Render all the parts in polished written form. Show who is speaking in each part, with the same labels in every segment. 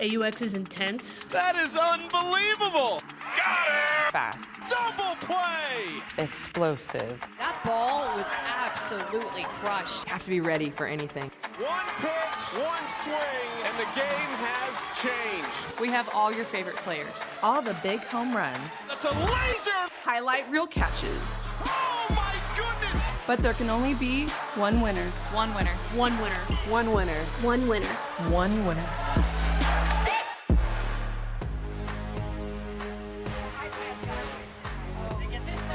Speaker 1: AUX is intense.
Speaker 2: That is unbelievable. Got it.
Speaker 3: Fast.
Speaker 2: Double play.
Speaker 3: Explosive.
Speaker 4: That ball was absolutely crushed.
Speaker 3: Have to be ready for anything.
Speaker 2: One pitch, one swing, and the game has changed.
Speaker 5: We have all your favorite players.
Speaker 6: All the big home runs.
Speaker 2: That's a laser.
Speaker 6: Highlight reel catches.
Speaker 2: Oh my goodness.
Speaker 6: But there can only be one winner.
Speaker 5: One winner.
Speaker 1: One winner.
Speaker 3: One winner.
Speaker 1: One winner.
Speaker 6: One winner.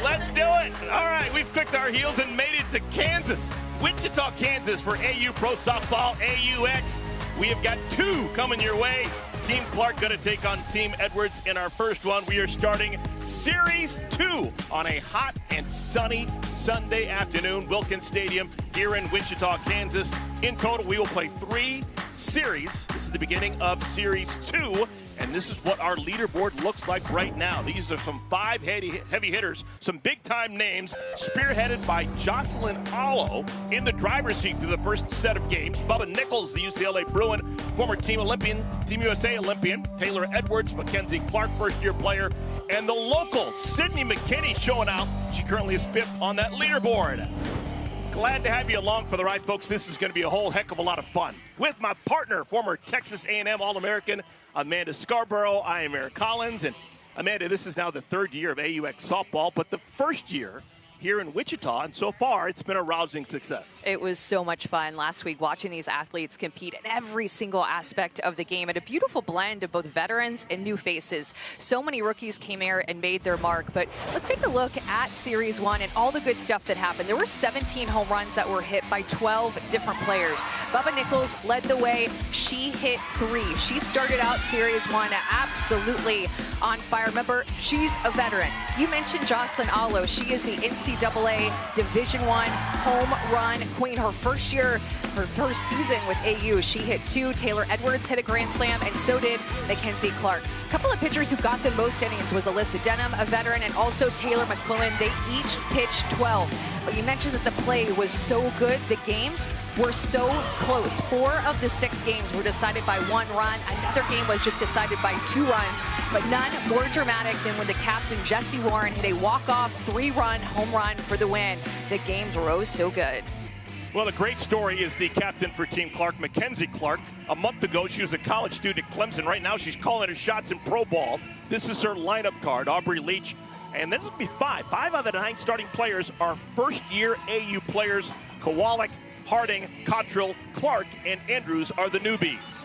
Speaker 2: Let's do it. All right, we've clicked our heels and made it to Kansas. Wichita, Kansas for AU Pro Softball, AUX. We have got two coming your way. Team Clark going to take on Team Edwards in our first one. We are starting Series 2 on a hot and sunny Sunday afternoon. Wilkins Stadium here in Wichita, Kansas. In total, we will play 3 series. This is the beginning of Series 2. And this is what our leaderboard looks like right now. These are some 5 heavy hitters, some big-time names, spearheaded by Jocelyn Allo in the driver's seat through the first set of games. Bubba Nichols, the UCLA Bruin, former Team USA Olympian. Taylor Edwards, Mackenzie Clark, first-year player. And the local, Sydney McKinney, showing out. She currently is 5th on that leaderboard. Glad to have you along for the ride, folks. This is going to be a whole heck of a lot of fun. With my partner, former Texas A&M All-American, Amanda Scarborough. I am Eric Collins. And Amanda, this is now the 3rd year of AUX softball, but the first year here in Wichita, and so far it's been a rousing success.
Speaker 4: It was so much fun last week watching these athletes compete in every single aspect of the game, and a beautiful blend of both veterans and new faces. So many rookies came here and made their mark, but let's take a look at Series 1 and all the good stuff that happened. There were 17 home runs that were hit by 12 different players. Bubba Nichols led the way. She hit 3. She started out Series 1 absolutely on fire. Remember, she's a veteran. You mentioned Jocelyn Allo. She is the NCAA Division I home run queen. Her first season with AU, she hit 2. Taylor Edwards hit a grand slam, and so did Mackenzie Clark. A couple of pitchers who got the most innings was Alyssa Denham, a veteran, and also Taylor McQuillan. They each pitched 12. But you mentioned that the play was so good. The games were so close. 4 of the 6 games were decided by 1 run. Another game was just decided by 2 runs, but none more dramatic than when the captain, Jesse Warren, hit a walk-off 3-run home run for the win. The games were oh so good.
Speaker 2: Well, a great story is the captain for Team Clark, Mackenzie Clark. A month ago, she was a college student at Clemson. Right now, she's calling her shots in pro ball. This is her lineup card, Aubrey Leach. And then it'll be 5. 5 out of the 9 starting players are first-year AU players. Kowalik, Harding, Cottrell, Clark, and Andrews are the newbies.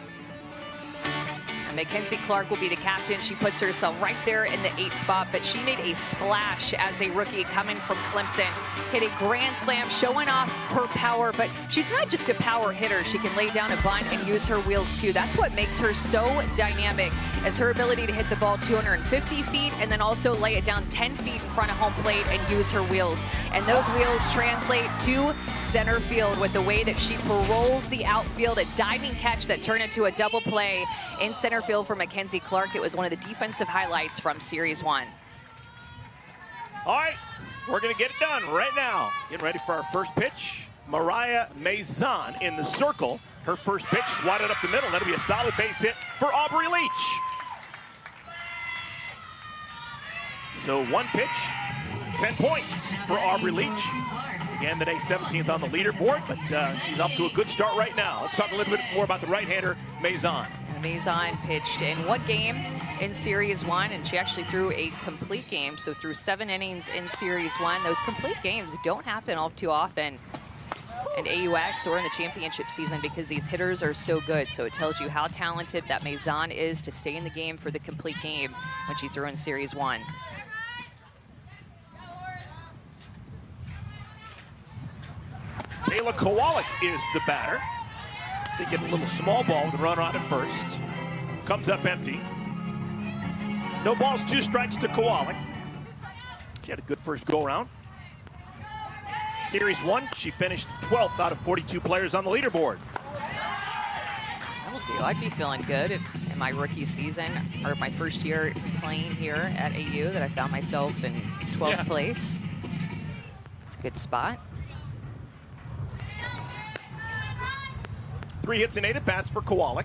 Speaker 4: And Mackenzie Clark will be the captain. She puts herself right there in the 8th spot, but she made a splash as a rookie coming from Clemson. Hit a grand slam, showing off her power, but she's not just a power hitter. She can lay down a bunt and use her wheels too. That's what makes her so dynamic, is her ability to hit the ball 250 feet and then also lay it down 10 feet in front of home plate and use her wheels. And those wheels translate to center field with the way that she paroles the outfield, a diving catch that turned into a double play in center field for Mackenzie Clark. It was one of the defensive highlights from Series 1.
Speaker 2: All right, we're going to get it done right now. Getting ready for our first pitch. Mariah Maison in the circle. Her first pitch swatted up the middle. That'll be a solid base hit for Aubrey Leach. So 1 pitch, 10 points for Aubrey Leach. Again, today 17th on the leaderboard, but she's off to a good start right now. Let's talk a little bit more about the right-hander, Maison.
Speaker 4: Maison pitched in one game in Series 1, and she actually threw a complete game, so threw 7 innings in Series 1. Those complete games don't happen all too often in AUX or in the championship season because these hitters are so good. So it tells you how talented that Maison is to stay in the game for the complete game when she threw in Series 1.
Speaker 2: Kayla Kowalik is the batter. They get a little small ball with a runner on at first. Comes up empty. No balls, 2 strikes to Kowalik. She had a good first go-around. Series 1, she finished 12th out of 42 players on the leaderboard.
Speaker 4: That'll do. I'd be feeling good if in my rookie season or my first year playing here at AU that I found myself in 12th place. It's a good spot.
Speaker 2: 3 hits and 8 at-bats for Kowalik.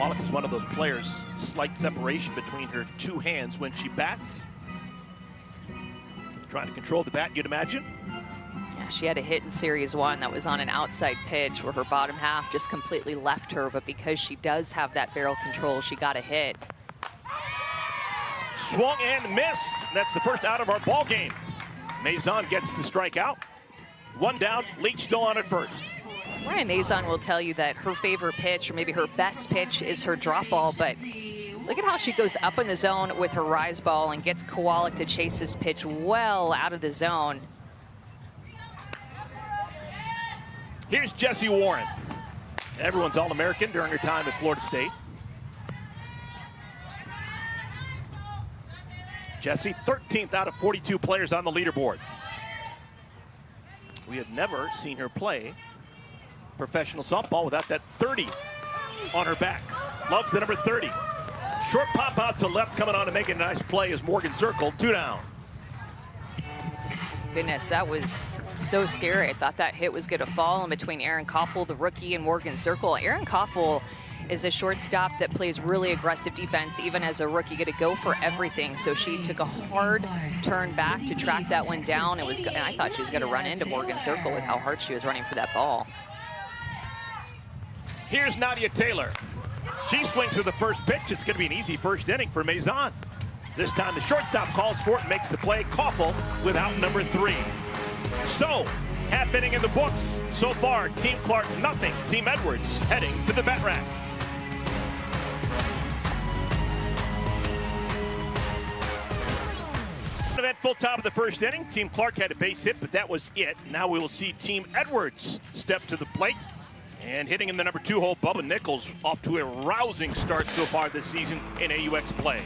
Speaker 2: Kowalik is one of those players, slight separation between her two hands when she bats. Trying to control the bat, you'd imagine.
Speaker 4: Yeah, she had a hit in Series 1 that was on an outside pitch where her bottom half just completely left her, but because she does have that barrel control, she got a hit.
Speaker 2: Swung and missed. That's the first out of our ball game. Maison gets the strikeout. One down, Leach still on at first.
Speaker 4: Ryan Maison will tell you that her favorite pitch, or maybe her best pitch, is her drop ball, but look at how she goes up in the zone with her rise ball and gets Kowalik to chase his pitch well out of the zone.
Speaker 2: Here's Jessie Warren. Everyone's All-American during her time at Florida State. Jessie, 13th out of 42 players on the leaderboard. We have never seen her play professional softball without that 30 on her back. Loves the number 30. Short pop out to left, coming on to make a nice play is Morgan Zirkle, 2 down.
Speaker 4: Goodness, that was so scary. I thought that hit was going to fall in between Aaron Koffel, the rookie, and Morgan Zirkle. Aaron Koffel is a shortstop that plays really aggressive defense, even as a rookie, going to go for everything. So she took a hard turn back to track that one down. And I thought she was going to run into Morgan Zirkle with how hard she was running for that ball.
Speaker 2: Here's Nadia Taylor. She swings to the first pitch. It's going to be an easy first inning for Maison. This time the shortstop calls for it and makes the play. Koffel without number 3. So, half inning in the books. So far, Team Clark nothing. Team Edwards heading to the vet rack. Eventful top of the first inning. Team Clark had a base hit, but that was it. Now we will see Team Edwards step to the plate. And hitting in the number 2 hole, Bubba Nichols off to a rousing start so far this season in AUX play.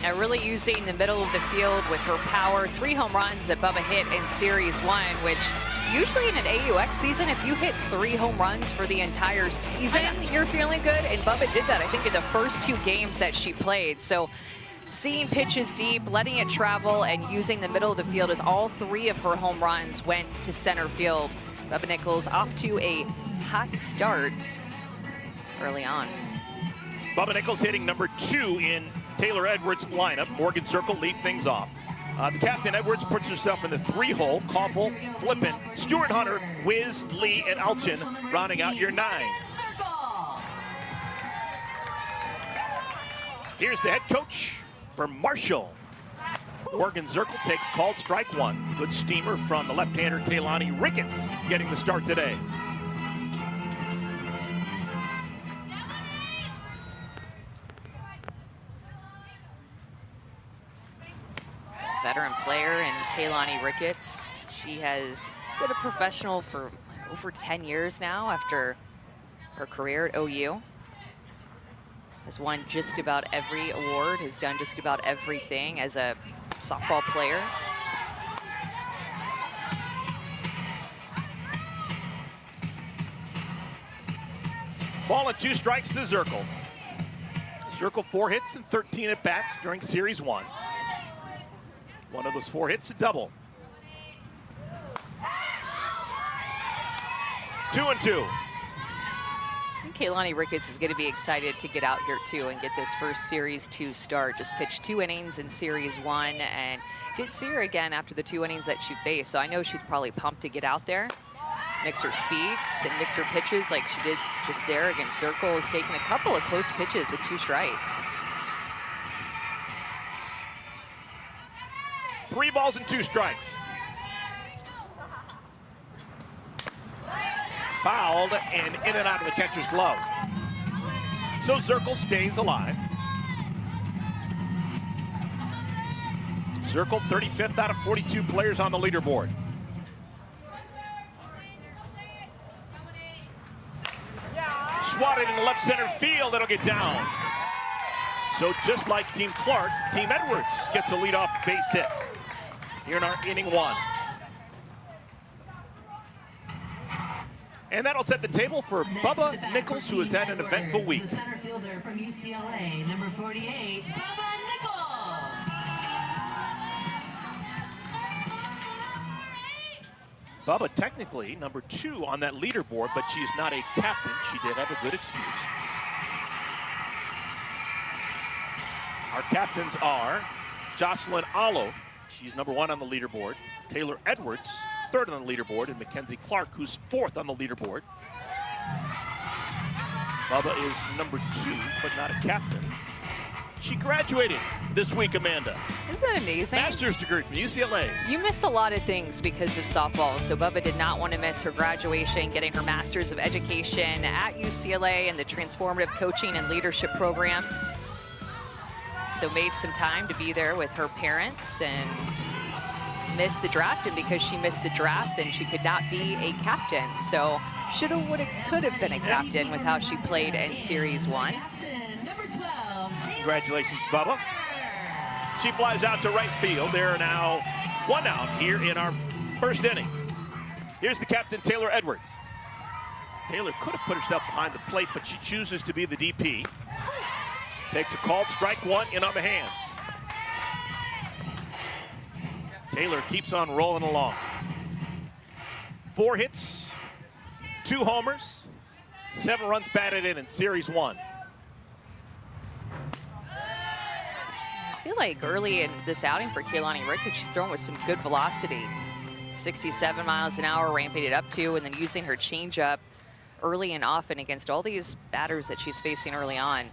Speaker 4: And really using the middle of the field with her power. 3 home runs that Bubba hit in Series 1, which usually in an AUX season, if you hit 3 home runs for the entire season, you're feeling good. And Bubba did that, I think, in the first 2 games that she played. So seeing pitches deep, letting it travel, and using the middle of the field as all 3 of her home runs went to center field. Bubba Nichols off to a hot start early on.
Speaker 2: Bubba Nichols hitting number 2 in Taylor Edwards' lineup. Morgan Zirkle lead things off. The captain, Edwards, puts herself in the 3 hole. Koffel, Flippin, Stuart Hunter, Wiz, Lee, and Alchin rounding out your 9. Here's the head coach for Marshall. Morgan Zirkle takes called strike 1. Good steamer from the left-hander Kaylani Ricketts getting the start today.
Speaker 4: Veteran player and Kaylani Ricketts. She has been a professional for over 10 years now after her career at OU. Has won just about every award, has done just about everything as a softball player.
Speaker 2: Ball and 2 strikes to Zirkle. Zirkle 4 hits and 13 at bats during Series 1. One of those 4 hits, a double. 2-2.
Speaker 4: I think Kaylani Ricketts is going to be excited to get out here too and get this first Series 2 start. Just pitched 2 innings in Series 1 and did see her again after the 2 innings that she faced. So I know she's probably pumped to get out there, mix her speeds and mix her pitches like she did just there against Zirkle. Has taken a couple of close pitches with 2 strikes.
Speaker 2: 3 balls and 2 strikes. Fouled and in and out of the catcher's glove. So Zirkle stays alive. Zirkle 35th out of 42 players on the leaderboard. Swatted in left center field, it'll get down. So just like Team Clark, Team Edwards gets a leadoff base hit here in our inning 1. And that'll set the table for Bubba Nichols, who has had an eventful week.
Speaker 1: Center fielder from UCLA, number 48, Bubba Nichols.
Speaker 2: Bubba technically number 2 on that leaderboard, but she's not a captain. She did have a good excuse. Our captains are Jocelyn Allo, she's #1 on the leaderboard. Taylor Edwards, 3rd on the leaderboard, and Mackenzie Clark, who's 4th on the leaderboard. Bubba is #2, but not a captain. She graduated this week, Amanda.
Speaker 4: Isn't that amazing?
Speaker 2: Master's degree from UCLA.
Speaker 4: You missed a lot of things because of softball, so Bubba did not want to miss her graduation, getting her Master's of Education at UCLA in the Transformative Coaching and Leadership Program. So made some time to be there with her parents and missed the draft, and because she missed the draft, then she could not be a captain. So shoulda, woulda, could have been a captain with how she played in Series 1.
Speaker 2: Congratulations, Bubba. She flies out to right field. There are now 1 out here in our first inning. Here's the captain, Taylor Edwards. Taylor could have put herself behind the plate, but she chooses to be the DP. Takes a called strike 1 in on the hands. Taylor keeps on rolling along. 4 hits, 2 homers, 7 runs batted in Series 1.
Speaker 4: I feel like early in this outing for Kaylani Ricketts, she's thrown with some good velocity. 67 miles an hour, ramping it up to, and then using her changeup early and often against all these batters that she's facing early on.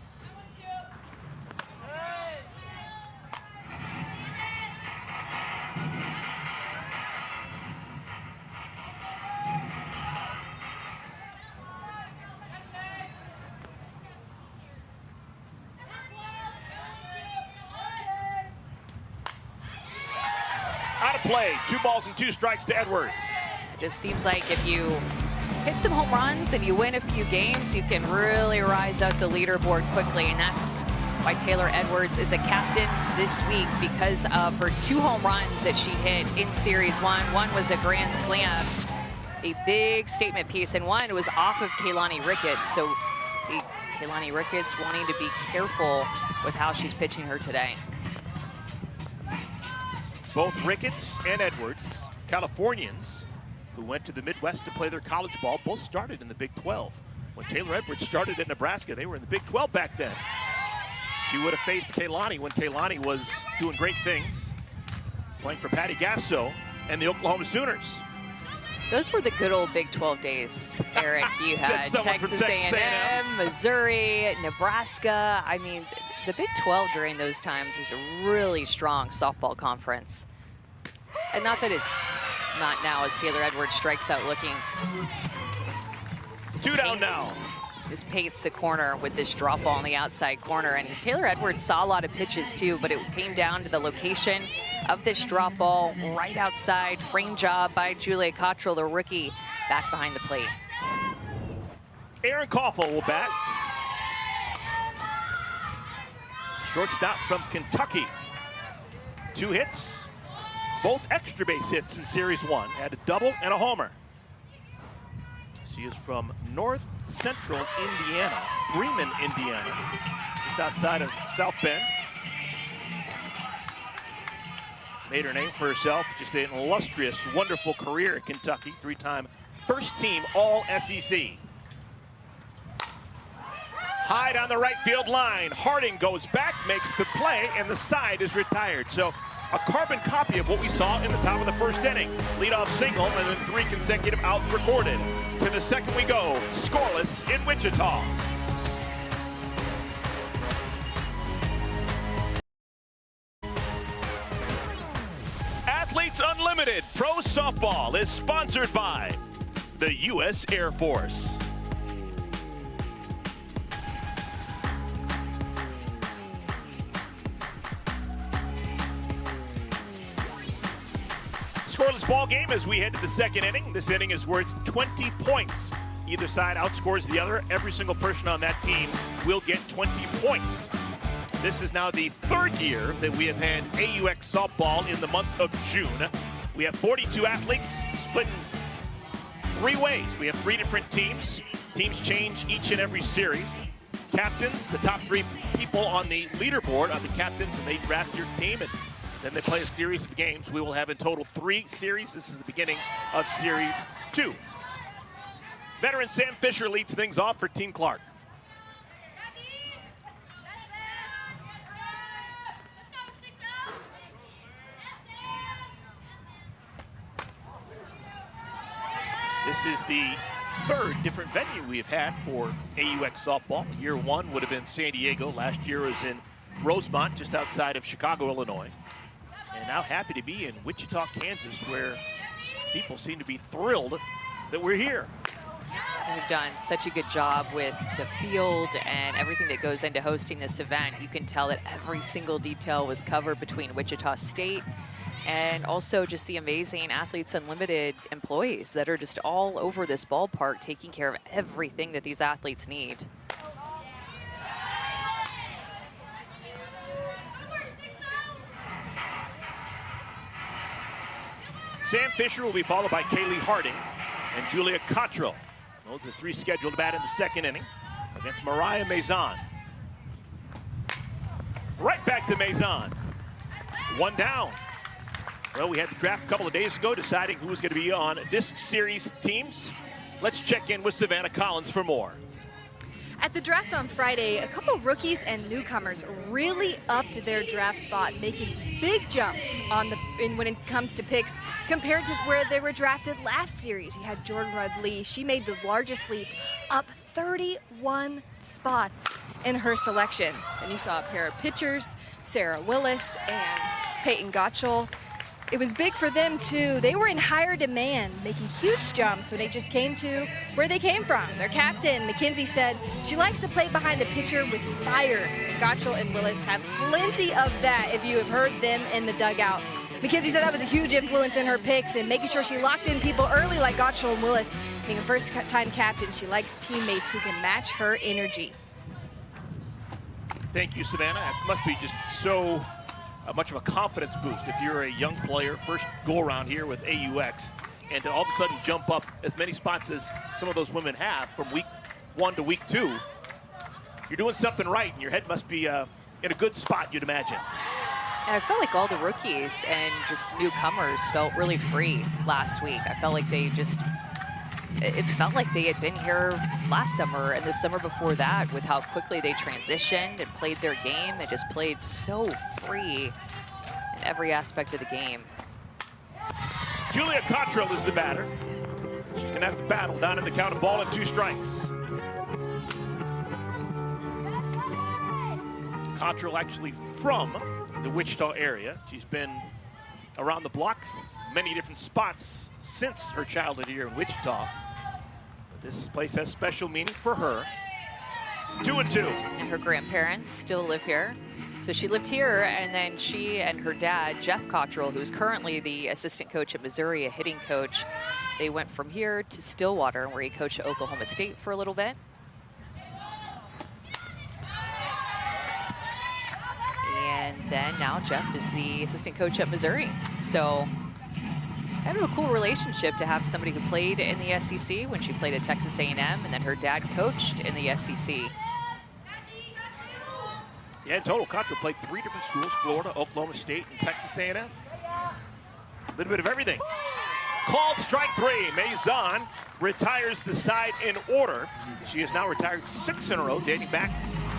Speaker 2: Out of play, 2 balls and 2 strikes to Edwards.
Speaker 4: It just seems like if you hit some home runs and you win a few games, you can really rise up the leaderboard quickly, and that's why Taylor Edwards is a captain this week, because of her 2 home runs that she hit in Series 1. One was a grand slam, a big statement piece, and one was off of Kaylani Ricketts. So see Kaylani Ricketts wanting to be careful with how she's pitching her today.
Speaker 2: Both Ricketts and Edwards, Californians, who went to the Midwest to play their college ball, both started in the Big 12. When Taylor Edwards started at Nebraska, they were in the Big 12 back then. She would have faced Kaylani when Kaylani was doing great things, playing for Patty Gasso and the Oklahoma Sooners.
Speaker 4: Those were the good old Big 12 days, Eric. You had Texas A&M, Missouri, Nebraska. I mean, the Big 12 during those times was a really strong softball conference. And not that it's not now, as Taylor Edwards strikes out looking.
Speaker 2: 2 down now.
Speaker 4: Just paints the corner with this drop ball in the outside corner. And Taylor Edwards saw a lot of pitches too, but it came down to the location of this drop ball right outside. Frame job by Julia Cottrell, the rookie, back behind the plate.
Speaker 2: Aaron Koffel will bat. Shortstop from Kentucky. 2 hits, both extra base hits in Series 1. Had a double and a homer. She is from North Central Indiana, Bremen, Indiana, just outside of South Bend. Made her name for herself, just an illustrious, wonderful career at Kentucky, 3-time first team All-SEC. High down the right field line. Harding goes back, makes the play, and the side is retired. So a carbon copy of what we saw in the top of the first inning. Leadoff single, and then 3 consecutive outs recorded. To the second we go, scoreless in Wichita. Athletes Unlimited Pro Softball is sponsored by the U.S. Air Force. Scoreless ball game as we head to the second inning. This inning is worth 20 points. Either side outscores the other. Every single person on that team will get 20 points. This is now the 3rd year that we have had AUX softball in the month of June. We have 42 athletes split 3 ways. We have 3 different teams. Teams change each and every series. Captains, the top 3 people on the leaderboard are the captains, and they draft your team, and then they play a series of games. We will have in total 3 series. This is the beginning of Series 2. Veteran Sam Fisher leads things off for Team Clark. This is the third different venue we've had for AUX softball. Year one would have been San Diego. Last year was in Rosemont, just outside of Chicago, Illinois. And now happy to be in Wichita, Kansas, where people seem to be thrilled that we're here.
Speaker 4: They've done such a good job with the field and everything that goes into hosting this event. You can tell that every single detail was covered between Wichita State and also just the amazing Athletes Unlimited employees that are just all over this ballpark taking care of everything that these athletes need.
Speaker 2: Sam Fisher will be followed by Kaylee Harding and Julia Cottrell. Those are three scheduled to bat in the second inning against Mariah Maison. Right back to Maison. One down. Well, we had the draft a couple of days ago deciding who was going to be on this series teams. Let's check in with Savannah Collins for more.
Speaker 7: At the draft on Friday, a couple rookies and newcomers really upped their draft spot, making big jumps when it comes to picks compared to where they were drafted last series. You had Jordan Rudd-Lee. She made the largest leap, up 31 spots in her selection. Then you saw a pair of pitchers, Sarah Willis and Peyton Gottschall. It was big for them too. They were in higher demand, making huge jumps when they just came to where they came from. Their captain, Mackenzie, said she likes to play behind a pitcher with fire. Gottschall and Willis have plenty of that if you have heard them in the dugout. Mackenzie said that was a huge influence in her picks and making sure she locked in people early like Gottschall and Willis. Being a first-time captain, she likes teammates who can match her energy.
Speaker 2: Thank you, Savannah. It must be just so much of a confidence boost if you're a young player, first go around here with AUX, and to all of a sudden jump up as many spots as some of those women have from week 1 to week 2. You're doing something right, and your head must be in a good spot, you'd imagine.
Speaker 4: And I felt like all the rookies and just newcomers felt really free last week. I felt like it felt like they had been here last summer and the summer before that with how quickly they transitioned and played their game. They just played so free in every aspect of the game.
Speaker 2: Julia Cottrell is the batter. She's gonna have to battle down in the count of ball and 2 strikes. Cottrell actually from the Wichita area. She's been around the block, many different spots since her childhood here in Wichita. But this place has special meaning for her. 2-2.
Speaker 4: And her grandparents still live here. So she lived here, and then she and her dad, Jeff Cottrell, who's currently the assistant coach at Missouri, a hitting coach, they went from here to Stillwater, where he coached at Oklahoma State for a little bit. And then now Jeff is the assistant coach at Missouri. So kind of a cool relationship to have somebody who played in the SEC when she played at Texas A&M, and then her dad coached in the SEC.
Speaker 2: Yeah, in total, Cottrell played 3 different schools, Florida, Oklahoma State, and Texas A&M. A little bit of everything. Called strike 3. Maison retires the side in order. She has now retired 6 in a row, dating back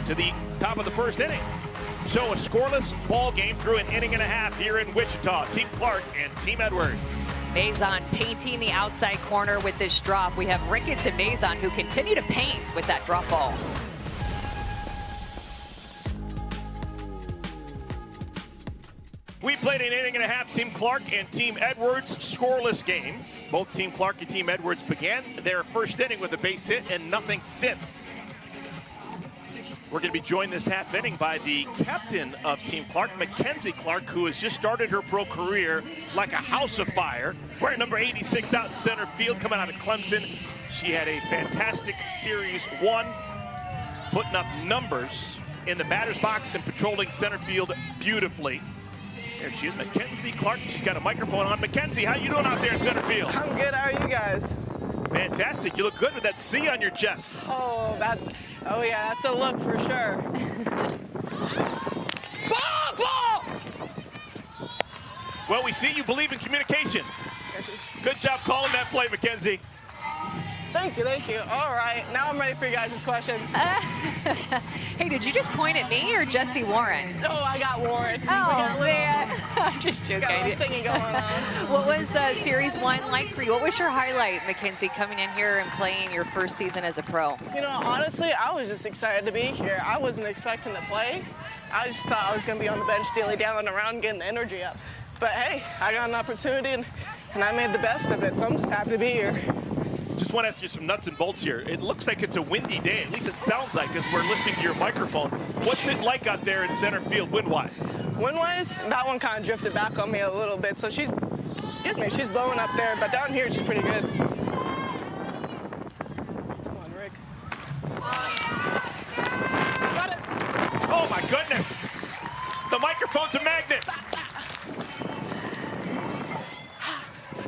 Speaker 2: to the top of the first inning. So a scoreless ball game through an inning and a half here in Wichita. Team Clark and Team Edwards.
Speaker 4: Maison painting the outside corner with this drop. We have Ricketts and Maison who continue to paint with that drop ball.
Speaker 2: We played an inning and a half, Team Clark and Team Edwards scoreless game. Both Team Clark and Team Edwards began their first inning with a base hit and nothing since. We're going to be joined this half inning by the captain of Team Clark, Mackenzie Clark, who has just started her pro career like a house of fire. Wearing number 86 out in center field, coming out of Clemson. She had a fantastic Series 1, putting up numbers in the batter's box and patrolling center field beautifully. There she is, Mackenzie Clark. She's got a microphone on. Mackenzie, how you doing out there in center field?
Speaker 8: I'm good. How are you guys?
Speaker 2: Fantastic. You look good with that C on your chest.
Speaker 8: Oh yeah, that's a look for sure.
Speaker 2: Ball! Well, we see you believe in communication. Good job calling that play, Mackenzie.
Speaker 8: Thank you, thank you. All right, now I'm ready for you guys' questions.
Speaker 4: Hey, did you just point at me or Jesse Warren?
Speaker 8: Oh, I got Warren.
Speaker 4: Oh, man. I'm just joking.
Speaker 8: Got a little thingy going on.
Speaker 4: What was Series 1 like for you? What was your highlight, Mackenzie, coming in here and playing your first season as a pro?
Speaker 8: You know, honestly, I was just excited to be here. I wasn't expecting to play. I just thought I was going to be on the bench daily down and around getting the energy up. But hey, I got an opportunity and I made the best of it, so I'm just happy to be here.
Speaker 2: Just want to ask you some nuts and bolts here. It looks like it's a windy day. At least it sounds like, because we're listening to your microphone. What's it like out there in center field wind-wise?
Speaker 8: Wind-wise, that one kind of drifted back on me a little bit. So she's blowing up there, but down here she's pretty good. Come on, Rick. Got it.
Speaker 2: Oh my goodness! The microphone's a magnet.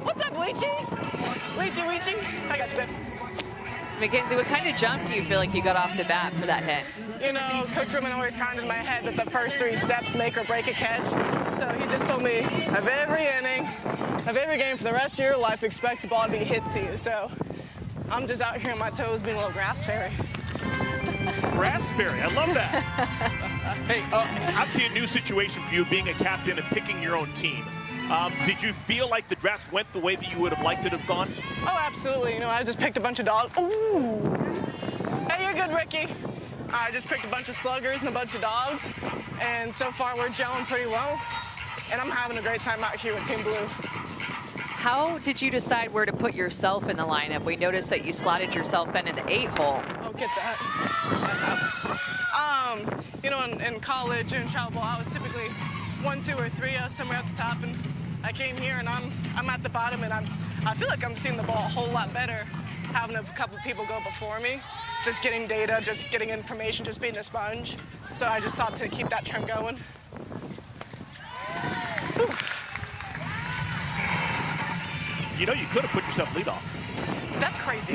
Speaker 8: What's up, Weechy? Weechy. I got you, babe.
Speaker 4: Mackenzie, what kind of jump do you feel like you got off the bat for that hit?
Speaker 8: You know, Coach Ruman always pounded in my head that the first 3 steps make or break a catch. So he just told me, of every inning, of every game for the rest of your life, expect the ball to be hit to you. So I'm just out here on my toes being a little grass fairy.
Speaker 2: Grass fairy, I love that. Hey, obviously a new situation for you being a captain and picking your own team. Did you feel like the draft went the way that you would have liked it to have gone?
Speaker 8: Oh, absolutely. You know, I just picked a bunch of dogs. Ooh. Hey, you're good, Ricky. I just picked a bunch of sluggers and a bunch of dogs. And so far, we're gelling pretty well. And I'm having a great time out here with Team Blue.
Speaker 4: How did you decide where to put yourself in the lineup? We noticed that you slotted yourself in the 8-hole.
Speaker 8: Oh, get that. That's up. You know, in college and travel ball, I was typically 1, 2, or 3, somewhere at the top. And I came here and I'm at the bottom, and I feel like I'm seeing the ball a whole lot better having a couple of people go before me, just getting data, just getting information, just being a sponge. So I just thought to keep that trend going. Whew.
Speaker 2: You know, you could have put yourself leadoff.
Speaker 8: That's crazy.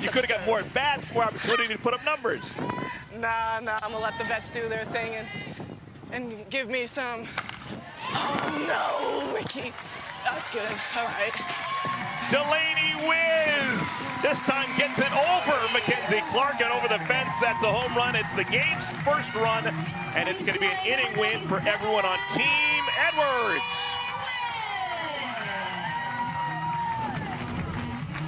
Speaker 2: You could have got more at bats, more opportunity to put up numbers.
Speaker 8: Nah, I'm gonna let the vets do their thing and give me some. Oh no, Ricky. That's good. All right.
Speaker 2: Delaney Wiz this time gets it over Mackenzie Clark and over the fence. That's a home run. It's the game's first run, and it's going to be an inning win for everyone on Team Edwards.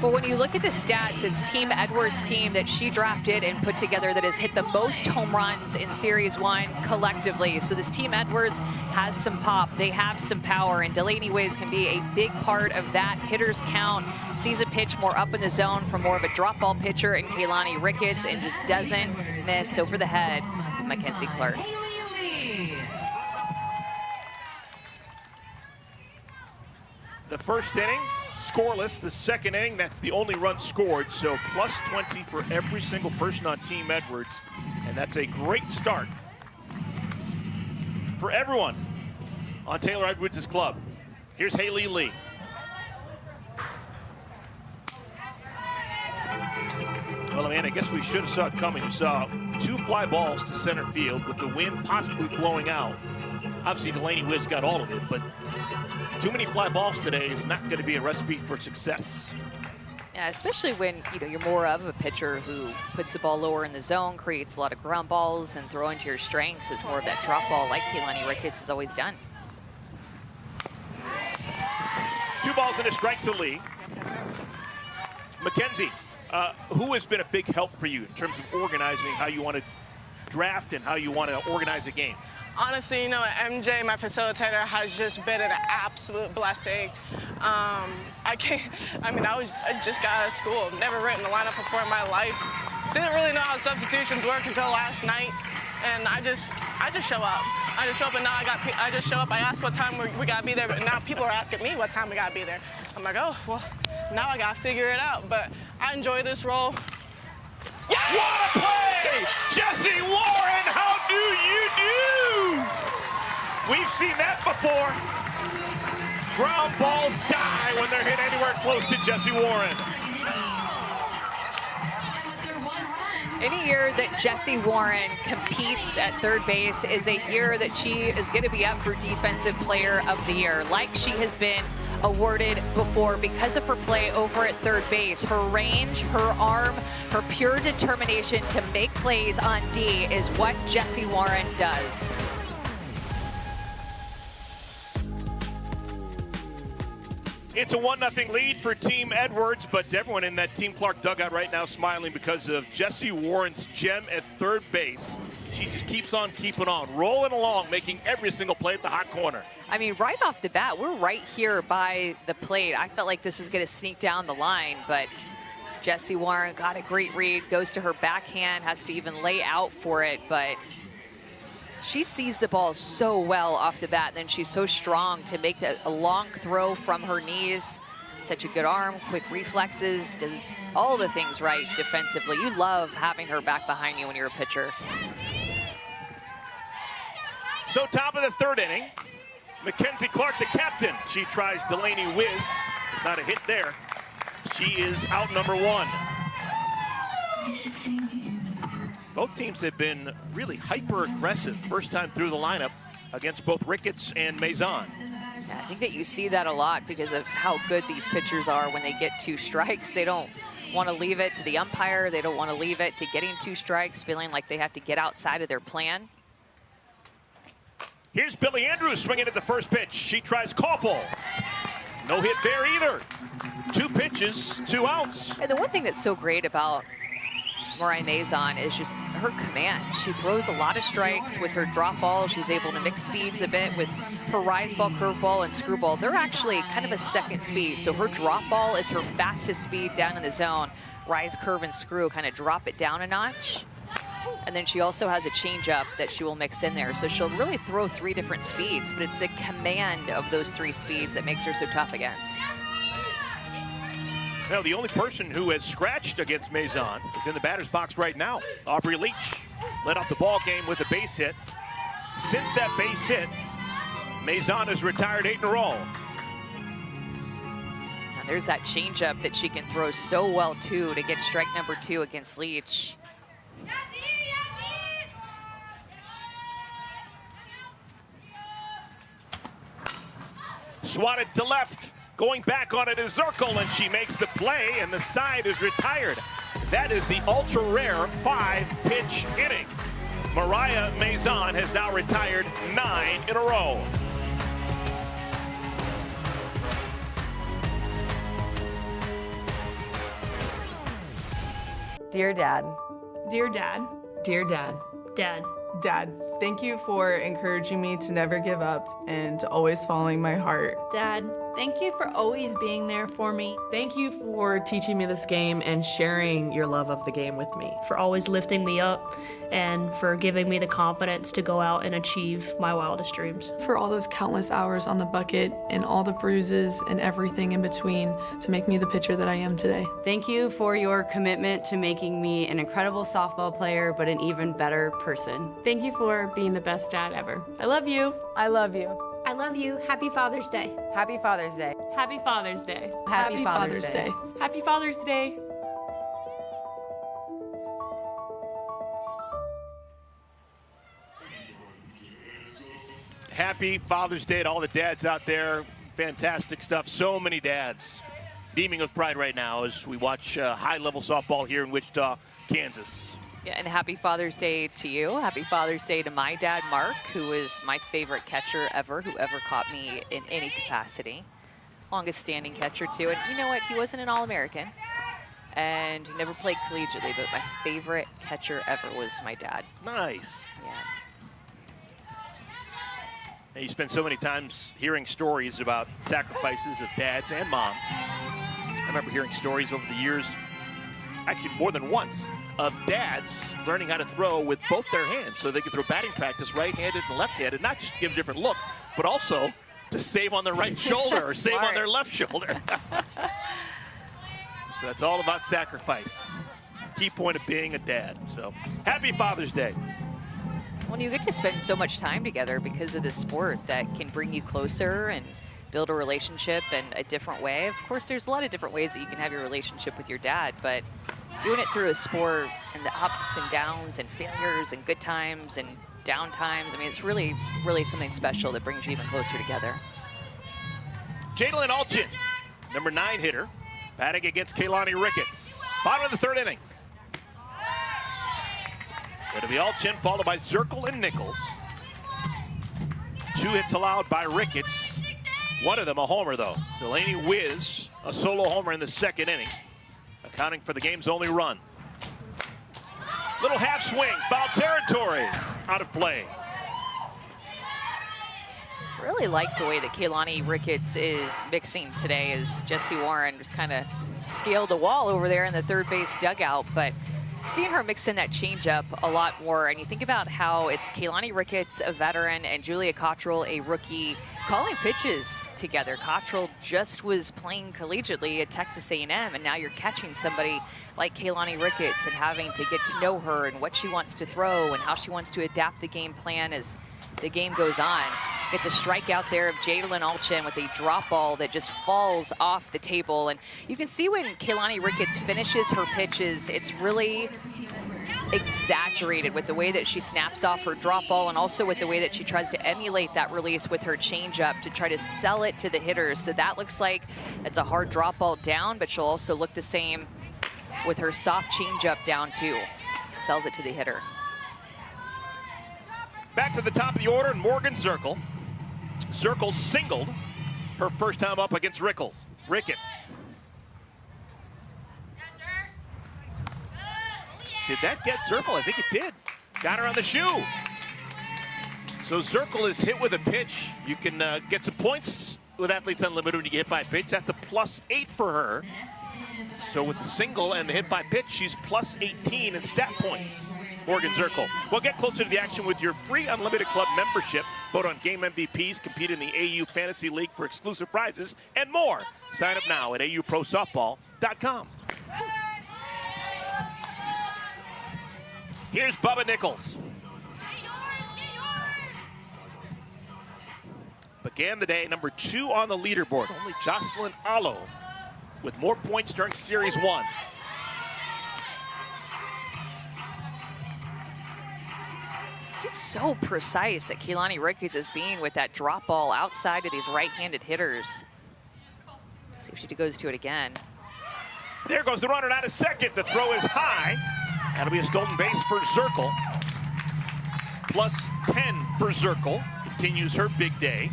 Speaker 4: Well, when you look at the stats, it's Team Edwards' team that she drafted and put together that has hit the most home runs in Series 1 collectively. So this Team Edwards has some pop. They have some power, and Delaney Wiz can be a big part of that. Hitters count, sees a pitch more up in the zone from more of a drop ball pitcher in Kaylani Ricketts and just doesn't miss. So for the head, Mackenzie Clark.
Speaker 2: The first inning, scoreless. The second inning, that's the only run scored. So plus 20 for every single person on Team Edwards. And that's a great start for everyone on Taylor Edwards' club. Here's Haley Lee. Well, man, I guess we should have saw it coming. We saw 2 fly balls to center field with the wind possibly blowing out. Obviously, Delaney Wiz got all of it, but too many fly balls today is not going to be a recipe for success.
Speaker 4: Yeah, especially when you're more of a pitcher who puts the ball lower in the zone, creates a lot of ground balls, and throw into your strengths is more of that drop ball like Kaylani Ricketts has always done.
Speaker 2: 2 balls and a strike to Lee. Mackenzie, who has been a big help for you in terms of organizing how you want to draft and how you want to organize a game?
Speaker 8: Honestly, you know, MJ, my facilitator, has just been an absolute blessing. I just got out of school, never written a lineup before in my life. Didn't really know how substitutions work until last night, and I just show up. I just show up, and now I just show up. I ask what time we gotta be there, but now people are asking me what time we gotta be there. I'm like, oh, well, now I gotta figure it out. But I enjoy this role.
Speaker 2: Yeah! What a play! Jesse Warren, how do you do? We've seen that before. Ground balls die when they're hit anywhere close to Jesse Warren.
Speaker 4: Any year that Jesse Warren competes at third base is a year that she is going to be up for Defensive Player of the Year, like she has been awarded before because of her play over at third base. Her range, her arm, her pure determination to make plays on D is what Jessie Warren does.
Speaker 2: It's a 1-0 lead for Team Edwards, but everyone in that Team Clark dugout right now smiling because of Jessie Warren's gem at third base. She just keeps on keeping on, rolling along, making every single play at the hot corner.
Speaker 4: I mean, right off the bat, we're right here by the plate. I felt like this is going to sneak down the line, but Jessie Warren got a great read, goes to her backhand, has to even lay out for it, but she sees the ball so well off the bat, and then she's so strong to make a long throw from her knees. Such a good arm, quick reflexes, does all the things right defensively. You love having her back behind you when you're a pitcher.
Speaker 2: So top of the third inning, Mackenzie Clark, the captain. She tries Delaney Wiz, not a hit there. She is out number one. Both teams have been really hyper-aggressive first time through the lineup against both Ricketts and Maison.
Speaker 4: Yeah, I think that you see that a lot because of how good these pitchers are when they get 2 strikes. They don't want to leave it to the umpire. They don't want to leave it to getting 2 strikes, feeling like they have to get outside of their plan.
Speaker 2: Here's Billy Andrews swinging at the first pitch. She tries Koffel. No hit there either. 2 pitches, 2 outs.
Speaker 4: And the one thing that's so great about Mariah Maison is just her command. She throws a lot of strikes with her drop ball. She's able to mix speeds a bit with her rise ball, curve ball, and screwball. They're actually kind of a second speed. So her drop ball is her fastest speed down in the zone. Rise, curve, and screw kind of drop it down a notch. And then she also has a changeup that she will mix in there. So she'll really throw 3 different speeds, but it's the command of those 3 speeds that makes her so tough against.
Speaker 2: Well, the only person who has scratched against Maison is in the batter's box right now. Aubrey Leach led off the ball game with a base hit. Since that base hit, Maison has retired 8 in a row.
Speaker 4: Now there's that changeup that she can throw so well too to get strike number 2 against Leach.
Speaker 2: Swatted to left. Going back on it is Zirkle, and she makes the play, and the side is retired. That is the ultra-rare 5-pitch inning. Mariah Maison has now retired 9 in a row.
Speaker 3: Dear Dad.
Speaker 6: Dear Dad.
Speaker 3: Dear Dad.
Speaker 5: Dad.
Speaker 6: Dad, thank you for encouraging me to never give up and always following my heart.
Speaker 5: Dad, thank you for always being there for me.
Speaker 3: Thank you for teaching me this game and sharing your love of the game with me.
Speaker 9: For always lifting me up and for giving me the confidence to go out and achieve my wildest dreams.
Speaker 6: For all those countless hours on the bucket and all the bruises and everything in between to make me the pitcher that I am today.
Speaker 10: Thank you for your commitment to making me an incredible softball player, but an even better person.
Speaker 5: Thank you for being the best dad ever.
Speaker 6: I love you.
Speaker 3: I love you.
Speaker 11: I love you. Happy Father's Day.
Speaker 10: Happy Father's Day.
Speaker 5: Happy Father's Day.
Speaker 10: Happy Father's Day.
Speaker 6: Happy Father's Day.
Speaker 2: Happy Father's Day to all the dads out there. Fantastic stuff. So many dads beaming with pride right now as we watch high-level softball here in Wichita, Kansas.
Speaker 4: Yeah, and happy Father's Day to you. Happy Father's Day to my dad, Mark, who is my favorite catcher ever, who ever caught me in any capacity. Longest standing catcher, too. And you know what? He wasn't an All-American and never played collegiately, but my favorite catcher ever was my dad.
Speaker 2: Nice.
Speaker 4: Yeah.
Speaker 2: And you spend so many times hearing stories about sacrifices of dads and moms. I remember hearing stories over the years, actually more than once, of dads learning how to throw with both their hands so they could throw batting practice right-handed and left-handed, not just to give a different look, but also to save on their right shoulder or save on their left shoulder. So that's all about sacrifice. Key point of being a dad. So happy Father's Day.
Speaker 4: When you get to spend so much time together because of this sport that can bring you closer and build a relationship in a different way. Of course, there's a lot of different ways that you can have your relationship with your dad, but doing it through a sport and the ups and downs and failures and good times and down times, I mean, it's really, really something special that brings you even closer together.
Speaker 2: Jadalyn Alchin, number 9 hitter, batting against Kaylani Ricketts. Bottom of the 3rd inning. It'll be Alchin followed by Zirkle and Nichols. 2 hits allowed by Ricketts. One of them a homer, though. Delaney Wiz, a solo homer in the 2nd inning, accounting for the game's only run. Little half swing, foul territory, out of play.
Speaker 4: Really like the way that Kaylani Ricketts is mixing today as Jesse Warren just kind of scaled the wall over there in the 3rd base dugout. But seeing her mix in that changeup a lot more, and you think about how it's Kaylani Ricketts, a veteran, and Julia Cottrell, a rookie, calling pitches together. Cottrell just was playing collegiately at Texas A&M, and now you're catching somebody like Kaylani Ricketts and having to get to know her and what she wants to throw and how she wants to adapt the game plan as the game goes on. It's a strikeout there of Jadalyn Alchin with a drop ball that just falls off the table. And you can see when Kaylani Ricketts finishes her pitches, it's really exaggerated with the way that she snaps off her drop ball and also with the way that she tries to emulate that release with her changeup to try to sell it to the hitters. So that looks like it's a hard drop ball down, but she'll also look the same with her soft changeup down too. Sells it to the hitter.
Speaker 2: Back to the top of the order, Morgan Zirkle. Zirkle singled her first time up against Ricketts. Did that get Zirkle? I think it did. Got her on the shoe. So Zirkle is hit with a pitch. You can get some points with Athletes Unlimited when you get hit by a pitch. That's a +8 for her. So with the single and the hit by pitch, she's +18 in stat points. Morgan Zirkle. Well, get closer to the action with your free Unlimited Club membership. Vote on game MVPs, compete in the AU Fantasy League for exclusive prizes, and more. Sign up now at auprosoftball.com. Here's Bubba Nichols. Began the day number 2 on the leaderboard. Only Jocelyn Allo with more points during Series 1.
Speaker 4: It's so precise that Kaylani Ricketts is being with that drop ball outside of these right-handed hitters. See if she goes to it again.
Speaker 2: There goes the runner, not a second. The throw is high. That'll be a stolen base for Zirkle. +10 for Zirkle. Continues her big day.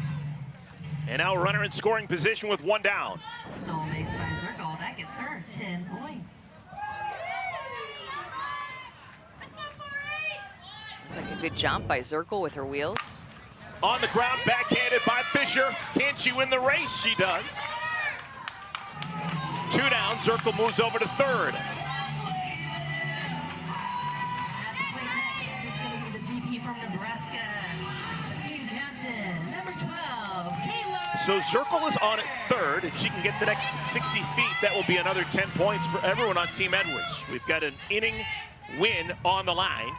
Speaker 2: And now runner in scoring position with 1 down.
Speaker 1: Stolen base by Zirkle. That gets her 10 points.
Speaker 4: Like a good jump by Zirkle with her wheels.
Speaker 2: On the ground, backhanded by Fisher. Can she win the race? She does. 2 down, Zirkle moves over to 3rd.
Speaker 1: At the plate next, it's going to be the DP from Nebraska, the team captain, number 12, Taylor.
Speaker 2: So Zirkle is on at 3rd. If she can get the next 60 feet, that will be another 10 points for everyone on Team Edwards. We've got an inning win on the line.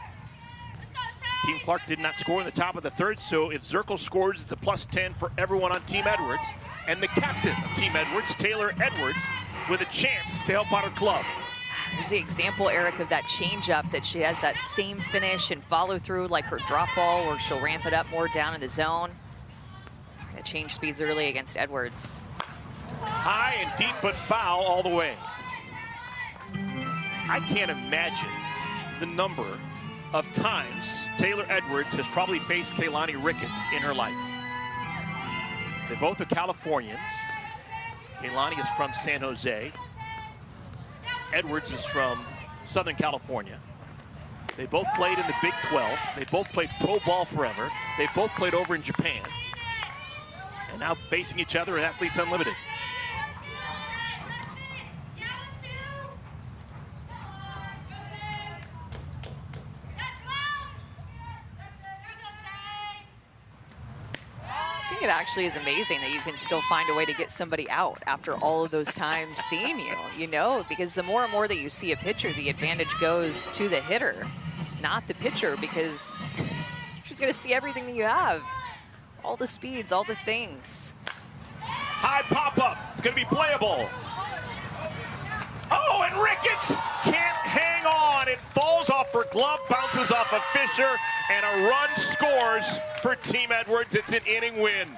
Speaker 2: Team Clark did not score in the top of the 3rd, so if Zirkle scores, it's a +10 for everyone on Team Edwards. And the captain of Team Edwards, Taylor Edwards, with a chance to help out her club.
Speaker 4: There's the example, Eric, of that changeup that she has that same finish and follow through like her drop ball, or she'll ramp it up more down in the zone. Gonna change speeds early against Edwards.
Speaker 2: High and deep, but foul all the way. I can't imagine the number of times Taylor Edwards has probably faced Kaylani Ricketts in her life. They both are Californians. Kaylani is from San Jose. Edwards is from Southern California. They both played in the Big 12. They both played pro ball forever. They both played over in Japan. And now facing each other at Athletes Unlimited.
Speaker 4: It actually is amazing that you can still find a way to get somebody out after all of those times seeing you know, because the more and more that you see a pitcher, the advantage goes to the hitter, not the pitcher, because she's going to see everything that you have, all the speeds, all the things.
Speaker 2: High pop-up, it's going to be playable. Oh, and Ricketts can't hang on. It falls off her glove, bounces off of Fisher, and a run scores for Team Edwards. It's an inning win.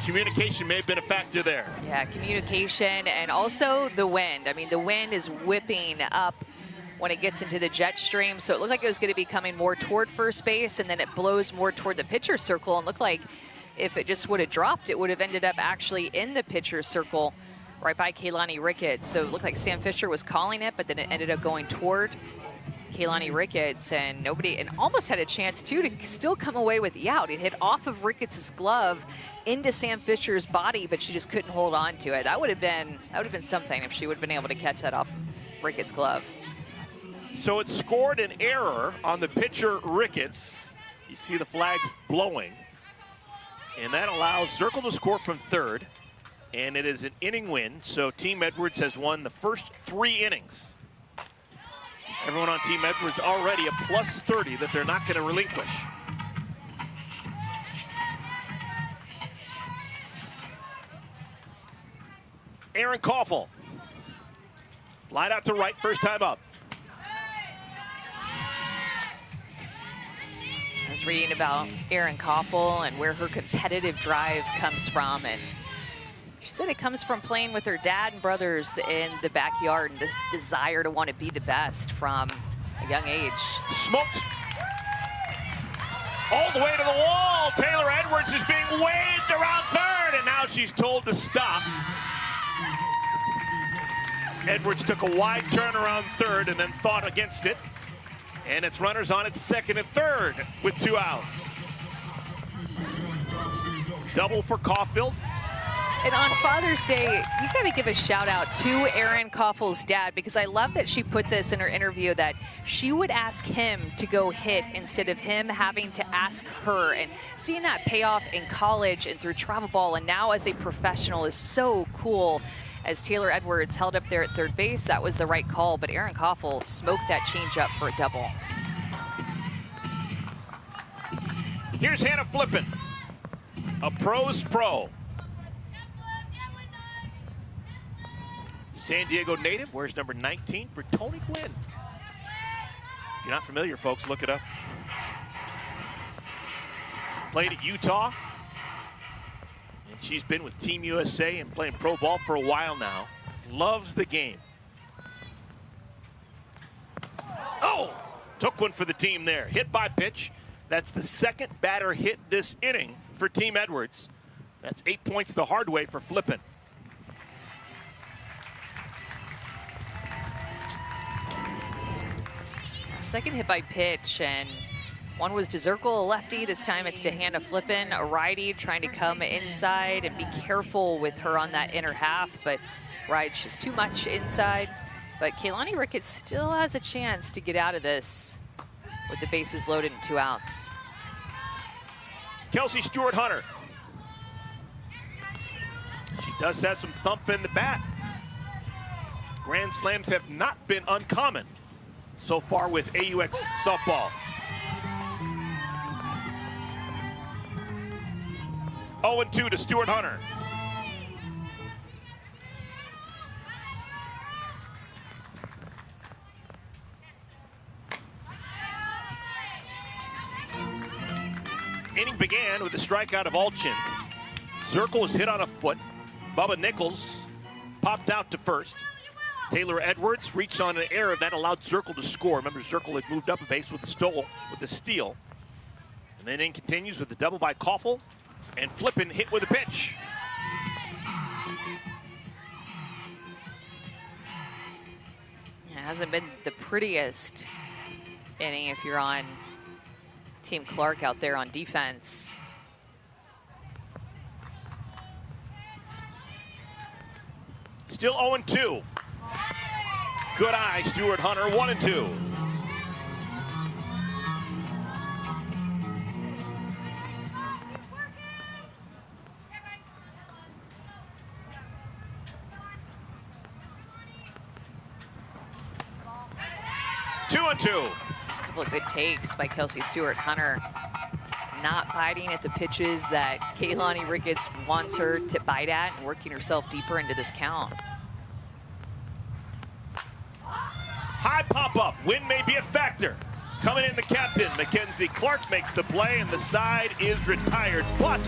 Speaker 2: Communication may have been a factor there.
Speaker 4: Yeah, communication and also the wind. I mean, the wind is whipping up when it gets into the jet stream, so it looked like it was going to be coming more toward first base, and then it blows more toward the pitcher's circle, and looked like if it just would have dropped, it would have ended up actually in the pitcher's circle right by Kaylani Ricketts. So it looked like Sam Fisher was calling it, but then it ended up going toward Kaylani Ricketts, and almost had a chance too to still come away with the out. It hit off of Ricketts' glove into Sam Fisher's body, but she just couldn't hold on to it. That would have been something if she would have been able to catch that off Ricketts' glove.
Speaker 2: So it scored an error on the pitcher Ricketts. You see the flags blowing, and that allows Zirkle to score from third, and it is an inning win. So Team Edwards has won the first 3 innings. Everyone on Team Edwards already a plus 30 that they're not going to relinquish. Aaron Koffel. Line out to right, first time up.
Speaker 4: I was reading about Aaron Koffel and where her competitive drive comes from, and she said it comes from playing with her dad and brothers in the backyard, and this desire to want to be the best from a young age.
Speaker 2: Smoked all the way to the wall. Taylor Edwards is being waved around third, and now she's told to stop. Edwards took a wide turn around third and then thought against it. And it's runners on at second and third with 2 outs. Double for Caulfield.
Speaker 4: And on Father's Day, you got to give a shout out to Aaron Koffel's dad, because I love that she put this in her interview that she would ask him to go hit instead of him having to ask her. And seeing that pay off in college and through travel ball and now as a professional is so cool. As Taylor Edwards held up there at third base, that was the right call, but Aaron Koffel smoked that changeup for a double.
Speaker 2: Here's Hannah Flippin, a pro's pro. San Diego native, wears number 19 for Tony Gwynn. If you're not familiar, folks, look it up. Played at Utah. And she's been with Team USA and playing pro ball for a while now. Loves the game. Oh, took one for the team there. Hit by pitch. That's the second batter hit this inning for Team Edwards. That's 8 points the hard way for Flippin.
Speaker 4: Second hit by pitch, and one was to Zirkle, a lefty. This time it's to Hannah Flippin, a righty, trying to come inside and be careful with her on that inner half, but rides just too much inside. But Kaylani Ricketts still has a chance to get out of this with the bases loaded and 2 outs.
Speaker 2: Kelsey Stewart-Hunter. She does have some thump in the bat. Grand slams have not been uncommon so far with AUX softball. 0-2 to Stewart-Hunter. Inning began with a strikeout of Alchin. Zirkle was hit on a foot. Bubba Nichols popped out to first. Taylor Edwards reached on an error that allowed Zirkle to score. Remember, Zirkle had moved up a base with the steal. And then inning continues with a double by Koffel, and Flippin hit with a pitch.
Speaker 4: It hasn't been the prettiest inning if you're on Team Clark out there on defense.
Speaker 2: Still 0-2. Good eye, Stewart-Hunter, 1-2. A
Speaker 4: couple of good takes by Kelsey Stewart-Hunter, not biting at the pitches that Kaylani Ricketts wants her to bite at and working herself deeper into this count.
Speaker 2: High pop-up, wind may be a factor. Coming in, the captain, Mackenzie Clark, makes the play, and the side is retired. But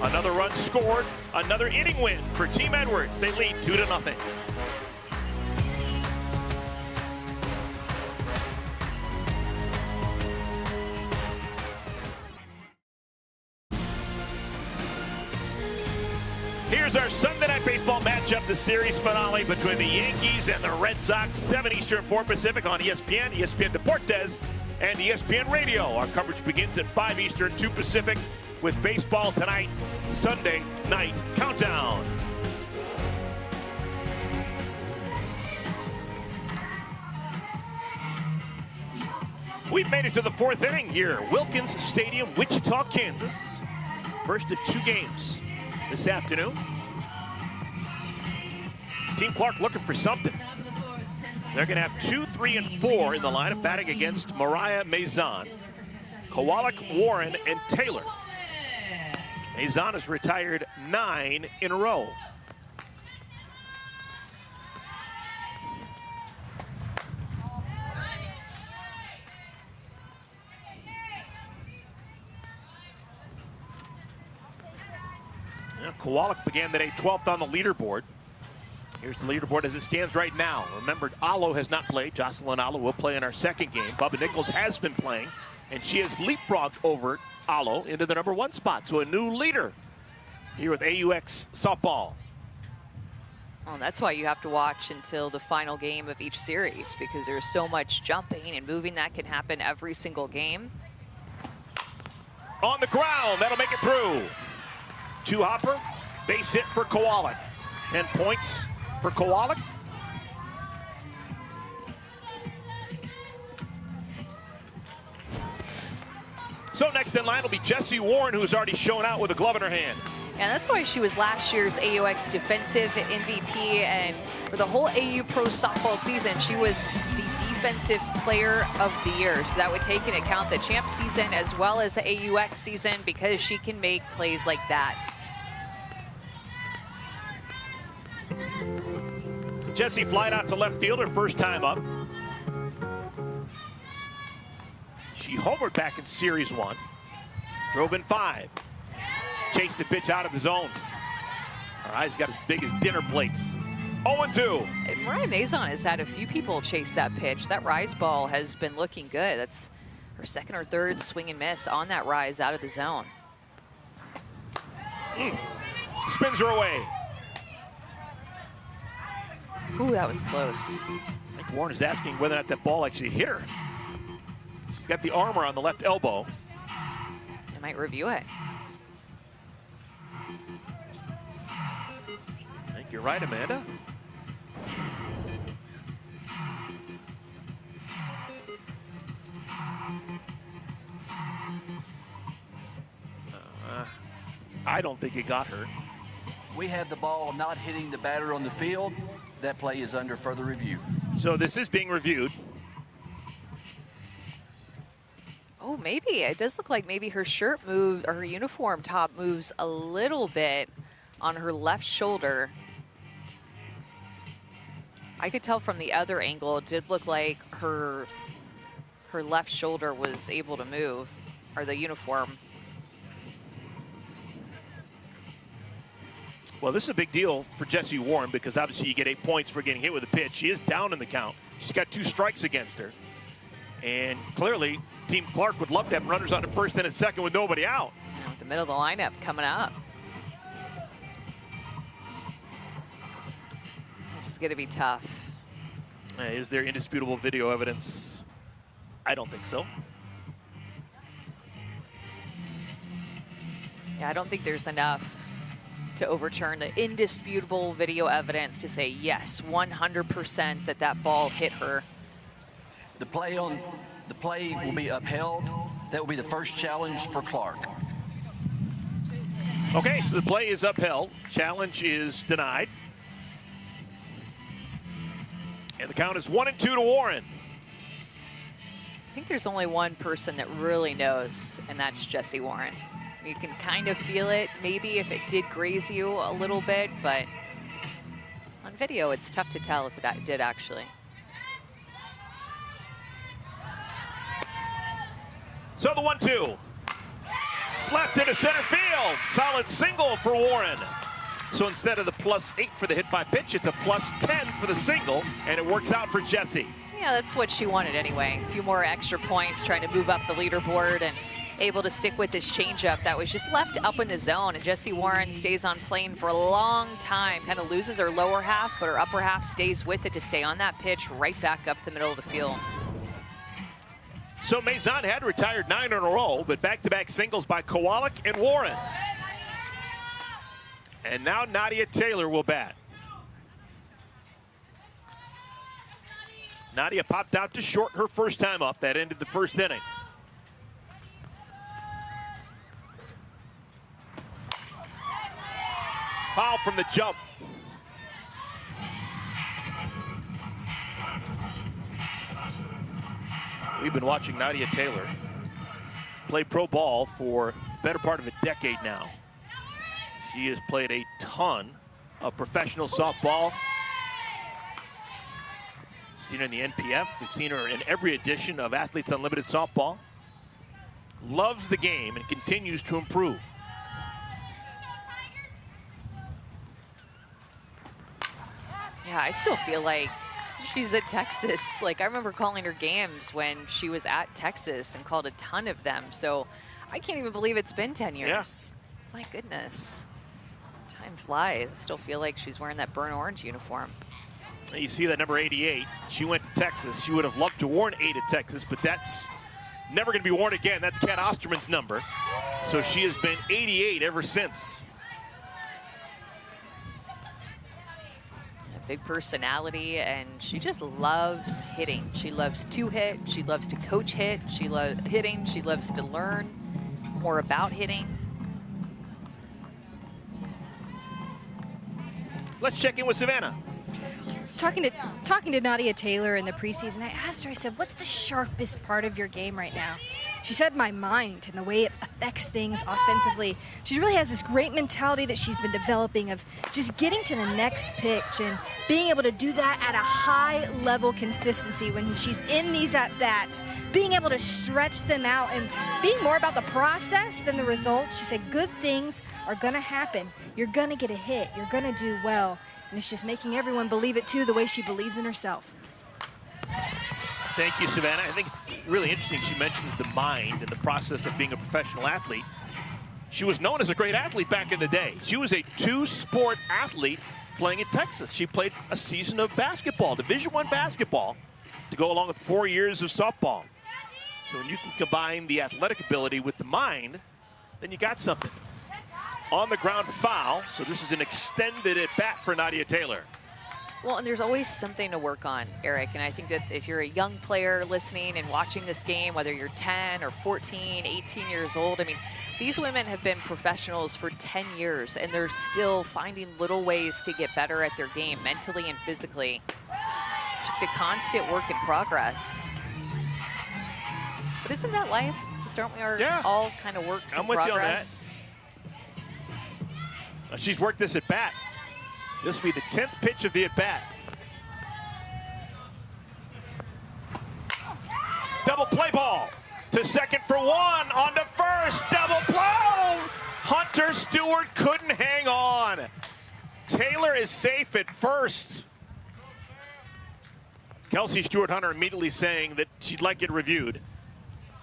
Speaker 2: another run scored, another inning win for Team Edwards. They lead 2-0. Here's our Sunday Night Baseball matchup, the series finale between the Yankees and the Red Sox, 7 Eastern, 4 Pacific on ESPN, ESPN Deportes, and ESPN Radio. Our coverage begins at 5 Eastern, 2 Pacific with baseball tonight, Sunday Night Countdown. We've made it to the 4th inning here, Wilkins Stadium, Wichita, Kansas. First of 2 games this afternoon. Team Clark looking for something. They're going to have 2, 3, and 4 in the lineup, batting against Mariah Mazan, Kowalik, Warren, and Taylor. Mazan has retired 9 in a row. Kowalik began the day 12th on the leaderboard. Here's the leaderboard as it stands right now. Remember, Alo has not played. Jocelyn Alo will play in our second game. Bubba Nichols has been playing, and she has leapfrogged over Alo into the #1 spot. So a new leader here with AUX Softball.
Speaker 4: Well, that's why you have to watch until the final game of each series, because there's so much jumping and moving that can happen every single game.
Speaker 2: On the ground, that'll make it through. 2-hopper, base hit for Kowalik. 10 points for Kowalik. So next in line will be Jessie Warren, who's already shown out with a glove in her hand.
Speaker 4: Yeah, that's why she was last year's AUX defensive MVP, and for the whole AU Pro Softball season, she was the defensive player of the year. So that would take into account the champ season as well as the AUX season, because she can make plays like that.
Speaker 2: Jessie flied out to left field her first time up. She homered back in Series 1. Drove in 5. Chased the pitch out of the zone. Her eyes got as big as dinner plates. 0-2.
Speaker 4: And Mariah Mazan has had a few people chase that pitch. That rise ball has been looking good. That's her second or third swing and miss on that rise out of the zone.
Speaker 2: Spins her away.
Speaker 4: Ooh, that was close.
Speaker 2: I think Warren is asking whether or not that ball actually hit her. She's got the armor on the left elbow.
Speaker 4: They might review it.
Speaker 2: I think you're right, Amanda. I don't think it got her.
Speaker 12: We have the ball not hitting the batter on the field. That play is under further review.
Speaker 2: So this is being reviewed.
Speaker 4: Oh, maybe. It does look like maybe her shirt moved, or her uniform top moves a little bit on her left shoulder. I could tell from the other angle, it did look like her left shoulder was able to move, or the uniform.
Speaker 2: Well, this is a big deal for Jessie Warren, because obviously you get 8 points for getting hit with a pitch. She is down in the count. She's got 2 strikes against her. And clearly, Team Clark would love to have runners on the first and at second with nobody out.
Speaker 4: The middle of the lineup coming up. This is going to be tough.
Speaker 2: Is there indisputable video evidence? I don't think so.
Speaker 4: Yeah, I don't think there's enough to overturn the indisputable video evidence to say, yes, 100% that ball hit her.
Speaker 12: The play will be upheld. That will be the first challenge for Clark.
Speaker 2: Okay, so the play is upheld. Challenge is denied. And the count is 1-2 to Warren.
Speaker 4: I think there's only one person that really knows, and that's Jessie Warren. You can kind of feel it, maybe if it did graze you a little bit, but on video, it's tough to tell if it did actually.
Speaker 2: So the 1-2. Slapped into center field. Solid single for Warren. So instead of the +8 for the hit by pitch, it's a +10 for the single, and it works out for Jessie.
Speaker 4: Yeah, that's what she wanted anyway. A few more extra points, trying to move up the leaderboard and able to stick with this changeup that was just left up in the zone. And Jessie Warren stays on plane for a long time, kind of loses her lower half, but her upper half stays with it to stay on that pitch right back up the middle of the field.
Speaker 2: So Maison had retired 9 in a row, but back-to-back singles by Kowalik and Warren. And now Nadia Taylor will bat. Nadia popped out to short her first time up. That ended the first inning. Foul from the jump. We've been watching Nadia Taylor play pro ball for the better part of a decade now. She has played a ton of professional softball. We've seen her in the NPF. We've seen her in every edition of Athletes Unlimited Softball. Loves the game and continues to improve.
Speaker 4: Yeah, I still feel like she's at Texas. Like, I remember calling her games when she was at Texas and called a ton of them. So I can't even believe it's been 10 years. Yeah. My goodness. Time flies. I still feel like she's wearing that burnt orange uniform.
Speaker 2: You see that number 88. She went to Texas. She would have loved to worn 8 at Texas, but that's never going to be worn again. That's Kat Osterman's number. So she has been 88 ever since.
Speaker 4: Big personality, and she just loves hitting. She loves to hit. She loves to coach hit. She loves hitting. She loves to learn more about hitting.
Speaker 2: Let's check in with Savannah.
Speaker 7: Talking to Nadia Taylor in the preseason, I asked her, I said, what's the sharpest part of your game right now? She said, my mind and the way it affects things offensively. She really has this great mentality that she's been developing of just getting to the next pitch and being able to do that at a high level consistency when she's in these at-bats, being able to stretch them out and being more about the process than the result. She said, good things are gonna happen. You're gonna get a hit, you're gonna do well. And it's just making everyone believe it too, the way she believes in herself.
Speaker 2: Thank you, Savannah. I think it's really interesting she mentions the mind and the process of being a professional athlete. She was known as a great athlete back in the day. She was a 2-sport athlete playing in Texas. She played a season of basketball, Division I basketball, to go along with 4 years of softball. So when you can combine the athletic ability with the mind, then you got something. On the ground foul, so this is an extended at-bat for Nadia Taylor.
Speaker 4: Well, and there's always something to work on, Eric, and I think that if you're a young player listening and watching this game, whether you're 10 or 14, 18 years old, I mean, these women have been professionals for 10 years, and they're still finding little ways to get better at their game, mentally and physically. Just a constant work in progress. But isn't that life? Just aren't we all kind of works in progress? I'm with you on that.
Speaker 2: She's worked this at bat. This will be the 10th pitch of the at bat. Double play ball to second for one, on to first, double play. Hunter Stewart couldn't hang on. Taylor is safe at first. Kelsey Stewart-Hunter immediately saying that she'd like it reviewed.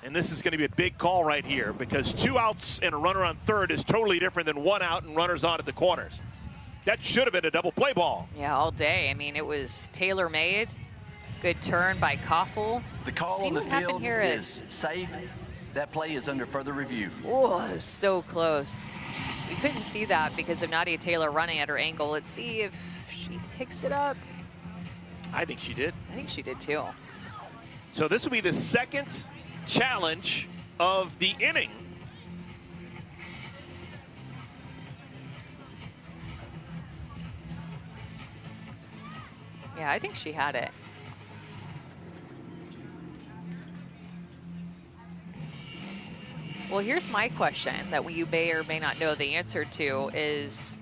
Speaker 2: And this is going to be a big call right here because 2 outs and a runner on third is totally different than 1 out and runners on at the corners. That should have been a double play ball.
Speaker 4: Yeah, all day. I mean, it was tailor-made. Good turn by Koffel.
Speaker 12: The call on the field is safe. That play is under further review.
Speaker 4: Oh, it was so close. We couldn't see that because of Nadia Taylor running at her angle. Let's see if she picks it up.
Speaker 2: I think she did.
Speaker 4: I think she did too.
Speaker 2: So this will be the second challenge of the inning.
Speaker 4: Yeah, I think she had it. Well, here's my question that you may or may not know the answer to is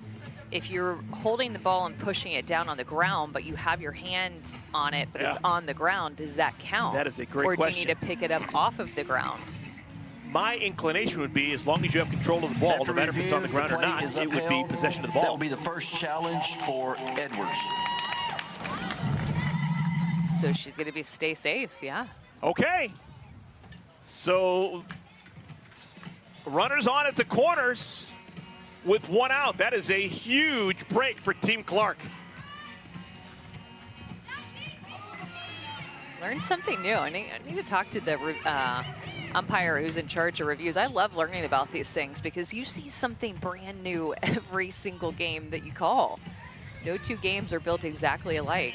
Speaker 4: if you're holding the ball and pushing it down on the ground, but you have your hand on it, but it's on the ground, does that count?
Speaker 2: That is a great question.
Speaker 4: Or do you need to pick it up off of the ground?
Speaker 2: my inclination would be, as long as you have control of the ball, no matter if it's on the ground or not, it would be possession of the ball.
Speaker 12: That will be the first challenge for Edwards.
Speaker 4: So she's going to stay safe, yeah.
Speaker 2: Okay. So runners on at the corners with 1 out. That is a huge break for Team Clark.
Speaker 4: Learned something new. I need to talk to the umpire who's in charge of reviews. I love learning about these things because you see something brand new every single game that you call. No two games are built exactly alike.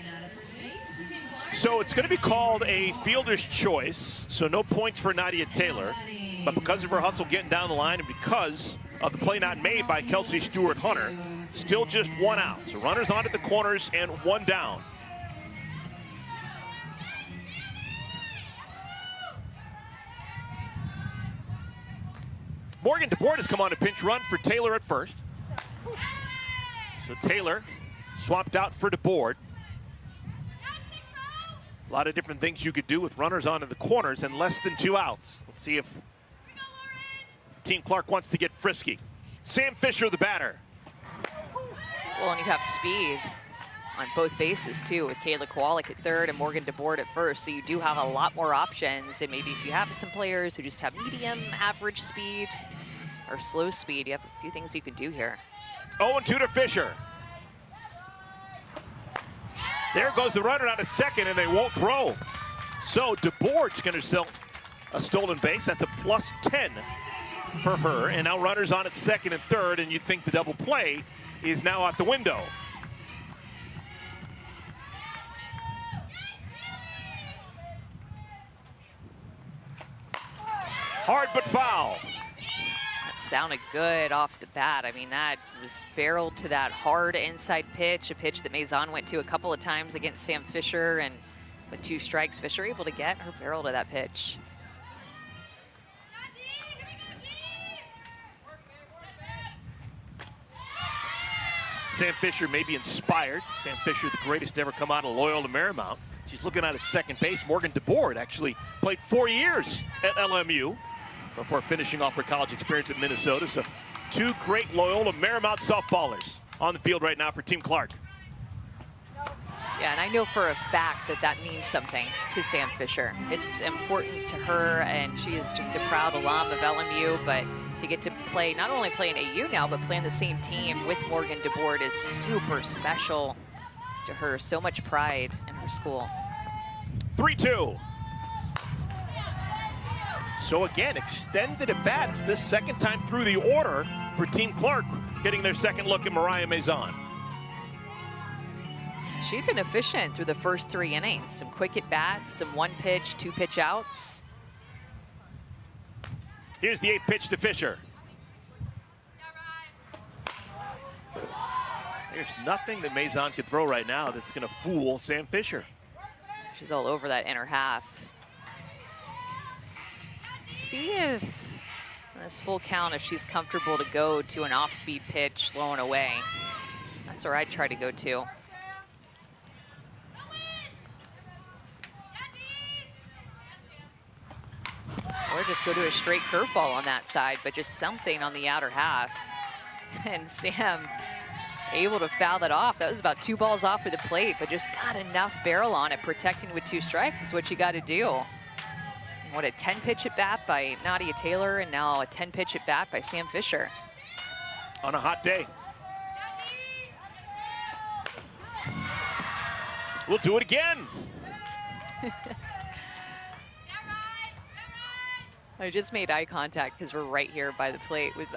Speaker 2: So it's going to be called a fielder's choice, so no points for Nadia Taylor. But because of her hustle getting down the line and because of the play not made by Kelsey Stewart-Hunter, still just 1 out. So runners on at the corners and 1 down. Morgan DeBoard has come on a pinch run for Taylor at first. So Taylor swapped out for DeBoard. A lot of different things you could do with runners onto the corners and less than 2 outs. Let's see if Team Clark wants to get frisky. Sam Fisher, the batter.
Speaker 4: Well, and you have speed on both bases, too, with Kayla Kowalik at third and Morgan DeBoard at first. So you do have a lot more options. And maybe if you have some players who just have medium, average speed, or slow speed, you have a few things you can do here.
Speaker 2: 0-2 to Fisher. There goes the runner out of second, and they won't throw. So DeBoard's going to sell a stolen base. That's a +10 for her. And now runners on at second and third, and you'd think the double play is now out the window. Hard but foul.
Speaker 4: That sounded good off the bat. I mean, that was barreled to that hard inside pitch, a pitch that Maison went to a couple of times against Sam Fisher, and with 2 strikes, Fisher able to get her barrel to that pitch.
Speaker 2: Sam Fisher may be inspired. Sam Fisher, the greatest to ever come out of Loyola Marymount. She's looking out at second base. Morgan DeBoard actually played 4 years at LMU before finishing off her college experience at Minnesota. So 2 great Loyola Marymount softballers on the field right now for Team Clark.
Speaker 4: Yeah, and I know for a fact that that means something to Sam Fisher. It's important to her, and she is just a proud alum of LMU, but to get to play, not only play in AU now, but play in the same team with Morgan DeBoard is super special to her. So much pride in her school.
Speaker 2: 3-2. So again, extended at bats this second time through the order for Team Clark, getting their second look at Mariah Maison.
Speaker 4: She'd been efficient through the first 3 innings. Some quick at bats, some 1-pitch, 2-pitch outs.
Speaker 2: Here's the 8th pitch to Fisher. There's nothing that Maison could throw right now that's going to fool Sam Fisher.
Speaker 4: She's all over that inner half. See if in this full count, if she's comfortable to go to an off-speed pitch, low and away. That's where I'd try to go to. Or just go to a straight curveball on that side, but just something on the outer half. And Sam able to foul that off. That was about 2 balls off for the plate, but just got enough barrel on it. Protecting with 2 strikes is what you got to do. What a 10-pitch at bat by Nadia Taylor, and now a 10-pitch at bat by Sam Fisher.
Speaker 2: On a hot day. We'll do it again.
Speaker 4: I just made eye contact because we're right here by the plate with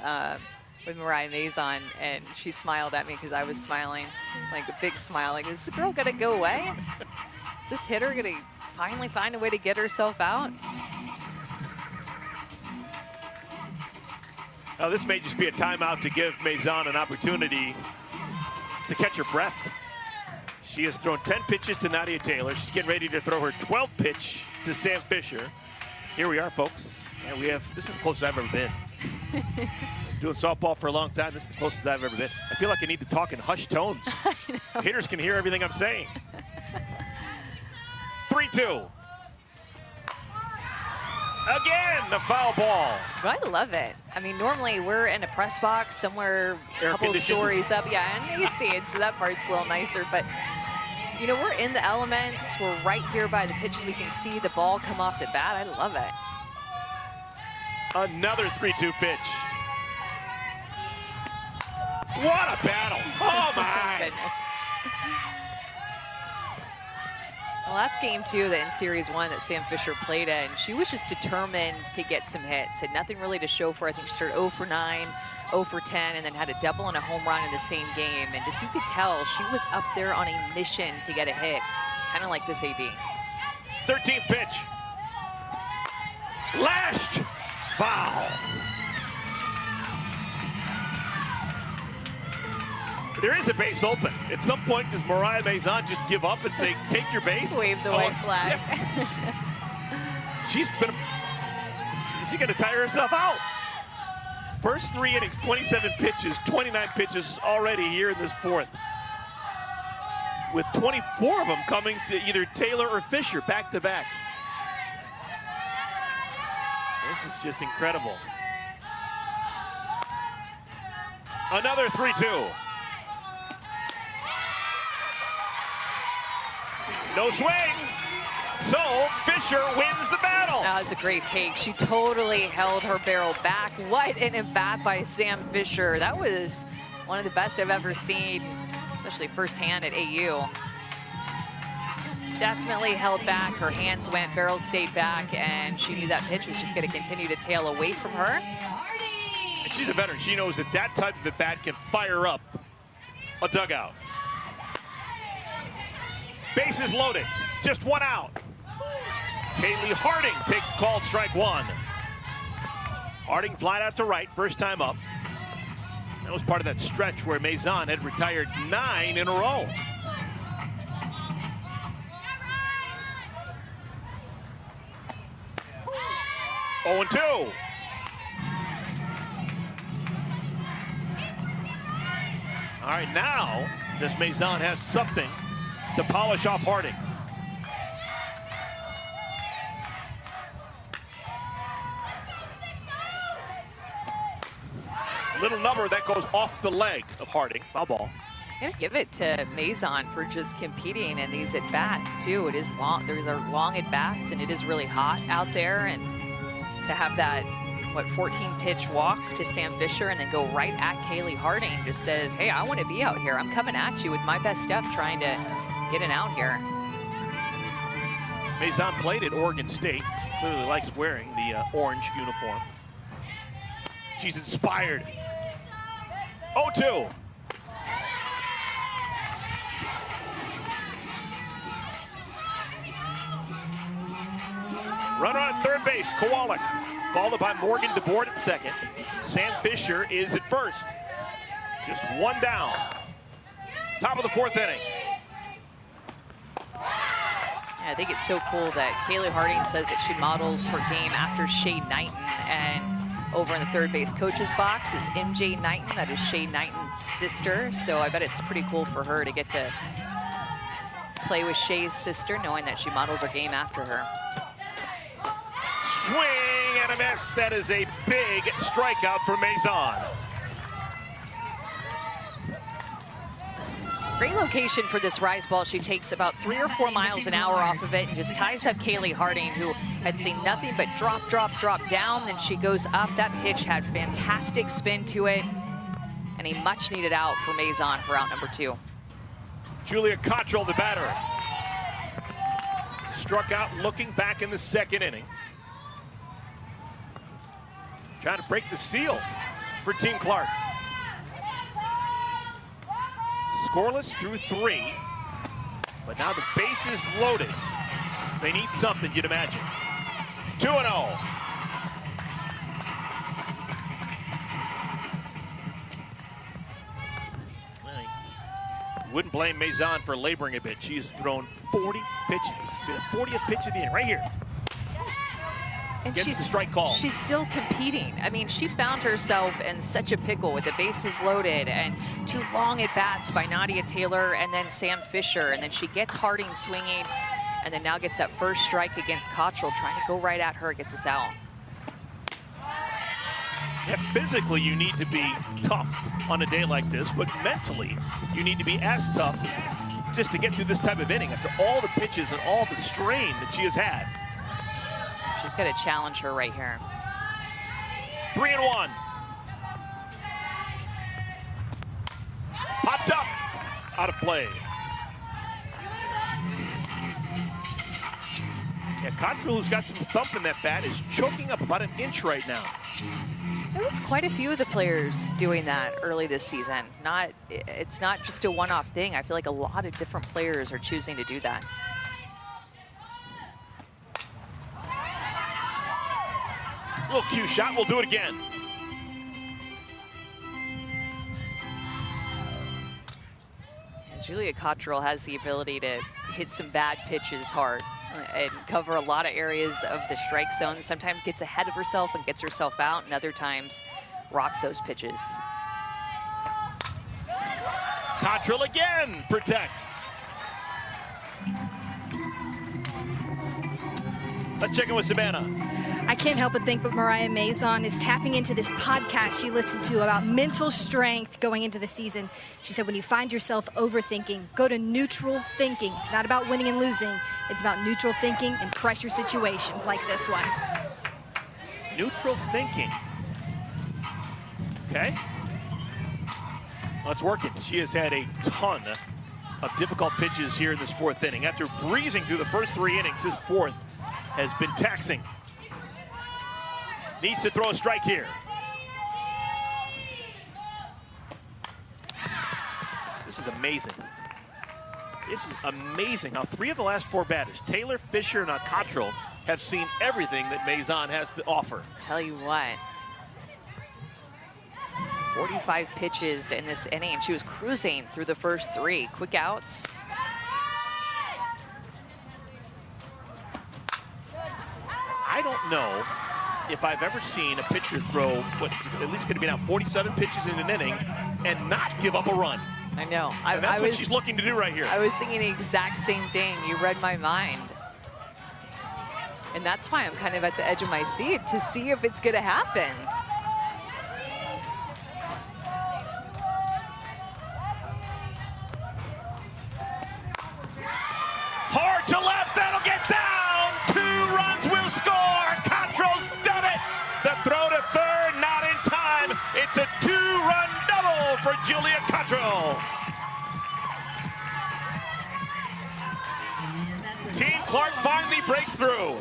Speaker 4: Mariah Maison, and she smiled at me because I was smiling, like a big smile. Like, is this girl gonna go away? Is this hitter gonna finally find a way to get herself out?
Speaker 2: Now, this may just be a timeout to give Maison an opportunity to catch her breath. She has thrown 10 pitches to Nadia Taylor. She's getting ready to throw her 12th pitch to Sam Fisher. Here we are, folks. And this is the closest I've ever been. Doing softball for a long time. This is the closest I've ever been. I feel like I need to talk in hushed tones. Hitters can hear everything I'm saying. 3-2. Again, the foul ball.
Speaker 4: But I love it. I mean, normally we're in a press box somewhere a
Speaker 2: Air
Speaker 4: couple
Speaker 2: conditioned.
Speaker 4: stories up. Yeah, and AC it, so that part's a little nicer. But, you know, we're in the elements. We're right here by the pitches. We can see the ball come off the bat. I love it.
Speaker 2: Another 3-2 pitch. What a battle. Oh, my.
Speaker 4: Goodness. The last game, too, that in Series 1 that Sam Fisher played in, she was just determined to get some hits. Had nothing really to show for. I think she started 0 for 9, 0 for 10, and then had a double and a home run in the same game. And just you could tell she was up there on a mission to get a hit, kind of like this AB.
Speaker 2: 13th pitch. Lashed. Foul. There is a base open. At some point, does Mariah Maison just give up and say, take your base?
Speaker 4: Wave the white flag.
Speaker 2: Yeah. Is she going to tire herself out? First 3 innings, 27 pitches, 29 pitches already here in this 4th. With 24 of them coming to either Taylor or Fisher back to back. This is just incredible. Another 3-2. No swing. So Fisher wins the battle.
Speaker 4: That was a great take. She totally held her barrel back. What an at-bat by Sam Fisher. That was one of the best I've ever seen, especially firsthand at AU. Definitely held back. Her hands went, barrel stayed back, and she knew that pitch was just going to continue to tail away from her.
Speaker 2: And she's a veteran. She knows that that type of at-bat can fire up a dugout. Bases loaded, just 1 out. Kaylee Harding takes called strike 1. Harding flied out to right, first time up. That was part of that stretch where Maison had retired 9 in a row. Oh, 0-2. All right, now does Maison have something to polish off Harding? Little number that goes off the leg of Harding. Foul ball.
Speaker 4: I'm gonna give it to Maison for just competing in these at-bats too. It is long, there's a long at-bats, and it is really hot out there, and to have that, what, 14-pitch walk to Sam Fisher and then go right at Kaylee Harding just says, hey, I want to be out here. I'm coming at you with my best stuff, trying to get it out here.
Speaker 2: Maison played at Oregon State. She clearly likes wearing the orange uniform. She's inspired. 0-2. Runner on third base, Kowalik. Followed by Morgan DeBoard at second. Sam Fisher is at first. Just 1 down. Top of the 4th inning.
Speaker 4: Yeah, I think it's so cool that Kaylee Harding says that she models her game after Shay Knighton, and over in the third base coach's box is MJ Knighton. That is Shay Knighton's sister. So I bet it's pretty cool for her to get to play with Shay's sister, knowing that she models her game after her.
Speaker 2: Swing and a miss. That is a big strikeout for Maison.
Speaker 4: Great location for this rise ball. She takes about 3 or 4 miles an hour off of it and just ties up Kaylee Harding, who had seen nothing but drop, drop, drop down. Then she goes up. That pitch had fantastic spin to it, and a much needed out for Maison for out number 2.
Speaker 2: Julia Cottrell, the batter. Struck out looking back in the 2nd inning. Trying to break the seal for Team Clark. Scoreless through 3, but now the base is loaded. They need something, you'd imagine. 2-0. Wouldn't blame Maison for laboring a bit. She's thrown 40 pitches. This has been the 40th pitch of the inning, right here.
Speaker 4: And
Speaker 2: Gets the strike call.
Speaker 4: She's still competing. I mean, she found herself in such a pickle with the bases loaded and 2 long at-bats by Nadia Taylor and then Sam Fisher. And then she gets Harding swinging. and then now gets that first strike against Cottrell, trying to go right at her, get this out.
Speaker 2: Yeah, physically, you need to be tough on a day like this, but mentally, you need to be as tough just to get through this type of inning after all the pitches and all the strain that she has had.
Speaker 4: She's got to challenge her right here.
Speaker 2: 3-1. Popped up, out of play. Yeah, Cottrell, who's got some thump in that bat, is choking up about an inch right now.
Speaker 4: There was quite a few of the players doing that early this season. It's not just a one-off thing. I feel like a lot of different players are choosing to do that.
Speaker 2: Little cue shot, we'll do it again.
Speaker 4: And Julia Cottrell has the ability to hit some bad pitches hard and cover a lot of areas of the strike zone. Sometimes gets ahead of herself and gets herself out, and other times rocks those pitches.
Speaker 2: Cottrell again protects. Let's check in with Savannah.
Speaker 13: I can't help but think that Mariah Mazon is tapping into this podcast she listened to about mental strength going into the season. She said when you find yourself overthinking, go to neutral thinking. It's not about winning and losing. It's about neutral thinking in pressure situations like this one.
Speaker 2: Neutral thinking. Okay. Well, it's working. She has had a ton of difficult pitches here in this fourth inning. After breezing through the first 3 innings, this fourth has been taxing. Needs to throw a strike here. This is amazing. This is amazing how 3 of the last 4 batters, Taylor, Fisher, and Cottrell, have seen everything that Mazon has to offer.
Speaker 4: Tell you what, 45 pitches in this inning. She was cruising through the first 3. Quick outs.
Speaker 2: I don't know if I've ever seen a pitcher throw what at least going to be now 47 pitches in an inning and not give up a run.
Speaker 4: I know.
Speaker 2: And that's what she's looking to do right here.
Speaker 4: I was thinking the exact same thing. You read my mind. And that's why I'm kind of at the edge of my seat to see if it's going to happen.
Speaker 2: Hard to left, that'll get down. 2 runs will score. Cottrell's done it. The throw to third, not in time. It's a 2-run double for Julia Cottrell. Team Clark finally breaks through.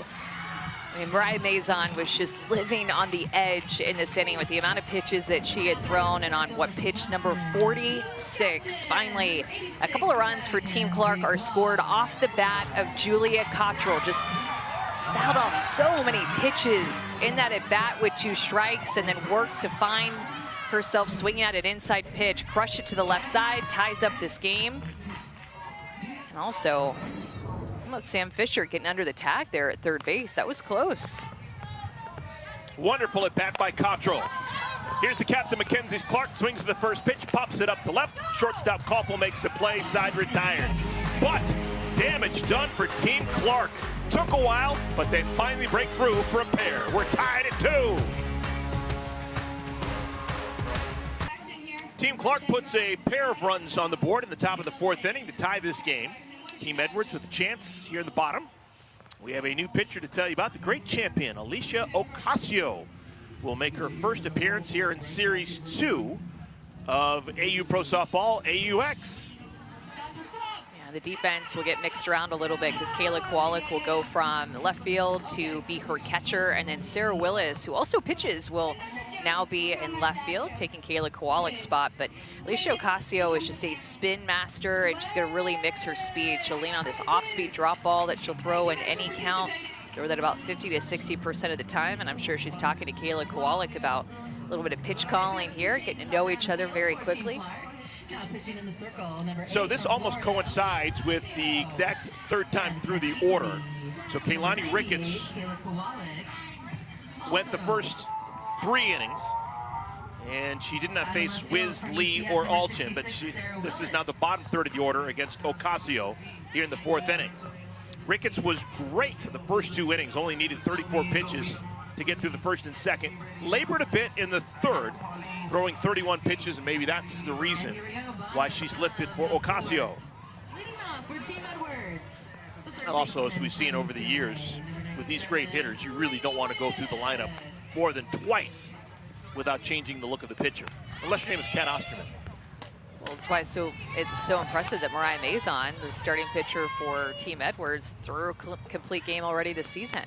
Speaker 4: I mean, Mariah Mazon was just living on the edge in this inning with the amount of pitches that she had thrown, and on what, pitch number 46. Finally, a couple of runs for Team Clark are scored off the bat of Julia Cottrell. Just fouled off so many pitches in that at bat with 2 strikes, and then worked to find herself swinging at an inside pitch, crushed it to the left side, ties up this game. And also, how about Sam Fisher getting under the tag there at third base? That was close.
Speaker 2: Wonderful at bat by Cottrell. Here's the captain, Mackenzie Clark, swings to the first pitch, pops it up to left. Shortstop Koffel makes the play, side retired. But damage done for Team Clark. Took a while, but they finally break through for a pair. We're tied at 2. Team Clark puts a pair of runs on the board in the top of the 4th inning to tie this game. Team Edwards with a chance here in the bottom. We have a new pitcher to tell you about. The great champion, Alicia Ocasio, will make her first appearance here in Series 2 of AU Pro Softball, AUX.
Speaker 4: Yeah, the defense will get mixed around a little bit because Kayla Kowalik will go from left field to be her catcher, and then Sarah Willis, who also pitches, will now be in left field, taking Kayla Kowalik's spot. But Alicia Ocasio is just a spin master and she's going to really mix her speed. She'll lean on this off-speed drop ball that she'll throw in any count. Throw that about 50 to 60% of the time, and I'm sure she's talking to Kayla Kowalik about a little bit of pitch calling here, getting to know each other very quickly.
Speaker 2: So this almost coincides with the exact 3rd time through the order. So Kaylani Ricketts went the first 3 innings, and she did not face Wiz, Lee, or Alchin, but this is now the bottom 3rd of the order against Ocasio here in the 4th inning. Ricketts was great the first 2 innings, only needed 34 pitches to get through the first and second. Labored a bit in the third, throwing 31 pitches, and maybe that's the reason why she's lifted for Ocasio. Also, as we've seen over the years, with these great hitters, you really don't want to go through the lineup more than twice without changing the look of the pitcher, unless your name is Kat Osterman.
Speaker 4: Well, that's why it's so impressive that Mariah Mazon, the starting pitcher for Team Edwards, threw a complete game already this season.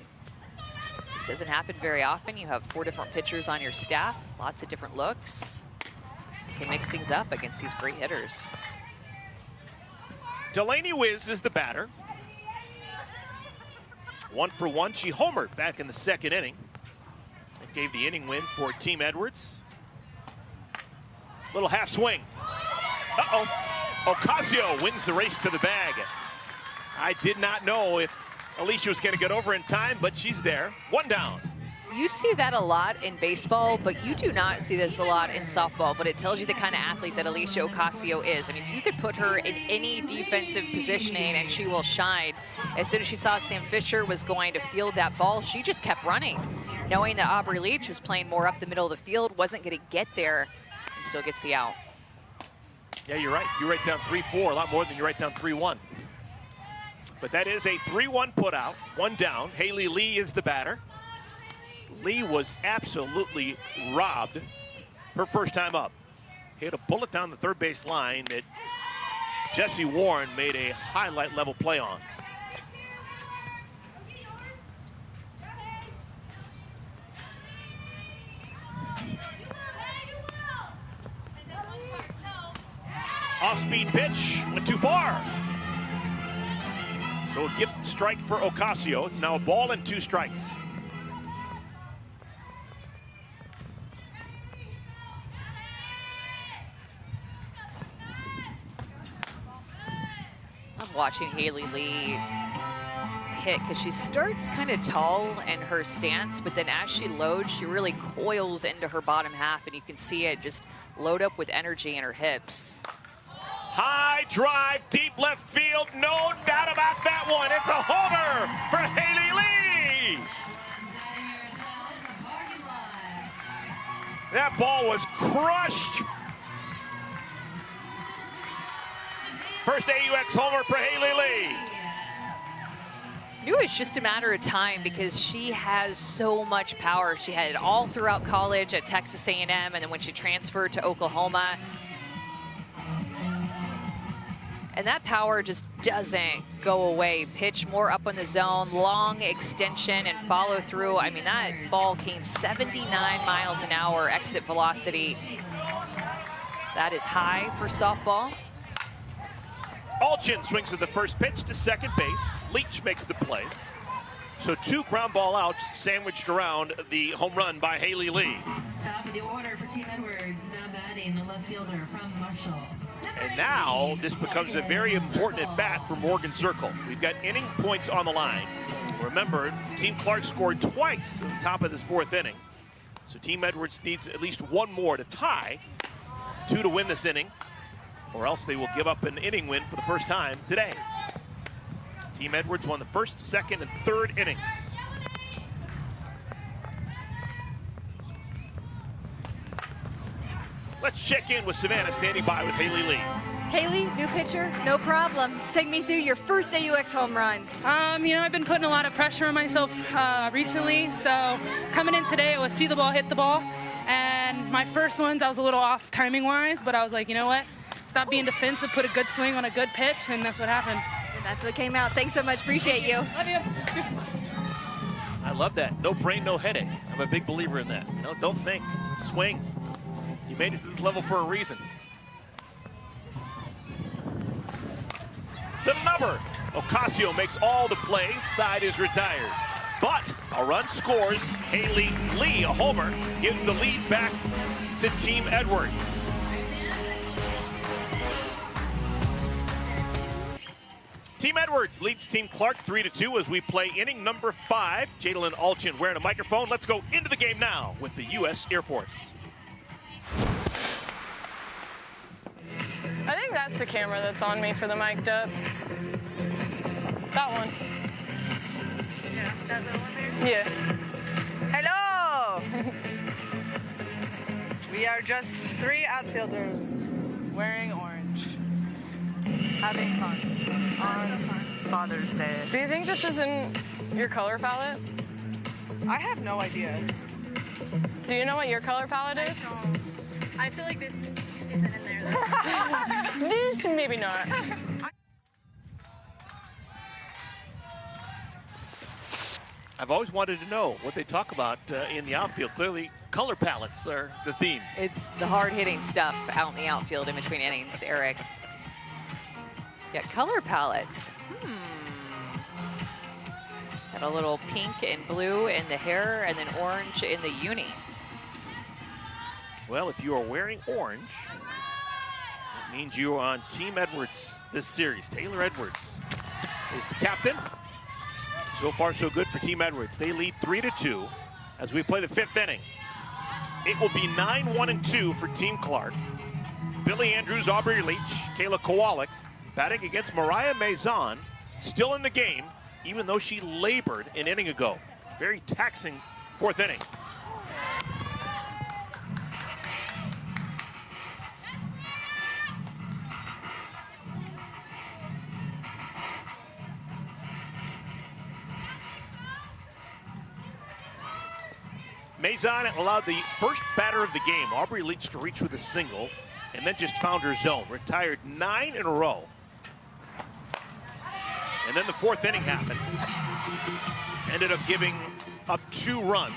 Speaker 4: This doesn't happen very often. You have 4 different pitchers on your staff, lots of different looks. You can mix things up against these great hitters.
Speaker 2: Delaney Wiz is the batter. 1 for 1. She homered back in the second inning. It gave the inning win for Team Edwards. Little half swing. Uh-oh. Ocasio wins the race to the bag. I did not know if Alicia was going to get over in time, but she's there. 1 down.
Speaker 4: You see that a lot in baseball, but you do not see this a lot in softball, but it tells you the kind of athlete that Alicia Ocasio is. I mean, you could put her in any defensive positioning and she will shine. As soon as she saw Sam Fisher was going to field that ball, she just kept running, knowing that Aubrey Leach was playing more up the middle of the field, wasn't going to get there, and still gets the out.
Speaker 2: Yeah, you're right. You write down 3-4, a lot more than you write down 3-1. But that is a 3-1 put out, 1 down. Haley Lee is the batter. Lee was absolutely robbed her first time up. Hit a bullet down the third base line that Jesse Warren made a highlight level play on. Off-speed pitch, went too far. So a gifted strike for Ocasio. It's now a ball and 2 strikes.
Speaker 4: I'm watching Haley Lee hit because she starts kind of tall in her stance, but then as she loads, she really coils into her bottom half, and you can see it just load up with energy in her hips.
Speaker 2: High drive, deep left field, no doubt about that one. It's a homer for Haley Lee. That ball was crushed. First AUX homer for Haley Lee.
Speaker 4: I knew it was just a matter of time because she has so much power. She had it all throughout college at Texas A&M, and then when she transferred to Oklahoma. And that power just doesn't go away. Pitch more up on the zone, long extension and follow through. I mean, that ball came 79 miles an hour exit velocity. That is high for softball.
Speaker 2: Alchin swings at the first pitch to second base. Leach makes the play. So 2 ground ball outs sandwiched around the home run by Haley Lee.
Speaker 1: Top of the order for Team Edwards, now batting the left fielder from Marshall.
Speaker 2: And now this becomes a very important at bat for Morgan Zirkle. We've got inning points on the line. Remember, Team Clark scored twice at the top of this 4th inning. So Team Edwards needs at least 1 more to tie, 2 to win this inning, or else they will give up an inning win for the first time today. Team Edwards won the 1st, 2nd, and 3rd innings. Let's check in with Savannah, standing by with Haley Lee.
Speaker 7: Haley, new pitcher, no problem. Take me through your first AUX home run.
Speaker 14: You know, I've been putting a lot of pressure on myself recently, so coming in today, it was see the ball, hit the ball, and my first ones, I was a little off timing-wise, but I was like, you know what? Stop being defensive, put a good swing on a good pitch, and that's what happened.
Speaker 7: And that's what came out. Thanks so much. Appreciate you.
Speaker 14: Love you.
Speaker 2: I love that. No brain, no headache. I'm a big believer in that. You know, don't think, swing. You made it to this level for a reason. The number. Ocasio makes all the plays. Side is retired. But a run scores. Haley Lee, a homer, gives the lead back to Team Edwards. Team Edwards leads Team Clark 3-2 as we play inning number 5. Jadalyn Alchin wearing a microphone. Let's go into the game now with the U.S. Air Force.
Speaker 8: I think that's the camera that's on me for the mic'd up. That one. That little one there? Yeah. Hello! We are just 3 outfielders wearing orange. Having fun on Father's Day. Do you think this is in your color palette? I have no idea. Do you know what your color palette is?
Speaker 5: I feel like this isn't in there.
Speaker 8: This, maybe not.
Speaker 2: I've always wanted to know what they talk about in the outfield. Clearly, color palettes are the theme.
Speaker 4: It's the hard-hitting stuff out in the outfield in between innings, Eric. Yeah, color palettes. Got a little pink and blue in the hair and then orange in the uni.
Speaker 2: Well, if you are wearing orange, that means you are on Team Edwards this series. Taylor Edwards is the captain. So far, so good for Team Edwards. They lead 3-2 as we play the 5th inning. It will be 9-1-2 for Team Clark. Billy Andrews, Aubrey Leach, Kayla Kowalik batting against Mariah Maison, still in the game, even though she labored an inning ago. Very taxing 4th inning. Maison allowed the first batter of the game, Aubrey Leach, to reach with a single, and then just found her zone. Retired 9 in a row. And then the 4th inning happened. Ended up giving up 2 runs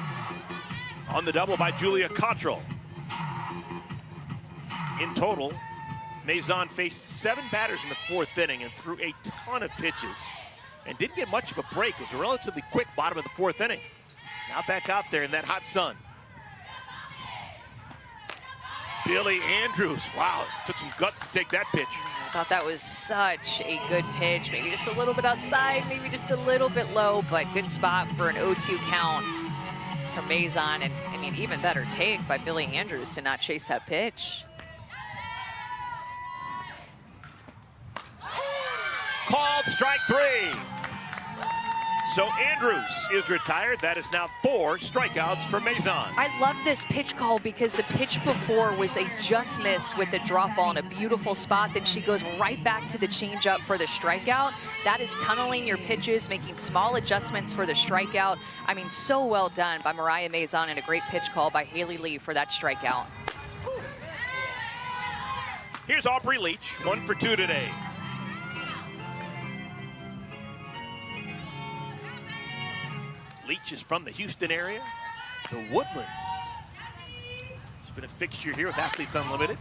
Speaker 2: on the double by Julia Cottrell. In total, Maison faced 7 batters in the 4th inning and threw a ton of pitches and didn't get much of a break. It was a relatively quick bottom of the 4th inning. Now back out there in that hot sun. Billy Andrews, wow, took some guts to take that pitch.
Speaker 4: I thought that was such a good pitch. Maybe just a little bit outside, maybe just a little bit low, but good spot for an 0-2 count from Maison. And I mean, even better take by Billy Andrews to not chase that pitch.
Speaker 2: Called strike 3. So Andrews is retired. That is now 4 strikeouts for Maison.
Speaker 4: I love this pitch call because the pitch before was a just missed with the drop ball in a beautiful spot. Then she goes right back to the changeup for the strikeout. That is tunneling your pitches, making small adjustments for the strikeout. I mean, so well done by Mariah Maison, and a great pitch call by Haley Lee for that strikeout.
Speaker 2: Here's Aubrey Leach, 1 for 2 today. Leach is from the Houston area, the Woodlands. She's been a fixture here with Athletes Unlimited.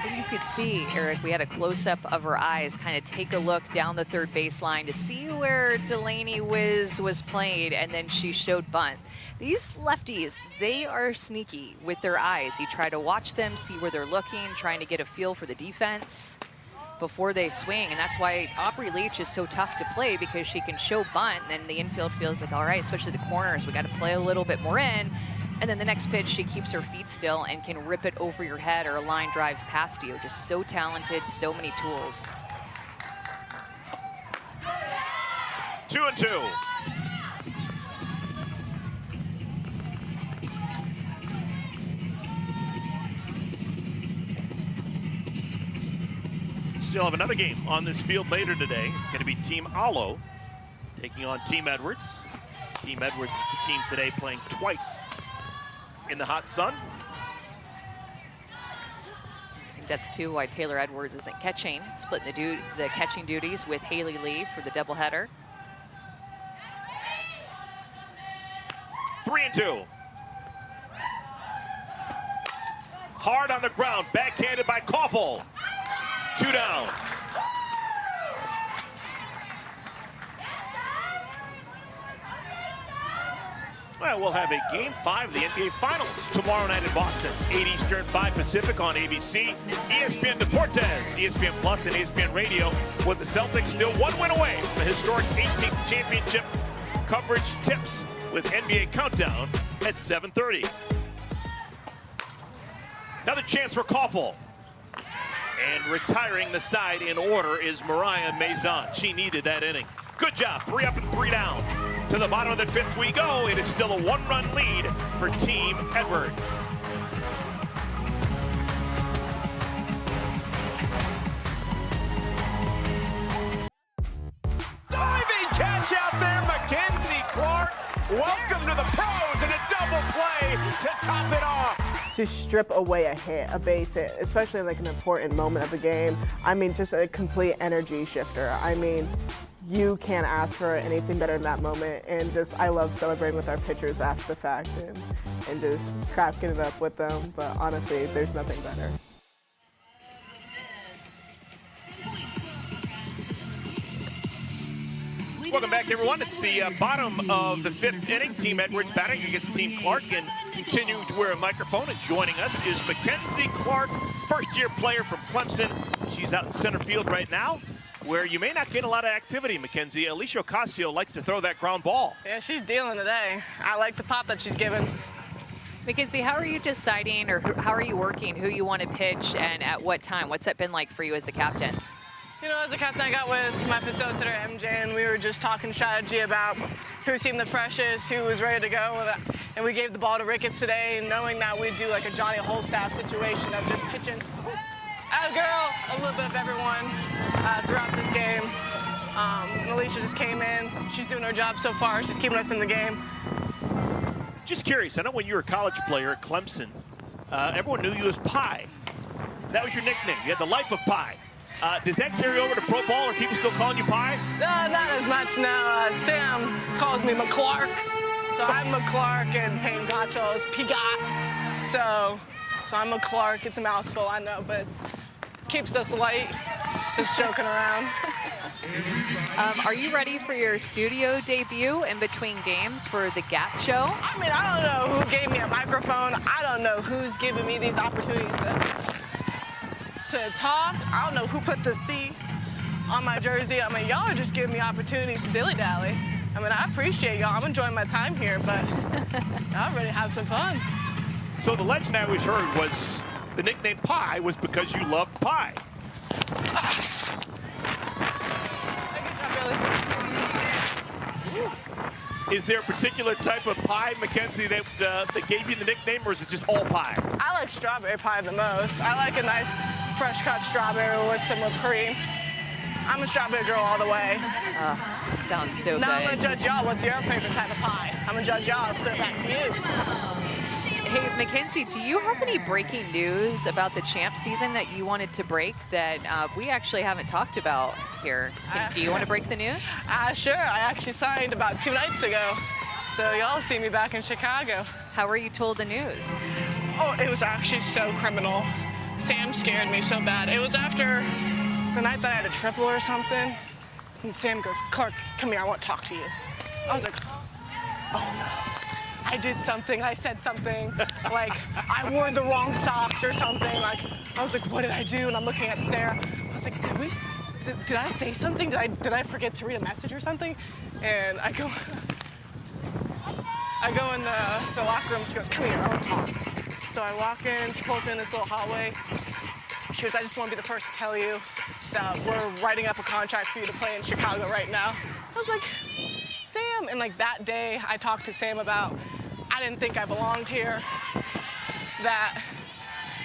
Speaker 4: And you could see, Eric, we had a close-up of her eyes, kind of take a look down the 3rd baseline to see where Delaney was played, and then she showed bunt. These lefties, they are sneaky with their eyes. You try to watch them, see where they're looking, trying to get a feel for the defense before they swing, and that's why Aubrey Leach is so tough to play, because she can show bunt, and then the infield feels like, all right, especially the corners, we got to play a little bit more in, and then the next pitch, she keeps her feet still and can rip it over your head or a line drive past you. Just so talented, so many tools.
Speaker 2: 2-2. Still have another game on this field later today. It's going to be Team Alo taking on Team Edwards. Team Edwards is the team today playing twice in the hot sun.
Speaker 4: I think that's too why Taylor Edwards isn't catching, splitting the catching duties with Haley Lee for the doubleheader.
Speaker 2: 3-2. Hard on the ground, backhanded by Koffel. 2 down. Well, we'll have a Game 5 of the NBA Finals tomorrow night in Boston. 8 Eastern, 5 Pacific on ABC, ESPN Deportes, ESPN Plus, and ESPN Radio, with the Celtics still 1 win away from the historic 18th championship. Coverage tips with NBA Countdown at 7:30. Another chance for Koffel. And retiring the side in order is Mariah Maison. She needed that inning. Good job, 3 up and 3 down. To the bottom of the 5th we go. It is still a 1-run lead for Team Edwards. Diving catch out there, Mackenzie Clark. Welcome to the pros and a double play to top it off.
Speaker 15: To strip away a hit, a base hit, especially like an important moment of the game. I mean, just a complete energy shifter. I mean, you can't ask for anything better in that moment. And just, I love celebrating with our pitchers after the fact and just cracking it up with them. But honestly, there's nothing better.
Speaker 2: Welcome back, everyone. It's the bottom of the 5th inning. Team Edwards batting against Team Clark, and continuing to wear a microphone and joining us is Mackenzie Clark, first-year player from Clemson. She's out in center field right now, where you may not get a lot of activity, Mackenzie. Alicia Ocasio likes to throw that ground ball.
Speaker 8: Yeah, she's dealing today. I like the pop that she's given.
Speaker 4: Mackenzie, how are you deciding, or how are you working who you want to pitch and at what time? What's that been like for you as a captain?
Speaker 8: You know, as a captain, I got with my facilitator, MJ, and we were just talking strategy about who seemed the freshest, who was ready to go. And we gave the ball to Ricketts today, knowing that we'd do like a Johnny Holstaff situation of just pitching as a girl, a little bit of everyone throughout this game. And Alicia just came in. She's doing her job so far. She's keeping us in the game.
Speaker 2: Just curious, I know when you were a college player at Clemson, everyone knew you as Pie. That was your nickname. You had the life of Pie. Does that carry over to pro ball? Are people still calling you Pie?
Speaker 8: No, not as much, no. Sam calls me McClark. So I'm McClark, and Payne Gotcho is Pigot. So I'm McClark. It's a mouthful, I know, but it keeps us light, just joking around.
Speaker 4: Are you ready for your studio debut in between games for the Gap Show?
Speaker 8: I mean, I don't know who gave me a microphone. I don't know who's giving me these opportunities to talk. I don't know who put the C on my jersey. I mean, y'all are just giving me opportunities to dilly-dally. I mean, I appreciate y'all. I'm enjoying my time here, but I'm ready to have some fun.
Speaker 2: So the legend I always heard was the nickname Pie was because you loved pie. Is there a particular type of pie, Mackenzie, that gave you the nickname, or is it just all pie?
Speaker 8: I like strawberry pie the most. I like a nice fresh cut strawberry with some whipped cream. I'm a strawberry girl all the way.
Speaker 4: Sounds so good.
Speaker 8: Now I'm gonna judge y'all. What's your favorite type of pie? I'm gonna judge y'all. Spit it back to you.
Speaker 4: Hey, Mackenzie, do you have any breaking news about the champ season that you wanted to break that we actually haven't talked about here? Do you want to break the news?
Speaker 8: Sure. I actually signed about 2 nights ago. So y'all see me back in Chicago.
Speaker 4: How were you told the news?
Speaker 8: Oh, it was actually so criminal. Sam scared me so bad. It was after the night that I had a triple or something. And Sam goes, "Clark, come here, I want to talk to you." I was like, oh no. I did something, I said something, like I wore the wrong socks or something. Like, I was like, what did I do? And I'm looking at Sarah. I was like, did I say something? Did I forget to read a message or something? And I go in the locker room. She goes, "Come here, I want to talk." So I walk in, she pulls me in this little hallway. She goes, "I just want to be the first to tell you that we're writing up a contract for you to play in Chicago right now." I was like, Sam. And like that day, I talked to Sam about, I didn't think I belonged here, that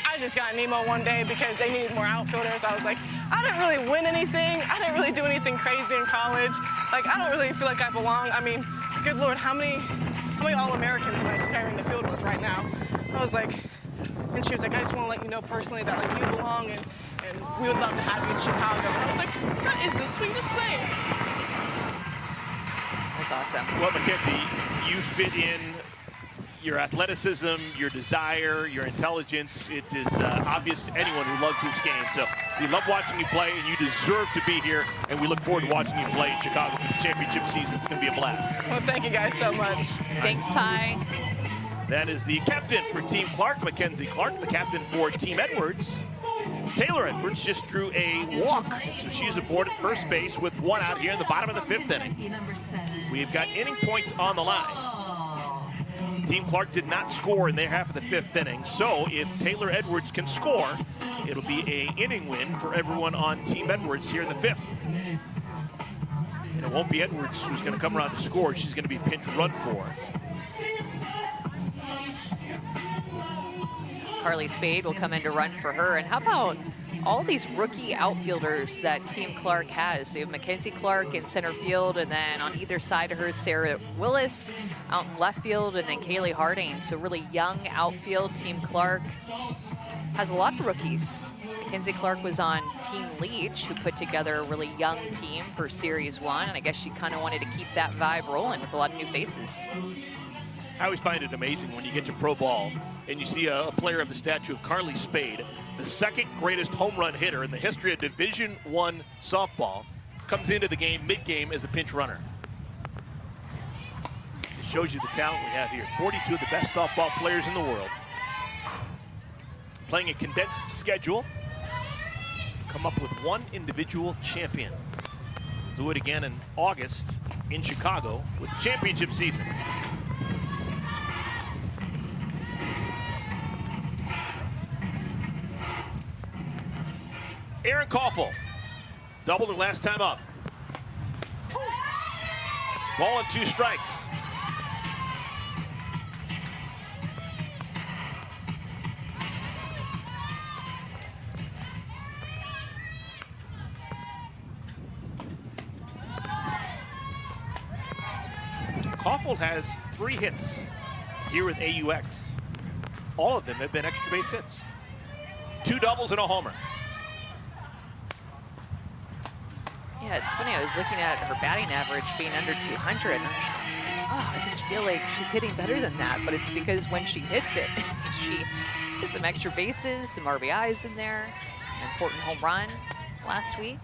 Speaker 8: I just got an email one day because they needed more outfielders. I was like, I didn't really win anything. I didn't really do anything crazy in college. Like, I don't really feel like I belong. I mean, good Lord, how many All-Americans am I sharing the field with right now? I was like, and she was like, I just want to let you know personally that like you belong and we would love to have you in Chicago. And I was like, that is the sweetest thing.
Speaker 4: That's awesome.
Speaker 2: Well, Mackenzie, you fit in your athleticism, your desire, your intelligence. It is obvious to anyone who loves this game. So we love watching you play, and you deserve to be here. And we look forward to watching you play in Chicago for the championship season. It's going to be a blast.
Speaker 8: Well, thank you guys so much.
Speaker 4: Thanks, Pie.
Speaker 2: That is the captain for Team Clark, Mackenzie Clark, the captain for Team Edwards. Taylor Edwards just drew a walk, so she's aboard at first base with 1 out here in the bottom of the 5th inning. We've got inning points on the line. Team Clark did not score in their half of the 5th inning, so if Taylor Edwards can score, it'll be an inning win for everyone on Team Edwards here in the 5th. And it won't be Edwards who's going to come around to score. She's going to be pinch run for.
Speaker 4: Carly Spade will come in to run for her. And how about all these rookie outfielders that Team Clark has? So you have Mackenzie Clark in center field, and then on either side of her, Sarah Willis out in left field, and then Kaylee Harding. So really young outfield. Team Clark has a lot of rookies. Mackenzie Clark was on Team Leach, who put together a really young team for Series 1, and I guess she kind of wanted to keep that vibe rolling with a lot of new faces.
Speaker 2: I always find it amazing when you get to pro ball and you see a player of the stature of Carly Spade, the second greatest home run hitter in the history of Division I softball, comes into the game mid-game as a pinch runner. It shows you the talent we have here. 42 of the best softball players in the world. Playing a condensed schedule. Come up with one individual champion. We'll do it again in August in Chicago with the championship season. Aaron Koffel doubled her last time up. Ball and 2 strikes. Koffel has 3 hits here with AUX. All of them have been extra base hits. 2 doubles and a homer.
Speaker 4: Yeah, it's funny. I was looking at her batting average being under 200, and I just feel like she's hitting better than that. But it's because when she hits it, she has some extra bases, some RBIs in there, an important home run last week.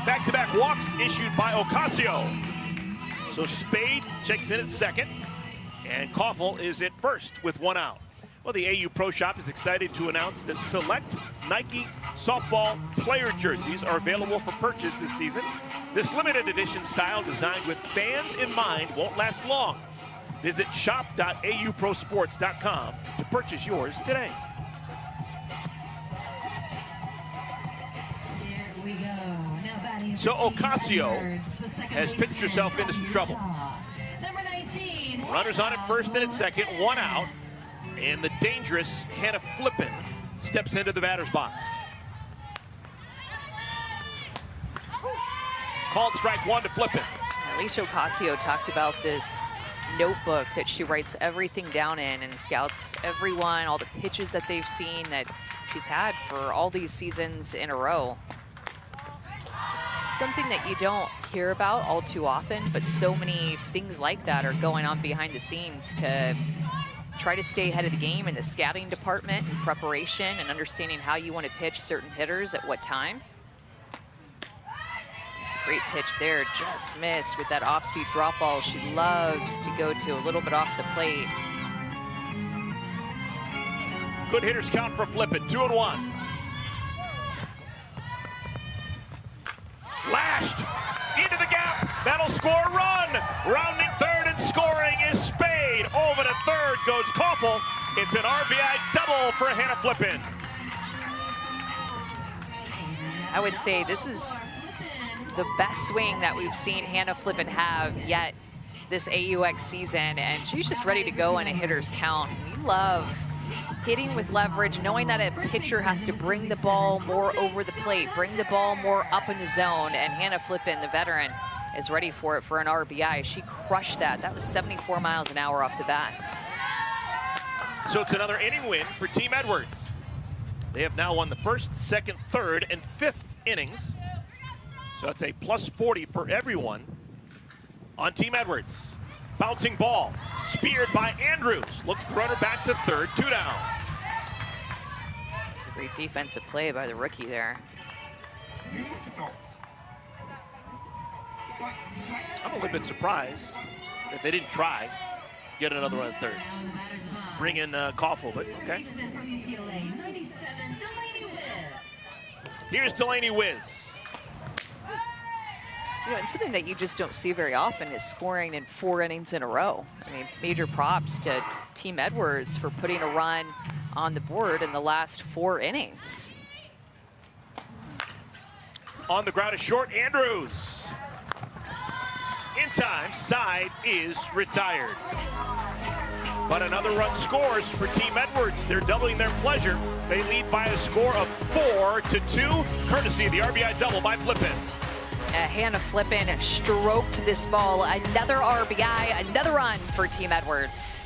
Speaker 2: Back-to-back walks issued by Ocasio. So Spade checks in at second, and Koffel is at first with 1 out. Well, the AU Pro Shop is excited to announce that select Nike softball player jerseys are available for purchase this season. This limited edition style designed with fans in mind won't last long. Visit shop.auprosports.com to purchase yours today.
Speaker 1: Here we go. Now batting
Speaker 2: So Ocasio has pitched herself into some trouble.
Speaker 1: Number 19.
Speaker 2: Runners on at first and at second, 1 out. And the dangerous Hannah Flippin steps into the batter's box. Called strike 1 to Flippin.
Speaker 4: Alicia Ocasio talked about this notebook that she writes everything down in and scouts everyone, all the pitches that they've seen that she's had for all these seasons in a row. Something that you don't hear about all too often, but so many things like that are going on behind the scenes to try to stay ahead of the game in the scouting department and preparation and understanding how you want to pitch certain hitters at what time. It's a great pitch there, just missed with that off-speed drop ball. She loves to go to a little bit off the plate.
Speaker 2: Good hitters count for Flippin, 2-1. Lashed into the gap, that'll score a run. Rounding third and scoring is Spade. Over to third goes Koffel. It's an RBI double for Hannah Flippin.
Speaker 4: I would say this is the best swing that we've seen Hannah Flippin have yet this AUX season, and she's just ready to go in a hitter's count. We love hitting with leverage, knowing that a pitcher has to bring the ball more over the plate, bring the ball more up in the zone, and Hannah Flippin, the veteran, is ready for it for an RBI. She crushed that. That was 74 miles an hour off the bat.
Speaker 2: So it's another inning win for Team Edwards. They have now won the first, second, third, and fifth innings. So it's a plus 40 for everyone on Team Edwards. Bouncing ball, speared by Andrews. Looks the runner back to third, 2 down.
Speaker 4: It's a great defensive play by the rookie there.
Speaker 2: I'm a little bit surprised that they didn't try get another one at third. Bring in Koffel, but okay. Here's Delaney Wiz.
Speaker 4: You know, and something that you just don't see very often is scoring in 4 innings in a row. I mean, major props to Team Edwards for putting a run on the board in the last 4 innings.
Speaker 2: On the ground is short, Andrews. In time, side is retired. But another run scores for Team Edwards. They're doubling their pleasure. They lead by a score of 4-2, courtesy of the RBI double by Flippin.
Speaker 4: Hannah Flippin stroked this ball. Another RBI, another run for Team Edwards.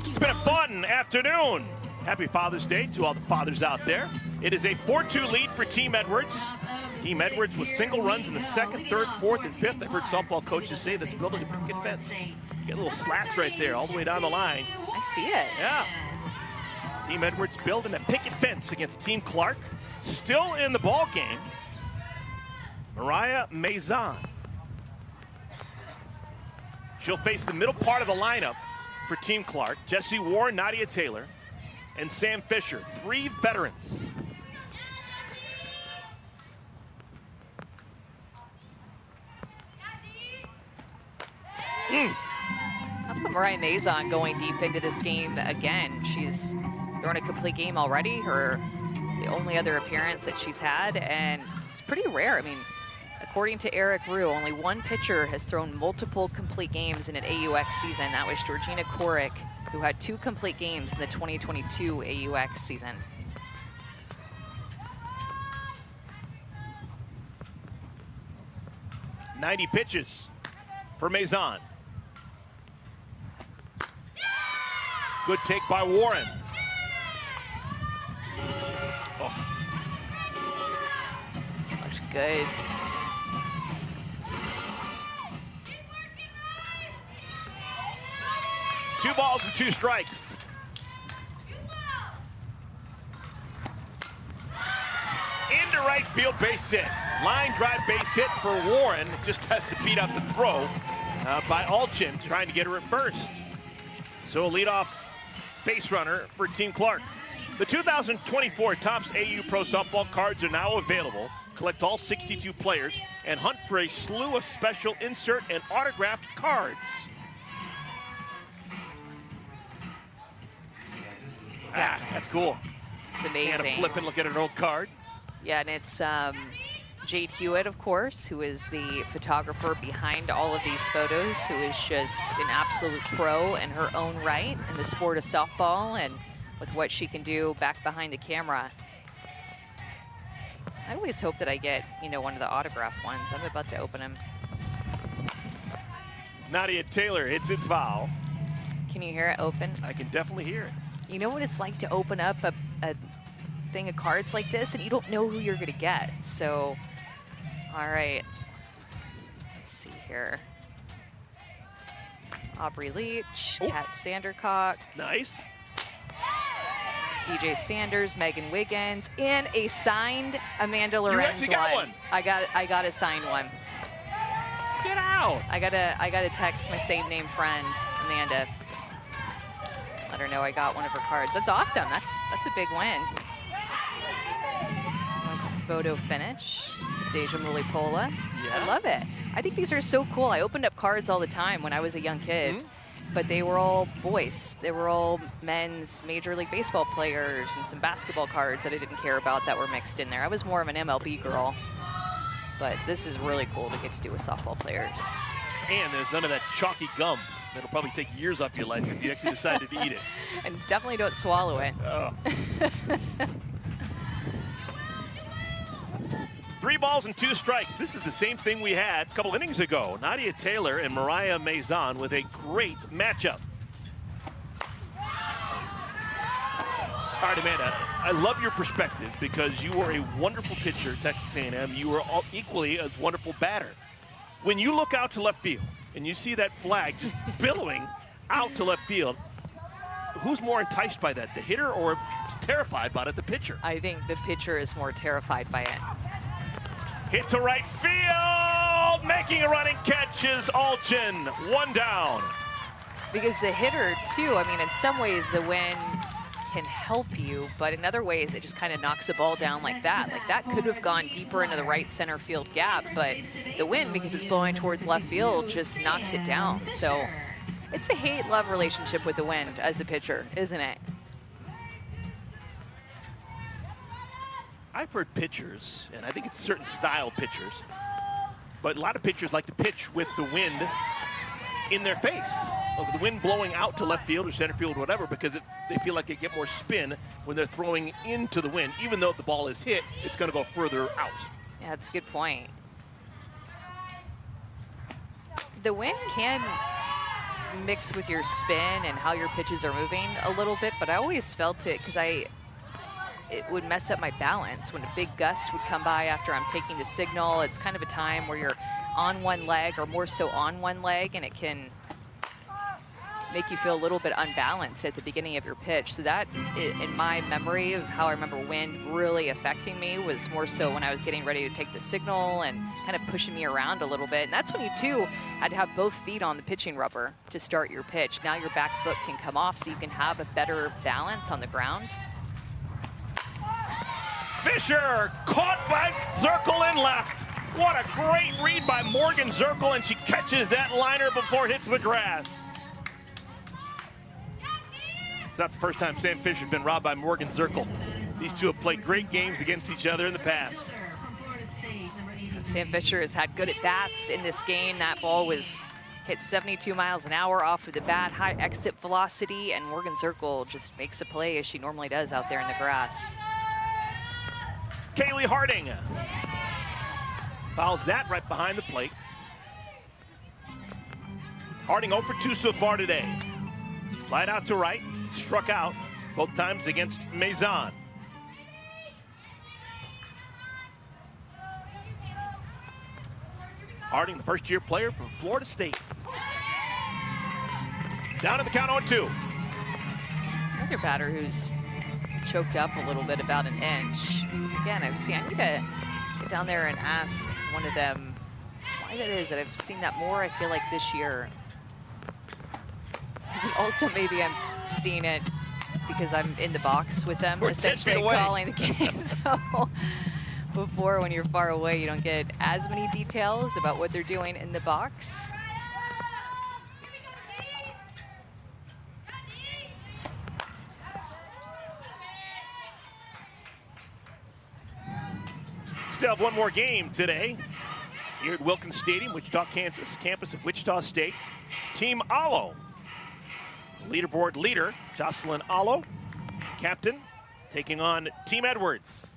Speaker 2: It's been a fun afternoon. Happy Father's Day to all the fathers out there. It is a 4-2 lead for Team Edwards. Team Edwards with single runs in the second, third, fourth, and fifth. I've heard softball coaches say that's building a picket fence. Get little slats right there all the way down the line.
Speaker 4: I see it.
Speaker 2: Yeah. Team Edwards building a picket fence against Team Clark. Still in the ball game, Mariah Maison. She'll face the middle part of the lineup for Team Clark. Jessie Warren, Nadia Taylor, and Sam Fisher, 3 veterans.
Speaker 4: How about Mariah Maison going deep into this game again? She's thrown a complete game already, the only other appearance that she's had, and it's pretty rare. I mean, according to Eric Rue, only one pitcher has thrown multiple complete games in an AUX season. That was Georgina Korick, who had 2 complete games in the 2022 AUX season.
Speaker 2: .90 pitches for Maison. Good take by Warren.
Speaker 4: Oh. That's good.
Speaker 2: Two balls and 2 strikes. Into right field, base hit. Line drive base hit for Warren. Just has to beat out the throw by Alchin, trying to get her at first. So a leadoff base runner for Team Clark. The 2024 Topps AU Pro Softball cards are now available. Collect all 62 players and hunt for a slew of special insert and autographed cards. Ah, that's cool.
Speaker 4: It's amazing.
Speaker 2: Hannah Flippin looking at her own card.
Speaker 4: Yeah, and it's Jade Hewitt, of course, who is the photographer behind all of these photos, who is just an absolute pro in her own right in the sport of softball and with what she can do back behind the camera. I always hope that I get, one of the autographed ones. I'm about to open them.
Speaker 2: Nadia Taylor hits it foul.
Speaker 4: Can you hear it open?
Speaker 2: I can definitely hear it.
Speaker 4: You know what it's like to open up a thing of cards like this and you don't know who you're gonna get. So, all right, let's see here. Aubrey Leach, Kat Sandercock.
Speaker 2: Nice.
Speaker 4: DJ Sanders, Megan Wiggins, and a signed Amanda Lorenz.
Speaker 2: You actually got one.
Speaker 4: I got a signed one.
Speaker 2: Get out.
Speaker 4: I gotta text my same name friend, Amanda. Let her know I got one of her cards. That's awesome. That's a big win. Photo finish. Deja Mulipola.
Speaker 2: Yeah.
Speaker 4: I love it. I think these are so cool. I opened up cards all the time when I was a young kid, but they were all boys. They were all men's Major League Baseball players and some basketball cards that I didn't care about that were mixed in there. I was more of an MLB girl, but this is really cool to get to do with softball players.
Speaker 2: And there's none of that chalky gum that'll probably take years off your life if you actually decided to eat it.
Speaker 4: And definitely don't swallow it.
Speaker 2: Oh. 3 balls and 2 strikes. This is the same thing we had a couple innings ago. Nadia Taylor and Mariah Maison with a great matchup. All right, Amanda, I love your perspective because you were a wonderful pitcher at Texas A&M. You were equally as wonderful batter. When you look out to left field and you see that flag just billowing out to left field, who's more enticed by that, the hitter or terrified about it, the pitcher?
Speaker 4: I think the pitcher is more terrified by it.
Speaker 2: Hit to right field, making a running catch is Alchin, 1 down.
Speaker 4: Because the hitter, too, I mean, in some ways the wind can help you, but in other ways it just kind of knocks a ball down like that. Like that could have gone deeper into the right center field gap, but the wind, because it's blowing towards left field, just knocks it down. So it's a hate-love relationship with the wind as a pitcher, isn't it?
Speaker 2: I've heard pitchers, and I think it's certain style pitchers, but a lot of pitchers like to pitch with the wind in their face, of the wind blowing out to left field or center field, whatever, because they feel like they get more spin when they're throwing into the wind. Even though the ball is hit, it's going to go further out.
Speaker 4: Yeah, that's a good point. The wind can mix with your spin and how your pitches are moving a little bit, but I always felt it because it would mess up my balance when a big gust would come by after I'm taking the signal. It's kind of a time where you're on one leg, or more so on one leg, and it can make you feel a little bit unbalanced at the beginning of your pitch. So that, in my memory of how I remember wind really affecting me, was more so when I was getting ready to take the signal and kind of pushing me around a little bit. And that's when you, too, had to have both feet on the pitching rubber to start your pitch. Now your back foot can come off so you can have a better balance on the ground.
Speaker 2: Fisher caught by Zirkle in left. What a great read by Morgan Zirkle, and she catches that liner before it hits the grass. It's not the first time Sam Fisher's been robbed by Morgan Zirkle. These two have played great games against each other in the past.
Speaker 4: And Sam Fisher has had good at-bats in this game. That ball was hit 72 miles an hour off of the bat, high exit velocity, and Morgan Zirkle just makes a play as she normally does out there in the grass.
Speaker 2: Kaylee Harding fouls that right behind the plate. Harding 0 for 2 so far today. Flied out to right, struck out both times against Maison. Harding, the first-year player from Florida State. Down to the count 0-2.
Speaker 4: Another batter who's choked up a little bit, about an inch. Again, I need to get down there and ask one of them why that is that I've seen that more, I feel like, this year. Also, maybe I'm seeing it because I'm in the box with them, essentially calling the game. So before, when you're far away, you don't get as many details about what they're doing in the box.
Speaker 2: Still have one more game today here at Wilkins Stadium, Wichita, Kansas, campus of Wichita State. Team Alo, leaderboard leader Jocelyn Alo, captain, taking on Team Edwards.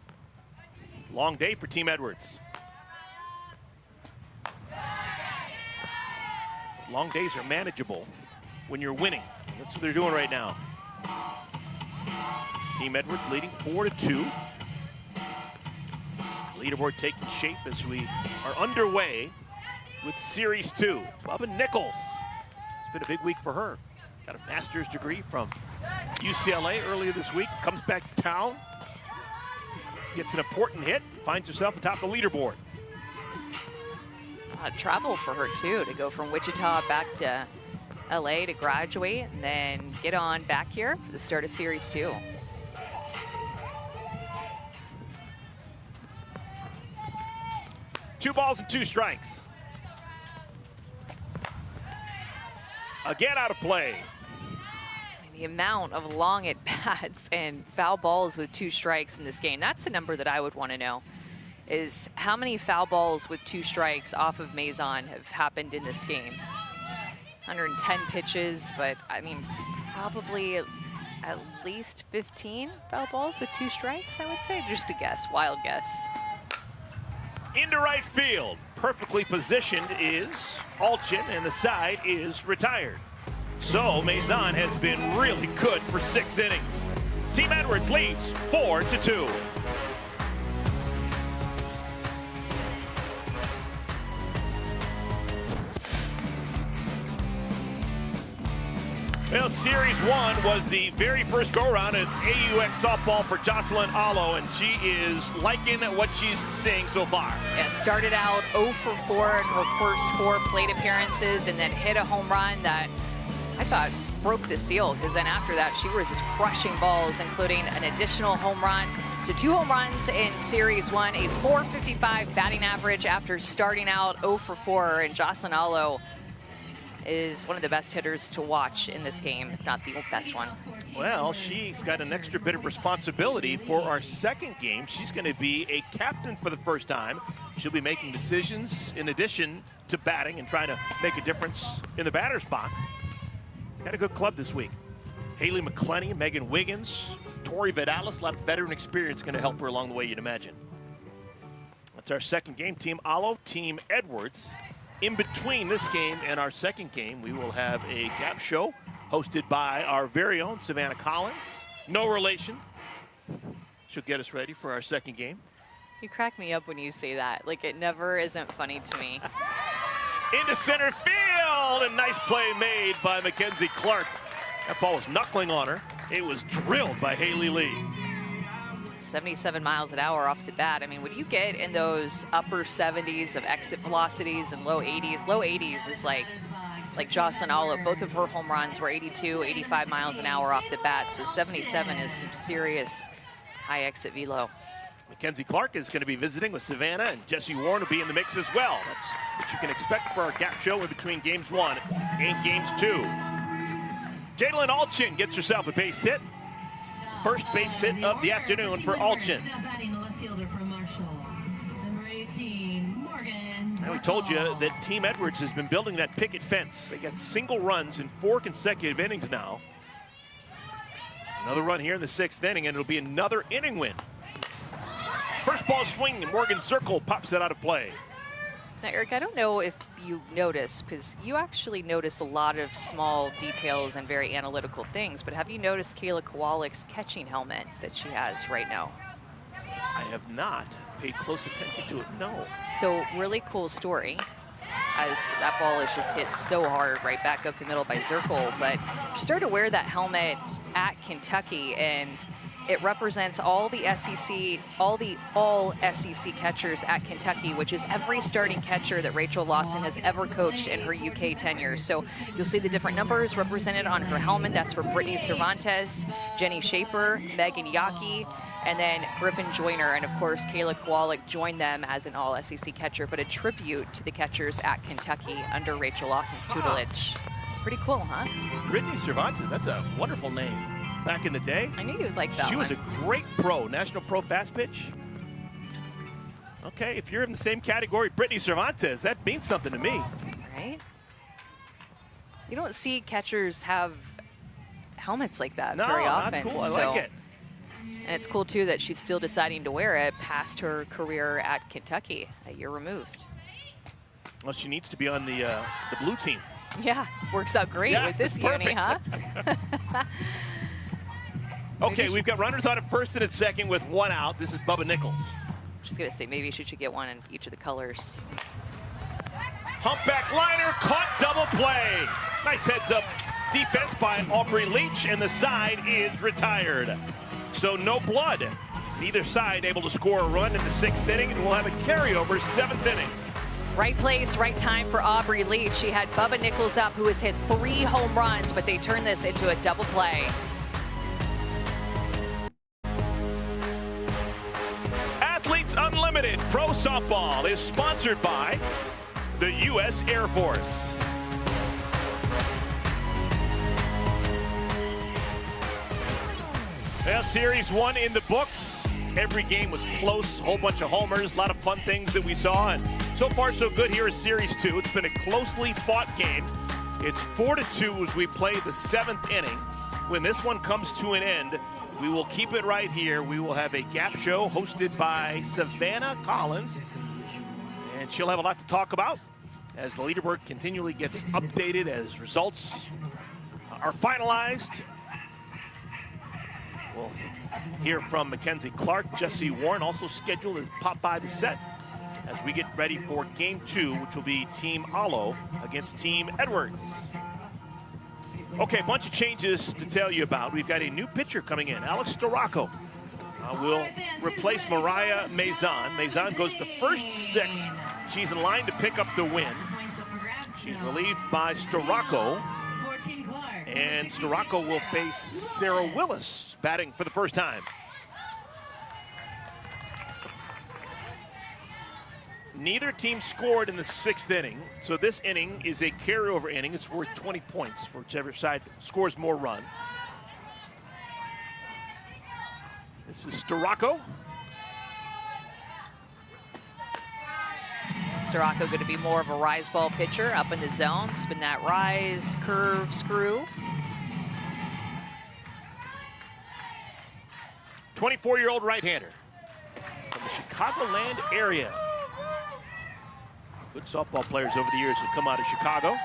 Speaker 2: Long day for Team Edwards. Long days are manageable when you're winning. That's what they're doing right now. Team Edwards leading 4-2. Leaderboard taking shape as we are underway with Series 2. Bubba Nichols. It's been a big week for her. Got a master's degree from UCLA earlier this week. Comes back to town. Gets an important hit. Finds herself atop the leaderboard.
Speaker 4: Travel for her, too, to go from Wichita back to LA to graduate and then get on back here for the start of Series 2.
Speaker 2: Two balls and 2 strikes. Again out of play.
Speaker 4: The amount of long at-bats and foul balls with 2 strikes in this game, that's the number that I would want to know, is how many foul balls with 2 strikes off of Maison have happened in this game. 110 pitches, but I mean, probably at least 15 foul balls with 2 strikes, I would say. Just a guess, wild guess.
Speaker 2: Into right field. Perfectly positioned is Alchin, and the side is retired. So Maison has been really good for 6 innings. Team Edwards leads 4-2. Well, Series 1 was the very first go-around at AUX Softball for Jocelyn Allo, and she is liking what she's seeing so far.
Speaker 4: Yeah, started out 0 for 4 in her first 4 plate appearances, and then hit a home run that I thought broke the seal, because then after that she was just crushing balls, including an additional home run. So 2 home runs in Series 1, a .455 batting average after starting out 0 for 4, and Jocelyn Allo is one of the best hitters to watch in this game, if not the best one.
Speaker 2: Well, she's got an extra bit of responsibility for our second game. She's going to be a captain for the first time. She'll be making decisions in addition to batting and trying to make a difference in the batter's box. She's got a good club this week. Haley McClenny, Megan Wiggins, Tori Vidalis, a lot of veteran experience going to help her along the way, you'd imagine. That's our second game. Team Allo, Team Edwards. In between this game and our second game, we will have a gap show hosted by our very own Savannah Collins. No relation. She'll get us ready for our second game.
Speaker 4: You crack me up when you say that. Like, it never isn't funny to me.
Speaker 2: Into center field, and nice play made by Mackenzie Clark. That ball was knuckling on her. It was drilled by Haley Lee.
Speaker 4: 77 miles an hour off the bat. I mean, when you get in those upper 70s of exit velocities and low 80s is like Jocelyn Allo. Both of her home runs were 82, 85 miles an hour off the bat. So 77 is some serious high exit velo.
Speaker 2: Mackenzie Clark is going to be visiting with Savannah, and Jesse Warren will be in the mix as well. That's what you can expect for our gap show in between games 1 and games 2. Jalen Alchin gets herself a base hit. First base hit of the afternoon for Alchin. And we told you that Team Edwards has been building that picket fence. They got single runs in 4 consecutive innings now. Another run here in the 6th inning, and it'll be another inning win. First ball swing, and Morgan Zirkle pops it out of play.
Speaker 4: Now, Eric, I don't know if you notice, because you actually notice a lot of small details and very analytical things, but have you noticed Kayla Kowalik's catching helmet that she has right now?
Speaker 2: I have not paid close attention to it, no.
Speaker 4: So, really cool story, as that ball is just hit so hard right back up the middle by Zirkle, but she started to wear that helmet at Kentucky, and it represents all the SEC, all SEC catchers at Kentucky, which is every starting catcher that Rachel Lawson has ever coached in her UK tenure. So you'll see the different numbers represented on her helmet. That's for Brittany Cervantes, Jenny Shaper, Megan Yockey, and then Griffin Joyner. And of course, Kayla Kowalik joined them as an all SEC catcher, but a tribute to the catchers at Kentucky under Rachel Lawson's tutelage. Pretty cool, huh?
Speaker 2: Brittany Cervantes, that's a wonderful name. Back in the day.
Speaker 4: I knew you'd like that
Speaker 2: She
Speaker 4: one.
Speaker 2: was a great pro, national pro fast pitch. Okay, if you're in the same category, Brittany Cervantes, that means something to me.
Speaker 4: Right? You don't see catchers have helmets like that very often.
Speaker 2: That's cool. I like it.
Speaker 4: And it's cool, too, that she's still deciding to wear it past her career at Kentucky, a year removed.
Speaker 2: Well, she needs to be on the blue team.
Speaker 4: Yeah, works out great with this uni, huh?
Speaker 2: Okay, we've got runners on at first and at second with 1 out. This is Bubba Nichols.
Speaker 4: Just going to say, maybe she should get one in each of the colors.
Speaker 2: Humpback liner, caught, double play. Nice heads-up defense by Aubrey Leach, and the side is retired. So no blood. Neither side able to score a run in the 6th inning, and we'll have a carryover 7th inning.
Speaker 4: Right place, right time for Aubrey Leach. She had Bubba Nichols up, who has hit 3 home runs, but they turned this into a double play.
Speaker 2: Athletes Unlimited Pro Softball is sponsored by the U.S. Air Force. Well, Series 1 in the books. Every game was close, a whole bunch of homers, a lot of fun things that we saw, and so far so good here in Series 2. It's been a closely fought game. It's 4-2 as we play the 7th inning. When this one comes to an end, we will keep it right here. We will have a gap show hosted by Savannah Collins, and she'll have a lot to talk about as the leaderboard continually gets updated as results are finalized. We'll hear from Mackenzie Clark. Jesse Warren also scheduled to pop by the set as we get ready for Game 2, which will be Team Allo against Team Edwards. Okay, a bunch of changes to tell you about. We've got a new pitcher coming in, AUX Pro will replace Mariah Maison. Maison goes the first 6. She's in line to pick up the win. She's relieved by Storako. And Storako will face Sarah Willis, batting for the first time. Neither team scored in the 6th inning, so this inning is a carryover inning. It's worth 20 points for whichever side scores more runs. This is Storako.
Speaker 4: Storako going to be more of a rise ball pitcher, up in the zone, spin that rise, curve, screw.
Speaker 2: 24-year-old right-hander from the Chicagoland area. Good softball players over the years have come out of Chicago.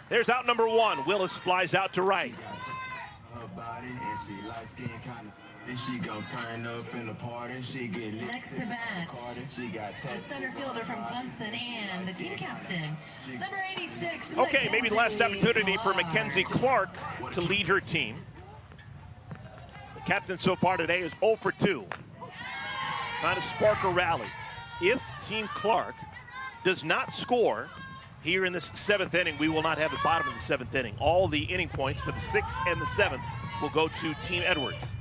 Speaker 2: There's out number 1. Willis flies out to right.
Speaker 16: She gon' turn up in the party. She get lit.
Speaker 1: Next to bat, the center fielder from Clemson and the team captain, number 86.
Speaker 2: Okay, maybe the last opportunity for Mackenzie Clark to lead her team. The captain so far today is 0 for 2. Trying to spark a rally. If Team Clark does not score here in this 7th inning, we will not have the bottom of the 7th inning. All the inning points for the 6th and the 7th will go to Team Edwards.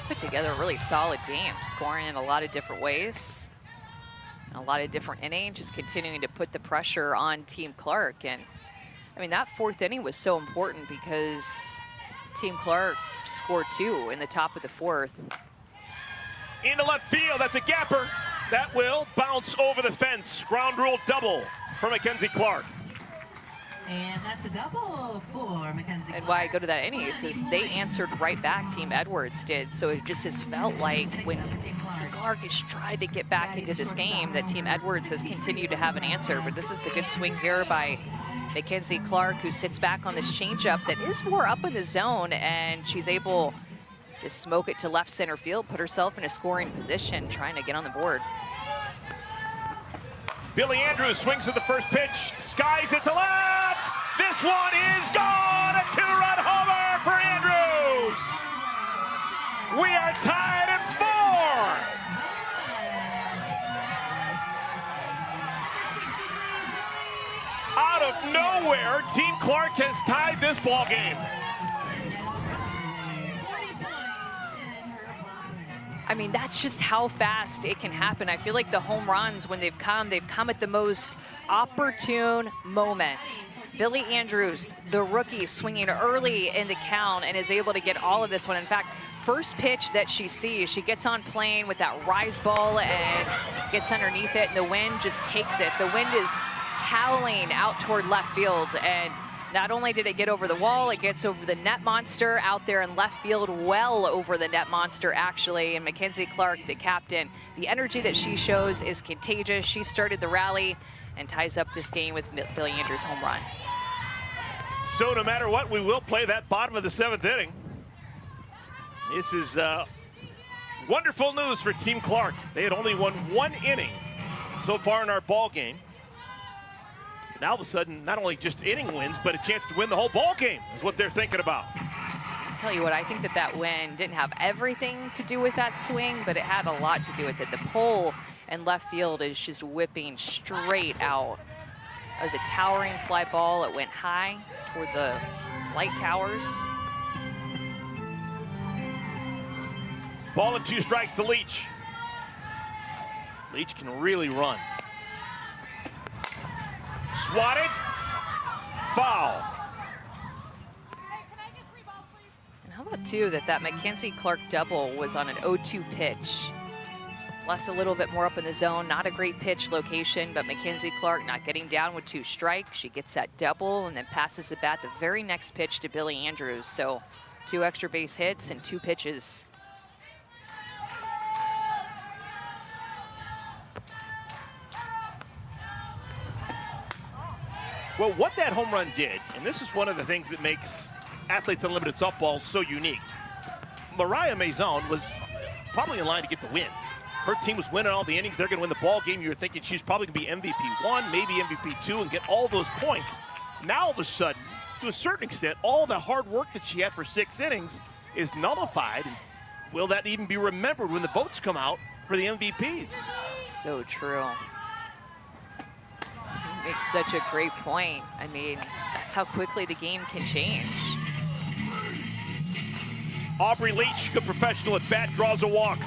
Speaker 4: Put together a really solid game, scoring in a lot of different ways, a lot of different innings, just continuing to put the pressure on Team Clark. And I mean, that 4th inning was so important because Team Clark scored 2 in the top of the 4th.
Speaker 2: Into left field, that's a gapper. That will bounce over the fence. Ground rule double for Mackenzie Clark.
Speaker 1: And that's a double for Mackenzie Clark.
Speaker 4: And why I go to that inning is they answered right back, Team Edwards did. So it just has felt like when Team Clark has tried to get back into this game that Team Edwards has continued to have an answer. But this is a good swing here by Mackenzie Clark, who sits back on this changeup that is more up in the zone, and she's able to smoke it to left center field, put herself in a scoring position, trying to get on the board.
Speaker 2: Billy Andrews swings at the first pitch, skies it to left. This one is gone, a 2-run homer for Andrews. We are tied at 4. Out of nowhere, Team Clark has tied this ball game.
Speaker 4: I mean, that's just how fast it can happen. I feel like the home runs, when they've come at the most opportune moments. Billy Andrews, the rookie, swinging early in the count and is able to get all of this one. In fact, first pitch that she sees, she gets on plane with that rise ball and gets underneath it, and the wind just takes it. The wind is howling out toward left field, and not only did it get over the wall, it gets over the net monster out there in left field, well over the net monster, actually. And Mackenzie Clark, the captain, the energy that she shows is contagious. She started the rally and ties up this game with Billy Andrews' home run.
Speaker 2: So no matter what, we will play that bottom of the 7th inning. This is wonderful news for Team Clark. They had only won 1 inning so far in our ball game. Now all of a sudden, not only just inning wins, but a chance to win the whole ball game is what they're thinking about.
Speaker 4: I'll tell you what, I think that win didn't have everything to do with that swing, but it had a lot to do with it. The pole and left field is just whipping straight out. It was a towering fly ball. It went high toward the light towers.
Speaker 2: Ball and 2 strikes to Leach. Leach can really run. Swatted, foul.
Speaker 4: And how about, too, that Mackenzie Clark double was on an 0-2 pitch. Left a little bit more up in the zone. Not a great pitch location, but Mackenzie Clark not getting down with 2 strikes. She gets that double and then passes the bat the very next pitch to Billy Andrews. So 2 extra base hits and 2 pitches.
Speaker 2: Well, what that home run did, and this is one of the things that makes Athletes Unlimited Softball so unique. Mariah Maison was probably in line to get the win. Her team was winning all the innings. They're going to win the ball game. You were thinking she's probably going to be MVP 1, maybe MVP 2, and get all those points. Now all of a sudden, to a certain extent, all the hard work that she had for 6 innings is nullified. Will that even be remembered when the votes come out for the MVPs?
Speaker 4: So true. He makes such a great point. I mean, that's how quickly the game can change.
Speaker 2: Aubrey Leach, good professional at bat, draws a walk.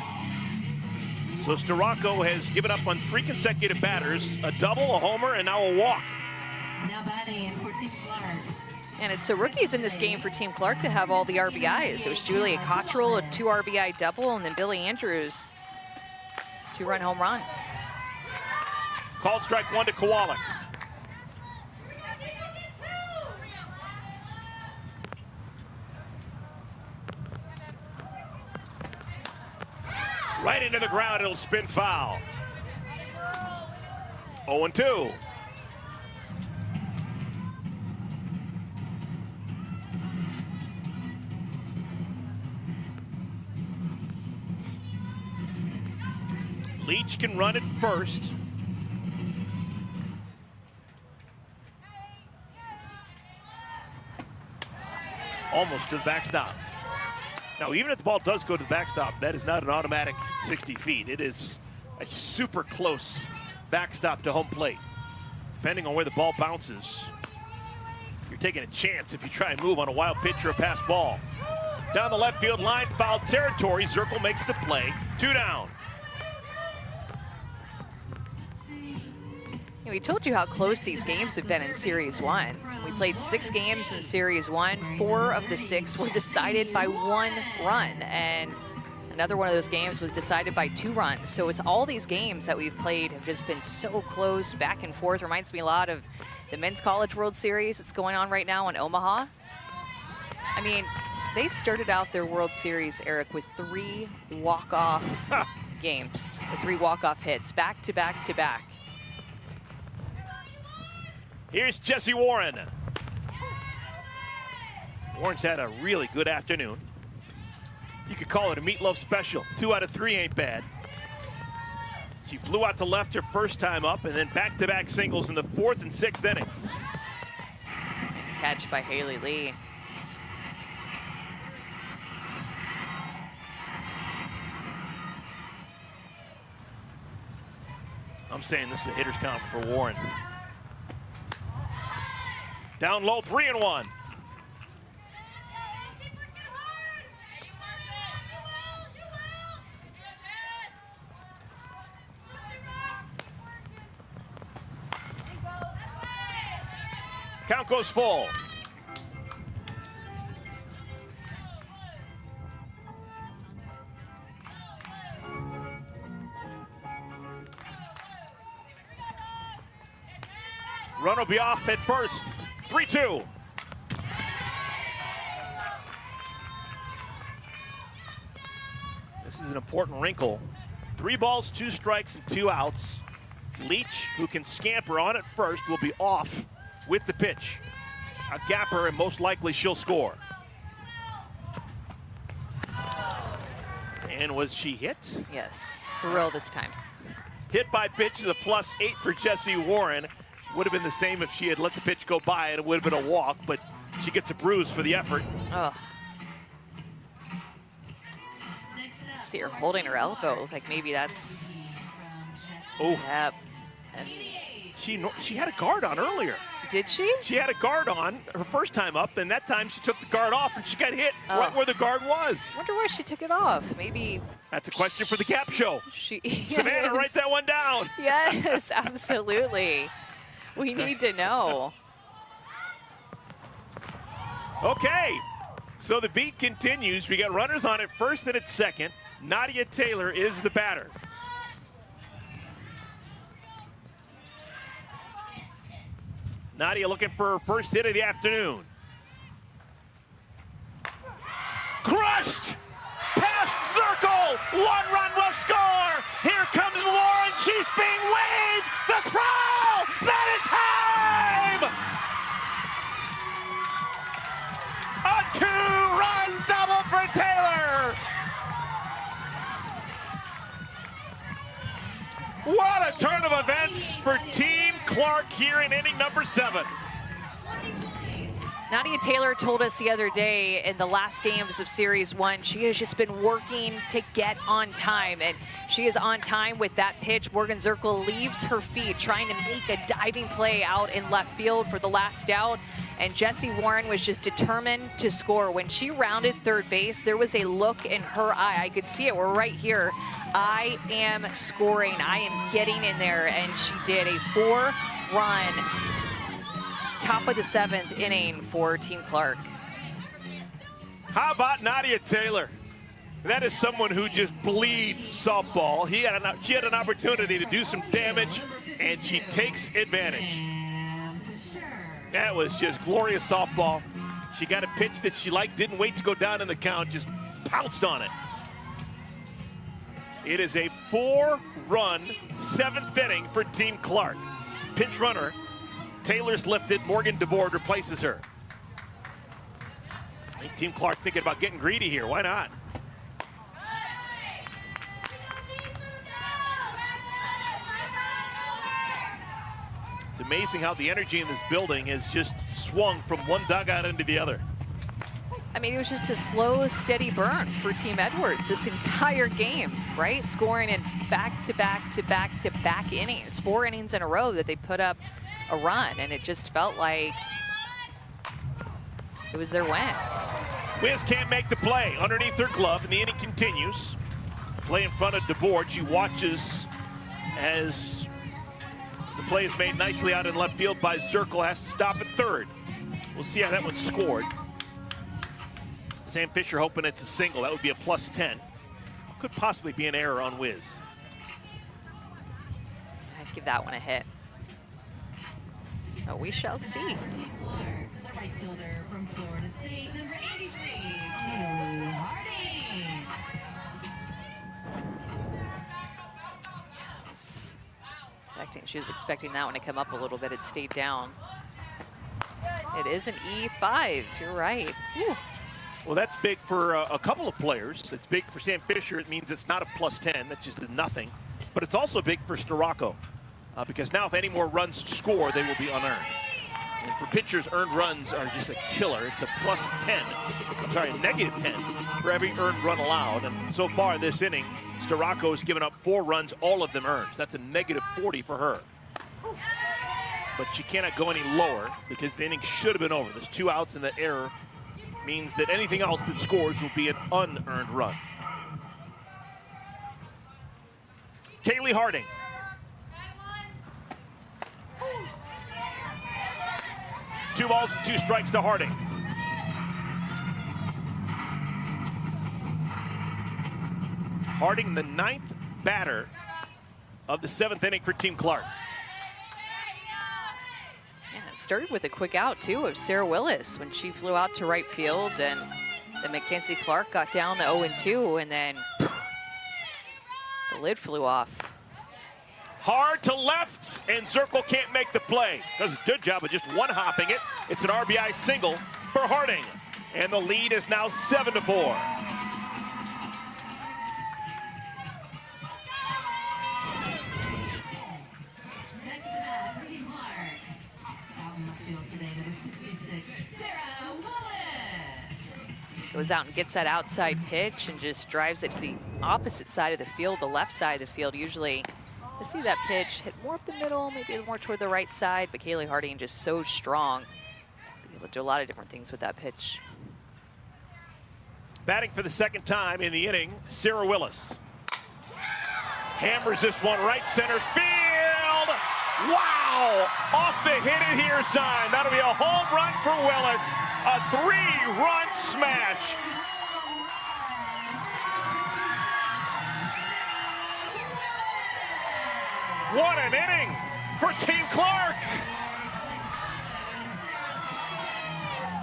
Speaker 2: So Starocco has given up on 3 consecutive batters, a double, a homer, and now a walk.
Speaker 1: Now batting for Team Clark.
Speaker 4: And it's the rookies in this game for Team Clark to have all the RBIs. It was Julia Cottrell, a 2 RBI double, and then Billy Andrews, 2-run home run.
Speaker 2: Called strike 1 to Kowalik. Right into the ground, it'll spin foul. 0-2. Leach can run it first. Almost to the backstop. Now, even if the ball does go to the backstop, that is not an automatic 60 feet. It is a super close backstop to home plate. Depending on where the ball bounces, you're taking a chance if you try and move on a wild pitch or a pass ball. Down the left field line, foul territory. Zirkle makes the play. 2 down.
Speaker 4: We told you how close these games have been in Series 1. We played 6 games in Series 1. 4 of the 6 were decided by 1 run, and another one of those games was decided by 2 runs. So it's all these games that we've played have just been so close, back and forth. Reminds me a lot of the Men's College World Series that's going on right now in Omaha. I mean, they started out their World Series, Eric, with 3 walk-off games, with 3 walk-off hits, back to back to back.
Speaker 2: Here's Jesse Warren. Warren's had a really good afternoon. You could call it a meatloaf special. 2 out of 3 ain't bad. She flew out to left her first time up, and then back-to-back singles in the 4th and 6th innings.
Speaker 4: Nice catch by Haley Lee.
Speaker 2: I'm saying this is a hitter's count for Warren. Down low, 3-1. Count goes full. Run will be off at first. 3-2. This is an important wrinkle. 3 balls, 2 strikes, and 2 outs. Leach, who can scamper on at first, will be off with the pitch. A gapper, and most likely she'll score. And was she hit?
Speaker 4: Yes, thrill this time.
Speaker 2: Hit by pitch is a +8 for Jesse Warren. Would have been the same if she had let the pitch go by, and it would have been a walk, but she gets a bruise for the effort.
Speaker 4: Oh. See her holding her elbow, like maybe that's.
Speaker 2: Oh.
Speaker 4: Yep.
Speaker 2: She had a guard on earlier.
Speaker 4: Did she?
Speaker 2: She had a guard on her first time up, and that time she took the guard off, and she got hit right where the guard was.
Speaker 4: Wonder why she took it off. Maybe.
Speaker 2: That's a question for the Gap Show. Savannah,
Speaker 4: Yes.
Speaker 2: write that one down.
Speaker 4: Yes, absolutely. We need to know.
Speaker 2: Okay, so the beat continues. We got runners on at first and at second. Nadia Taylor is the batter. Nadia looking for her first hit of the afternoon. Crushed! Past circle! 1 run will score! Here comes Lauren, she's being waved! The throw! That is time! A 2-run double for Taylor! What a turn of events for Team Clark here in inning number 7.
Speaker 4: Nadia Taylor told us the other day in the last games of Series 1, she has just been working to get on time, and she is on time with that pitch. Morgan Zirkle leaves her feet, trying to make a diving play out in left field for the last out, and Jessie Warren was just determined to score. When she rounded third base, there was a look in her eye. I could see it. We're right here. I am scoring. I am getting in there, and she did a 4-run top of the 7th inning for Team Clark.
Speaker 2: How about Nadia Taylor? That is someone who just bleeds softball. She had an opportunity to do some damage, and she takes advantage. That was just glorious softball. She got a pitch that she liked, didn't wait to go down in the count, just pounced on it. It is a 4-run 7th inning for Team Clark. Pinch runner, Taylor's lifted, Morgan DeVord replaces her. I think Team Clark thinking about getting greedy here, why not? It's amazing how the energy in this building has just swung from one dugout into the other.
Speaker 4: I mean, it was just a slow, steady burn for Team Edwards this entire game, right? Scoring in back-to-back-to-back-to-back innings, 4 innings in a row that they put up a run, and it just felt like it was their win.
Speaker 2: Wiz can't make the play underneath her glove, and the inning continues. Play in front of DeBoard. She watches as the play is made nicely out in left field by Zirkle. Has to stop at third. We'll see how that one's scored. Sam Fisher hoping it's a single. That would be a +10. Could possibly be an error on Wiz.
Speaker 4: I'd give that one a hit. Oh, we shall see.
Speaker 1: The right fielder from Florida State, number 83, Kaylee Harding.
Speaker 4: She was expecting that one to come up a little bit. It stayed down. It is an E5. You're right. Whew.
Speaker 2: Well, that's big for a couple of players. It's big for Sam Fisher. It means it's not a +10. That's just a nothing. But it's also big for Storako because now if any more runs score, they will be unearned. And for pitchers, earned runs are just a killer. It's a +10. I'm sorry, a -10 for every earned run allowed. And so far this inning, Storako has given up 4 runs, all of them earned. So that's a -40 for her. But she cannot go any lower because the inning should have been over. There's 2 outs and the error means that anything else that scores will be an unearned run. Kaylee Harding. Two balls and 2 strikes to Harding. Harding, the 9th batter of the 7th inning for Team Clark.
Speaker 4: Yeah, it started with a quick out, too, of Sarah Willis when she flew out to right field, and then Mackenzie Clark got down to 0-2, and then the lid flew off.
Speaker 2: Hard to left, and Zirkle can't make the play. Does a good job of just one-hopping it. It's an RBI single for Harding, and the lead is now 7-4.
Speaker 1: Next to bat for Team Clark. Out in left field today, number 66, Sarah Willis.
Speaker 4: Goes out and gets that outside pitch and just drives it to the opposite side of the field, the left side of the field. Usually to see that pitch hit more up the middle, maybe more toward the right side, but Kaylee Harding just so strong. Be able to do a lot of different things with that pitch.
Speaker 2: Batting for the 2nd time in the inning, Sarah Willis. Hammers this one right center field. Wow! Off the hit it here sign. That'll be a home run for Willis. A 3-run smash. What an inning for Team Clark.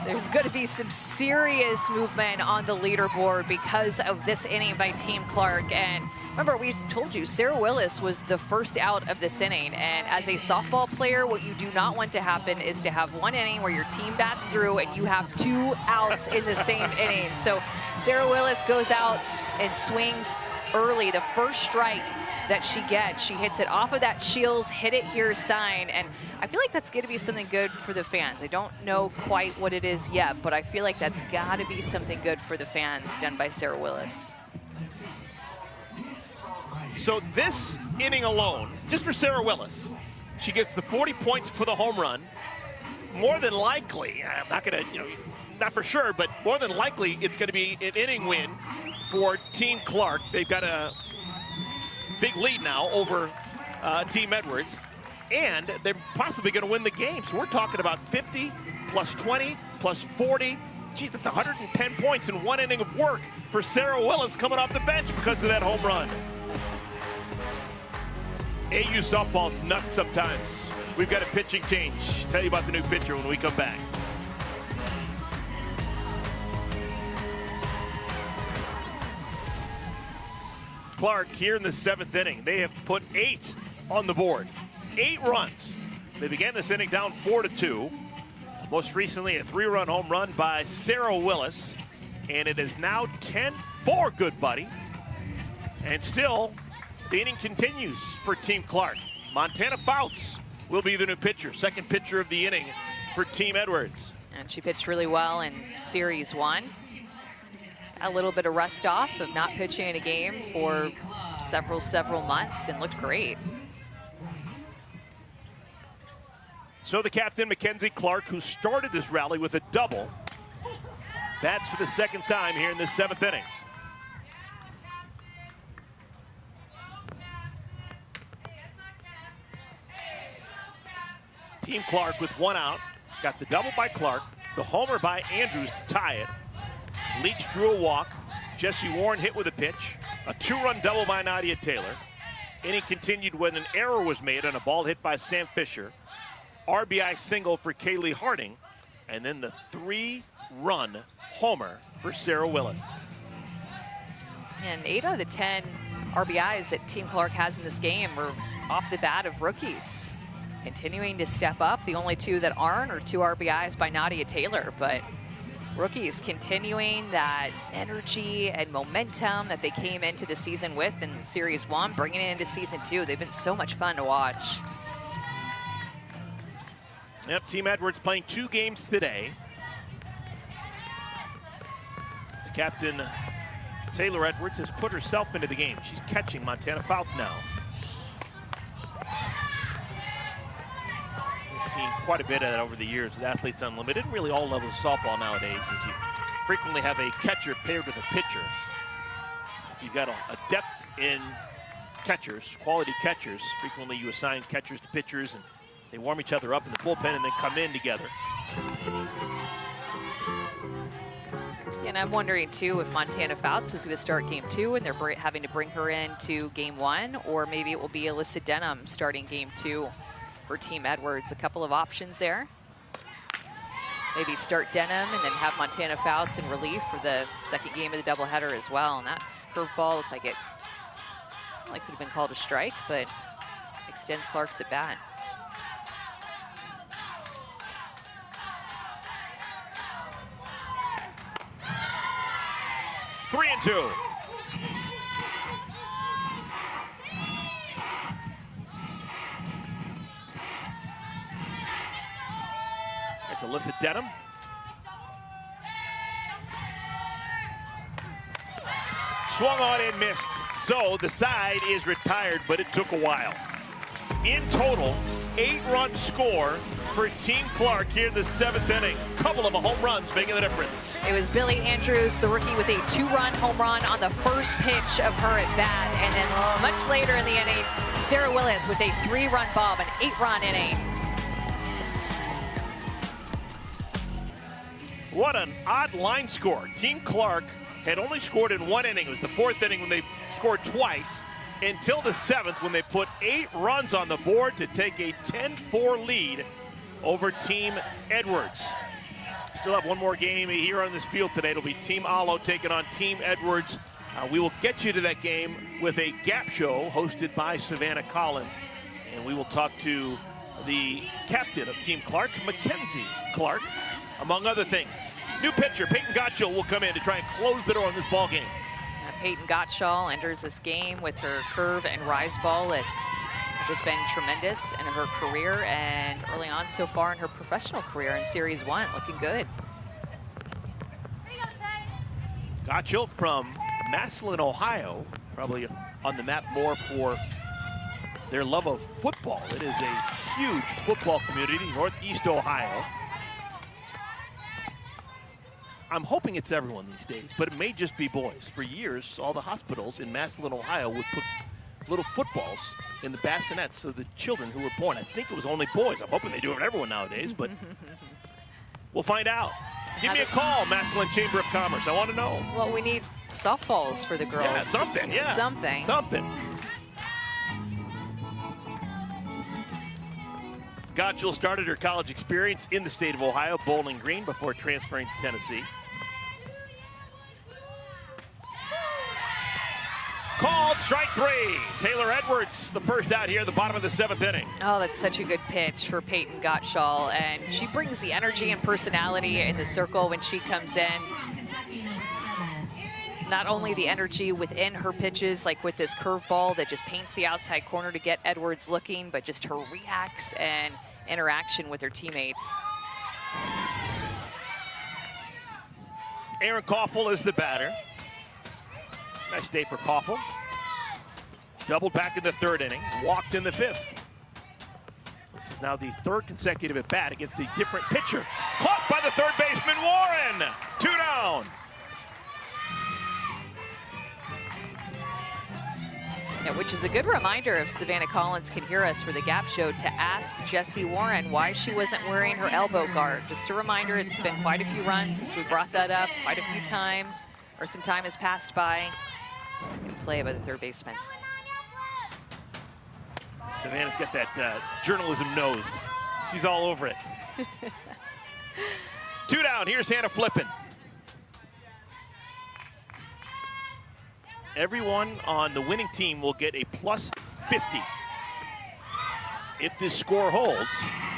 Speaker 4: There's going to be some serious movement on the leaderboard because of this inning by Team Clark. And remember, we told you Sarah Willis was the first out of this inning. And as a softball player, what you do not want to happen is to have one inning where your team bats through and you have 2 outs in the same inning. So Sarah Willis goes out and swings early. The first strike that she gets. She hits it off of that Shields hit it here sign, and I feel like that's going to be something good for the fans. I don't know quite what it is yet, but I feel like that's got to be something good for the fans done by Sarah Willis.
Speaker 2: So this inning alone, just for Sarah Willis, she gets the 40 points for the home run. More than likely, I'm not going to, not for sure, but more than likely it's going to be an inning win for Team Clark. They've got a big lead now over Team Edwards, and they're possibly going to win the game. So we're talking about 50 plus 20 plus 40. Geez, that's 110 points in one inning of work for Sarah Willis coming off the bench because of that home run. AU softball's nuts sometimes. We've got a pitching change. Tell you about the new pitcher when we come back. Clark here in the 7th inning. They have put 8 on the board. 8 runs. They began this inning down 4-2. Most recently, a 3-run home run by Sarah Willis. And it is now 10-4, good buddy. And still, the inning continues for Team Clark. Montana Fouts will be the new pitcher. Second pitcher of the inning for Team Edwards.
Speaker 4: And she pitched really well in Series 1. A little bit of rust off of not pitching in a game for several months and looked great.
Speaker 2: So the captain, Mackenzie Clark, who started this rally with a double, bats for the second time here in the 7th inning. Team Clark with 1 out, got the double by Clark, the homer by Andrews to tie it. Leach drew a walk. Jesse Warren hit with a pitch. A 2-run double by Nadia Taylor. Inning continued when an error was made on a ball hit by Sam Fisher. RBI single for Kaylee Harding. And then the 3-run homer for Sarah Willis.
Speaker 4: And 8 out of the 10 RBIs that Team Clark has in this game were off the bat of rookies. Continuing to step up. The only 2 that aren't are 2 RBIs by Nadia Taylor, but rookies continuing that energy and momentum that they came into the season with in Series 1, bringing it into Season 2. They've been so much fun to watch.
Speaker 2: Yep, Team Edwards playing 2 games today. The captain, Taylor Edwards, has put herself into the game. She's catching Montana Fouts now. We've seen quite a bit of that over the years with Athletes Unlimited, really all levels of softball nowadays, as you frequently have a catcher paired with a pitcher. If you've got a depth in catchers, quality catchers, frequently you assign catchers to pitchers and they warm each other up in the bullpen and then come in together.
Speaker 4: And I'm wondering too if Montana Fouts was going to start game 2 and they're having to bring her into game 1, or maybe it will be Alyssa Denham starting game 2 for Team Edwards. A couple of options there. Maybe start Denham and then have Montana Fouts in relief for the second game of the doubleheader as well. And that curveball looked like it could have been called a strike, but extends Clark's at bat.
Speaker 2: Three and 2. There's Alyssa Denham. Swung on and missed. So the side is retired, but it took a while. In total, 8-run score for Team Clark here in the 7th inning. Couple of home runs making the difference.
Speaker 4: It was Billy Andrews, the rookie, with a 2-run home run on the first pitch of her at bat. And then much later in the inning, Sarah Willis with a 3-run bomb, an 8-run inning.
Speaker 2: What an odd line score. Team Clark had only scored in 1 inning. It was the 4th inning when they scored twice, until the 7th when they put 8 runs on the board to take a 10-4 lead over Team Edwards. Still have one more game here on this field today. It'll be Team Alo taking on Team Edwards. We will get you to that game with a gap show hosted by Savannah Collins. And we will talk to the captain of Team Clark, Mackenzie Clark, among other things. New pitcher, Peyton Gottschall, will come in to try and close the door on this ball game.
Speaker 4: Peyton Gottschall enters this game with her curve and rise ball. It has just been tremendous in her career and early on so far in her professional career in Series 1, looking good.
Speaker 2: Gottschall from Massillon, Ohio, probably on the map more for their love of football. It is a huge football community, Northeast Ohio. I'm hoping it's everyone these days, but it may just be boys. For years, all the hospitals in Massillon, Ohio would put little footballs in the bassinets of the children who were born. I think it was only boys. I'm hoping they do it with everyone nowadays, but we'll find out. Give me a call, Massillon Chamber of Commerce. I want to know.
Speaker 4: Well, we need softballs for the girls.
Speaker 2: Yeah, something, yeah.
Speaker 4: Something.
Speaker 2: Something. Gottschall started her college experience in the state of Ohio, Bowling Green, before transferring to Tennessee. Called strike 3. Taylor Edwards, the first out here, the bottom of the 7th inning.
Speaker 4: Oh, that's such a good pitch for Peyton Gottschall, and she brings the energy and personality in the circle when she comes in. Not only the energy within her pitches, like with this curveball that just paints the outside corner to get Edwards looking, but just her reacts and interaction with her teammates.
Speaker 2: Aaron Koffel is the batter. Nice day for Koffel. Doubled back in the 3rd inning, walked in the 5th. This is now the 3rd consecutive at bat against a different pitcher. Caught by the 3rd baseman, Warren. 2 down.
Speaker 4: Yeah, which is a good reminder if Savannah Collins can hear us for the Gap Show to ask Jessie Warren why she wasn't wearing her elbow guard. Just a reminder, it's been quite a few runs since we brought that up, quite a few times, or some time has passed by. Good play by the 3rd baseman.
Speaker 2: Savannah's got that journalism nose. She's all over it. 2 down, here's Hannah Flippin. Everyone on the winning team will get a plus 50. If this score holds,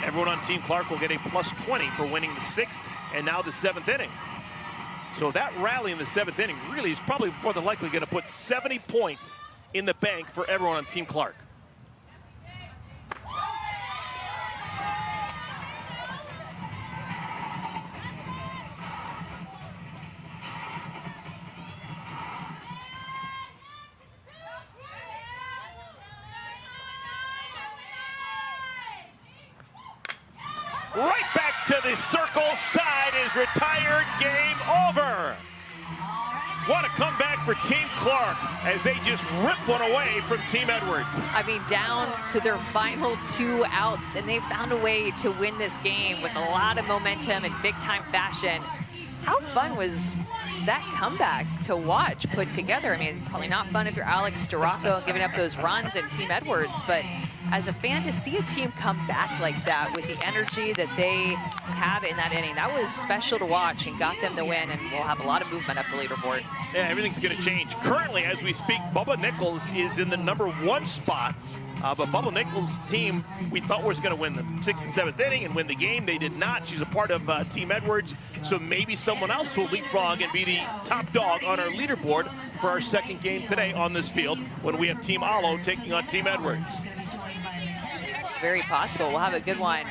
Speaker 2: everyone on Team Clark will get a plus 20 for winning the 6th and now the 7th inning. So that rally in the 7th inning really is probably more than likely going to put 70 points in the bank for everyone on Team Clark. Right back to the circle. Side is retired. Game over. What a comeback for Team Clark as they just rip one away from Team Edwards.
Speaker 4: I mean, down to their final 2 outs, and they found a way to win this game with a lot of momentum and big-time fashion. How fun was that comeback to watch put together? I mean, probably not fun if you're Alex Storako giving up those runs and Team Edwards, but as a fan, to see a team come back like that with the energy that they had in that inning, that was special to watch and got them the win, and we'll have a lot of movement up the leaderboard.
Speaker 2: Yeah, everything's going to change. Currently, as we speak, Bubba Nichols is in the #1 spot. But Bubba Nichols' team, we thought was going to win the 6th and 7th inning and win the game. They did not. She's a part of Team Edwards, so maybe someone else will leapfrog and be the top dog on our leaderboard for our 2nd game today on this field when we have Team Alo taking on Team Edwards.
Speaker 4: It's very possible. We'll have a good one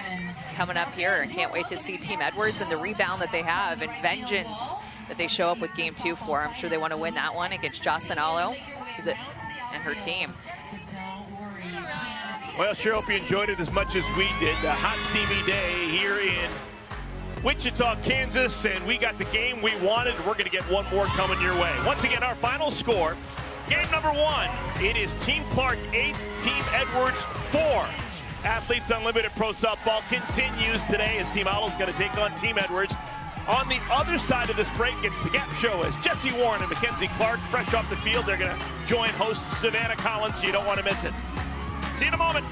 Speaker 4: coming up here, and can't wait to see Team Edwards and the rebound that they have and vengeance that they show up with Game 2 for. I'm sure they want to win that one against Jocelyn Alo and her team.
Speaker 2: Well, sure hope you enjoyed it as much as we did. A hot, steamy day here in Wichita, Kansas, and we got the game we wanted. We're going to get one more coming your way. Once again, our final score, game #1, it is Team Clark 8, Team Edwards 4. Athletes Unlimited Pro Softball continues today as Team Alo's going to take on Team Edwards. On the other side of this break, it's the Gap Show as Jessie Warren and Mackenzie Clark, fresh off the field. They're going to join host Savannah Collins, so you don't want to miss it. See you in a moment.